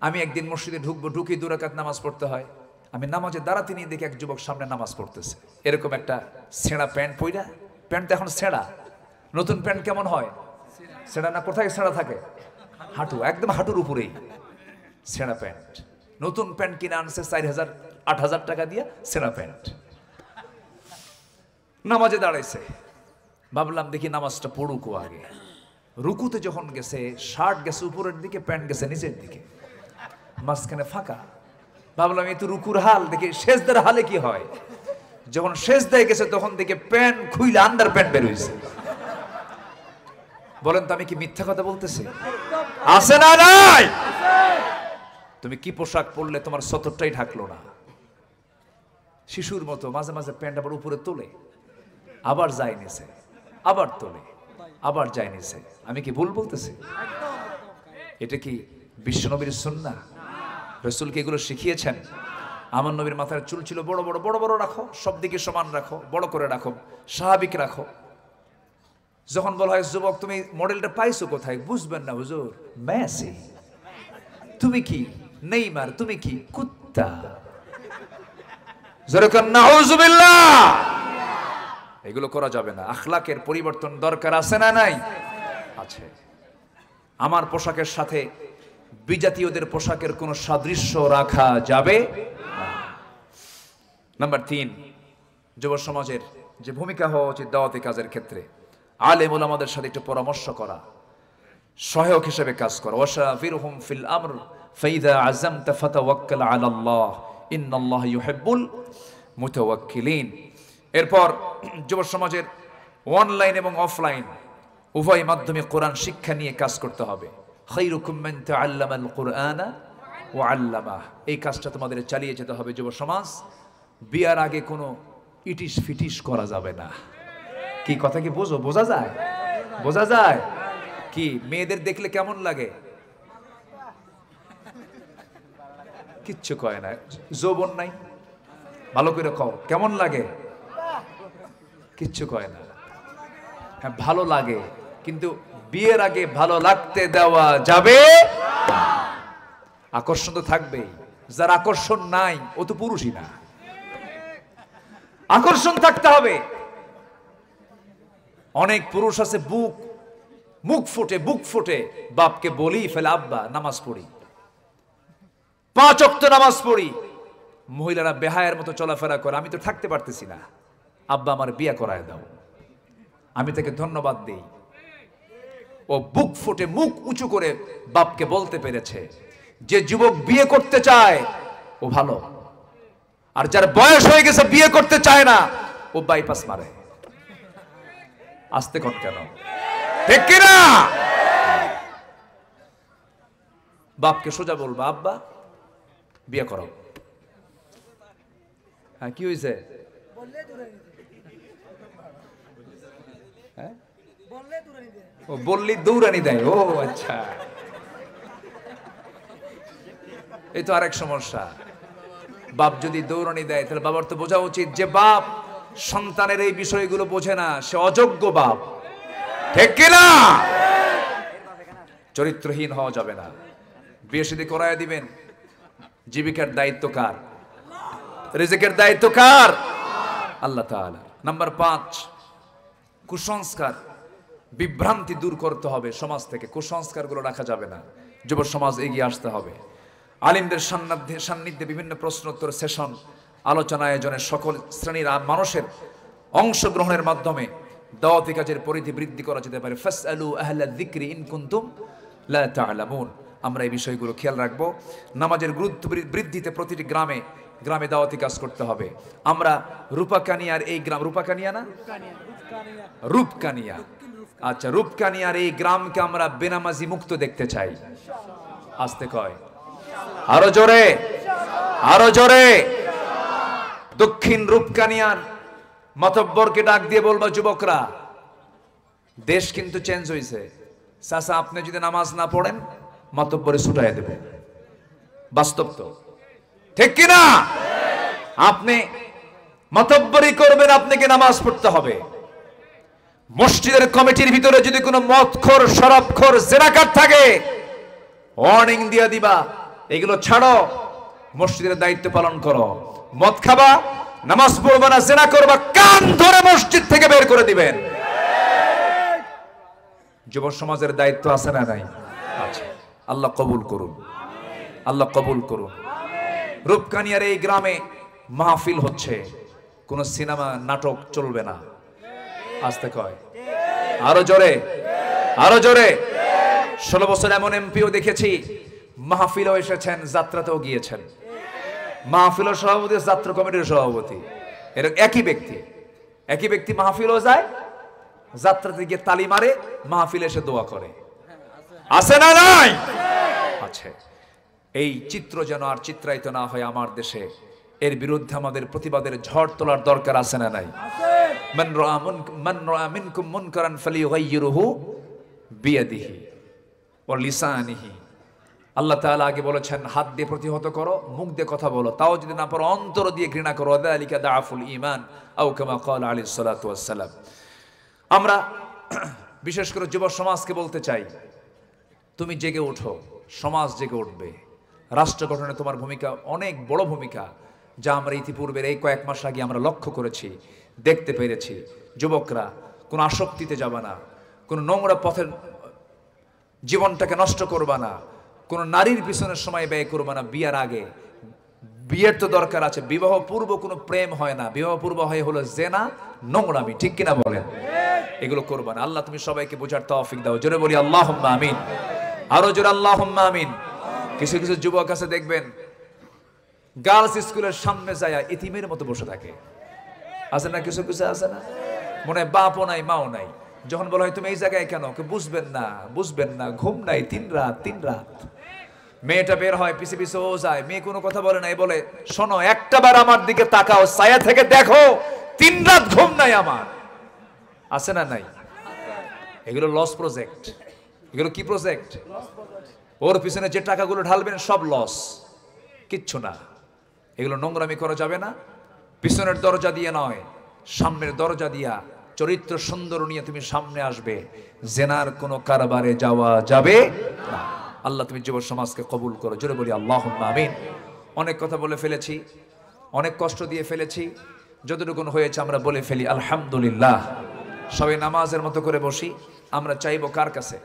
[SPEAKER 1] আমি একদিন মসজিদে ঢুকি 2 রাকাত নামাজ পড়তে হয়। আমি নামাজে দাঁড়াতে নিয়ে দেখি এক যুবক সামনে নামাজ পড়তেছে, এরকম একটা ছেঁড়া প্যান্ট পইরা। প্যান্ট তো এখন ছেঁড়া, নতুন প্যান্ট কেমন হয়? ছেঁড়া না? কোথায় ছেঁড়া থাকে? হাঁটু, একদম হাঁটুর উপরেই ছেঁড়া প্যান্ট। নতুন প্যান্ট কিনে আনছে 4,000 8,000 টাকা দিয়ে, ছেঁড়া প্যান্ট। নামাজে দাঁড়াইছে, ভাবলাম দেখি নামাজটা পড়ুকো আগে। রুকুতে যখন গেছে, শার্ট গেছে উপরের দিকে, প্যান্ট গেছে নিচের দিকে, মাঝখানে ফাঁকা। ভাবলাম এই তো রুকুর হাল, দেখি সেজদার হালে কি হয়। যখন সেজদায় গেছে তখন দেখে প্যান্ট খুইলে আন্ডার প্যান্ট বের হয়েছে। বলেন তো আমি কি মিথ্যা কথা বলতেছি? আছে না নাই? তুমি কি পোশাক পরলে তোমার সতরটাই ঢাকলো না? শিশুর মতো মাঝে মাঝে প্যান্ট আবার উপরে তোলে, আবার যায় নিচে, আবার তোলে, আবার যায় নিচে। আমি কি ভুল বলতেছি? এটা কি বিশ্বনবীর সুন্নাহ? রাসূল কি এগুলো শিখিয়েছেন? আমার নবীর মাথার চুল ছিল বড় বড়, বড় বড় রাখো, সব দিকে সমান রাখো, বড় করে রাখো, স্বাভাবিক রাখো। যখন বলা হয় যুবক তুমি মডেলটা পাইছো কোথায়, বুঝবেন না হুজুর, মেসি। তুমি কি নেইমার, তুমি কি কুত্তা। যেরকম নাউজুবিল্লাহ, এগুলো করা যাবে না। আখলাকের পরিবর্তন দরকার আছে না নাই? আছে। আমার পোশাকের সাথে বিজাতীয়দের পোশাকের কোনো সাদৃশ্য রাখা যাবে না। নাম্বার 3, যুব সমাজের যে ভূমিকা হওয়া উচিত দাওয়াতি কাজের ক্ষেত্রে, আলেম ওলামাদের সাথে একটু পরামর্শ করা, সহায়ক হিসেবে কাজ করা। ওয়াশাফিরহুম ফিল আমর ফাইযা আযামতা ফাতাওয়াক্কাল আলাল্লাহ ইন্নাল্লাহ ইউহিব্বুল মুতাওয়াক্কিলিন। এরপর যুব সমাজের অনলাইন এবং অফলাইন উভয় মাধ্যমে কোরআন শিক্ষা নিয়ে কাজ করতে হবে। খায়রুকুম মান তাআল্লামাল কুরআনা ওয়া আল্লামাহ। এই কাজটা তোমাদের চালিয়ে যেতে হবে যুব সমাজ। বিয়ার আগে কোনো ইটিস ফিটিস করা যাবে না। কি কথা কি বোঝো? বোঝা যায়? বোঝা যায়? কি মেয়েদের দেখলে কেমন লাগে? কিচ্ছু কয় না, যৌবন নাই। ভালো করে কও, কেমন লাগে? কিচ্ছু কয় না। হ্যাঁ ভালো লাগে, কিন্তু বিয়ের আগে ভালো লাগতে দেওয়া যাবে না। আকর্ষণ তো থাকবেই। যার আকর্ষণ নাই ও তো পুরুষই না। আকর্ষণ থাকতে হবে। অনেক পুরুষ আছে মুখ ফুটে বাপকে বলি ফেলে আব্বা নামাজ পড়ি, 5 ওয়াক্ত নামাজ পড়ি। মহিলারা বেহায়ের মতো চলাফেরা করে, আমি তো থাকতে পারতেছি না, আব্বা আমার বিয়ে করায় দাও। আমি তাকে ধন্যবাদ দেই, ও বুক ফুটে মুখ উঁচু করে বাপকে বলতে পেরেছে। যে যুবক বিয়ে করতে চায় ও ভালো, আর যার বয়স হয়ে গেছে বিয়ে করতে চায় না ও বাইপাস মারে। আসতে কোন কেন? ঠিক কিনা? বাপকে সোজা বলবা আব্বা বিয়ে করো। হ্যাঁ কি হয়েছে? ও বললি দৌড়ানি দেয়। ও আচ্ছা, এই তো আরেক সমস্যা। বাপ যদি দৌড়ানি দেয় তাহলে বাবার তো বোঝা উচিত যে বাপ সন্তানের এই বিষয়গুলো বোঝে না, সে অযোগ্য বাপ। ঠিক কিনা? চরিত্রহীন হওয়া যাবে না। বিয়ে শাদী করায় দিবেন, জীবিকার দায়িত্ব কার? রিজিকের দায়িত্ব কার? আল্লাহ তাআলা। নাম্বার 5, কুসংস্কার বিভ্রান্তি দূর করতে হবে সমাজ থেকে। কুসংস্কারগুলো রাখা যাবে না। যুব সমাজ এগিয়ে আসতে হবে। আলিমদের সান্নিধ্যে বিভিন্ন প্রশ্নোত্তর সেশন, আলোচনা আয়োজনে সকল শ্রেণীর মানুষের অংশগ্রহণের মাধ্যমে দাওয়াতি কাজের পরিধি বৃদ্ধি করা যেতে পারে। ফাসআলু আহলা যিকরি ইন কুনতুম লা তা'লামুন। আমরা এই বিষয়গুলো খেয়াল রাখবো। নামাজের গুরুত্ব বৃদ্ধিতে প্রতিটি গ্রামে গ্রামে দাওয়াতি কাজ করতে হবে। আমরা রূপকানিয়ার এই গ্রাম, রূপকানিয়া না রূপকানিয়া, আচ্ছা রূপকানিয়ার এই গ্রামকে আমরা বেনামাজি মুক্ত দেখতে চাই। আসতে কয়, আরো জোরে, আরো জোরে। দক্ষিণ রূপকানিয়ার মাতব্বরকে ডাক দিয়ে বলবা, যুবকরা দেশ কিন্তু চেঞ্জ হয়েছে। চাচা আপনি যদি নামাজ না পড়েন মাতব্বরে ছুটাই দেবে। বাস্তব তো, ঠিক কিনা? আপনি মাতব্বরি করবেন, আপনাকে নামাজ পড়তে হবে। মসজিদের কমিটির ভিতরে যদি কোনো মদখোর, শরাবখোর, জেনাকার থাকে ওয়ার্নিং দিয়ে দিবা, এগুলো ছাড়ো, মসজিদের দায়িত্ব পালন করো। মদ খাবা, নামাজ পড়বা না, জেনা করবা, কান ধরে মসজিদ থেকে বের করে দিবেন। যুব সমাজের দায়িত্ব আছে না নাই? আছে। আল্লাহ কবুল করুন, আল্লাহ কবুল করুন। রূপকানিয়ার এই গ্রামে মাহফিল হচ্ছে, কোন সিনেমা নাটক চলবে না। আসতে কয় আরো জোরে, আরো জোরে। 16 বছর এমন এমপিও দেখেছি মাহফিলও এসেছেন, যাত্রাতেও গিয়েছেন। মাহফিলের সভাপতি, যাত্রা কমিটির সভাপতি এরকম একই ব্যক্তি মাহফিলও যায়, যাত্রাতে গিয়ে তালি মারে, মাহফিলে এসে দোয়া করে। আছে না নাই? আছে। এই চিত্র যেন আর চিত্রায়িত না হয় আমার দেশে। এর বিরুদ্ধে আমাদের প্রতিবাদের ঝড় তোলার দরকার আছে না নাই? মান রাআ মিনকুম মুনকারান ফালিয়ুগাইয়িরহু বিয়াদিহি ওয়া লিসানিহি। আল্লাহ তাআলা আগে বলেছেন হাত দিয়ে প্রতিহত করো, মুখ দিয়ে কথা বলো, তাও যদি না পারো অন্তর দিয়ে ঘৃণা করো। যালিকা দাআফুল ঈমান আও কামা ক্বালা আলাইহিস সালাতু ওয়াস সালাম। আমরা বিশেষ করে যুব সমাজকে বলতে চাই, তুমি জেগে ওঠো, সমাজ জেগে উঠবে। রাষ্ট্র গঠনে তোমার ভূমিকা অনেক বড় ভূমিকা, যা আমরা ইতিপূর্বের এই কয়েক মাস আগে আমরা লক্ষ্য করেছি, দেখতে পেরেছি। যুবকরা কোনো আসক্তিতে যাবে না, কোনো নোংরা পথের জীবনটাকে নষ্ট করবা না, কোনো নারীর পিছনে সময় ব্যয় করবা না। বিয়ের আগে, বিয়ের তো দরকার আছে, বিবাহ পূর্ব কোনো প্রেম হয় না, বিবাহ পূর্ব হয় হলো জেনা, নোংরামি, ঠিক কিনা বলেন? এগুলো করবা না। আল্লাহ তুমি সবাইকে বোঝার তৌফিক দাও। জোরে বলি আল্লাহুম্মা আমিন, আরো জোরে আল্লাহুম্মা আমিন। কিছু কিছু যুবক আছে দেখবেন গার্লস স্কুলের সামনে যায় এতিমের মতো বসে থাকে, আছে না? কিছু কিছু আছে না, মনে হয় বাপও নাই মাও নাই। যখন বলা হয় তুমি এই জায়গায় কেন, বুঝবেন না, ঘুম নাই 3 রাত। মেয়েটা বের হয়, পিছে পিছে ও যায়, মেয়ে কোনো কথা বলে না, বলে শোনো একটাবার আমার দিকে তাকাও, ছায়া থেকে দেখো, 3 রাত ঘুম নাই আমার। আছে না নাই? এগুলো লস প্রজেক্ট। এগুলো কি প্রজেক্ট? ওর পিছনে যে টাকাগুলো ঢালবেন সব লস, কিচ্ছু না। এগুলো নোংরামি করা যাবে না। পিছনের দরজা দিয়ে নয়, সামনের দরজা দিয়া চরিত্র সুন্দর নিয়ে তুমি সামনে আসবে। জেনার কোনো কারবারে যাওয়া যাবে না। আল্লাহ তুমি যুব সমাজকে কবুল করো। জোরে বলি আল্লাহুম্মা আমিন। অনেক কথা বলে ফেলেছি, অনেক কষ্ট দিয়ে ফেলেছি, যতটুকু হয়েছে আমরা বলে ফেলি আলহামদুলিল্লাহ। সবাই নামাজের মতো করে বসি। আমরা চাইবো কার কাছে?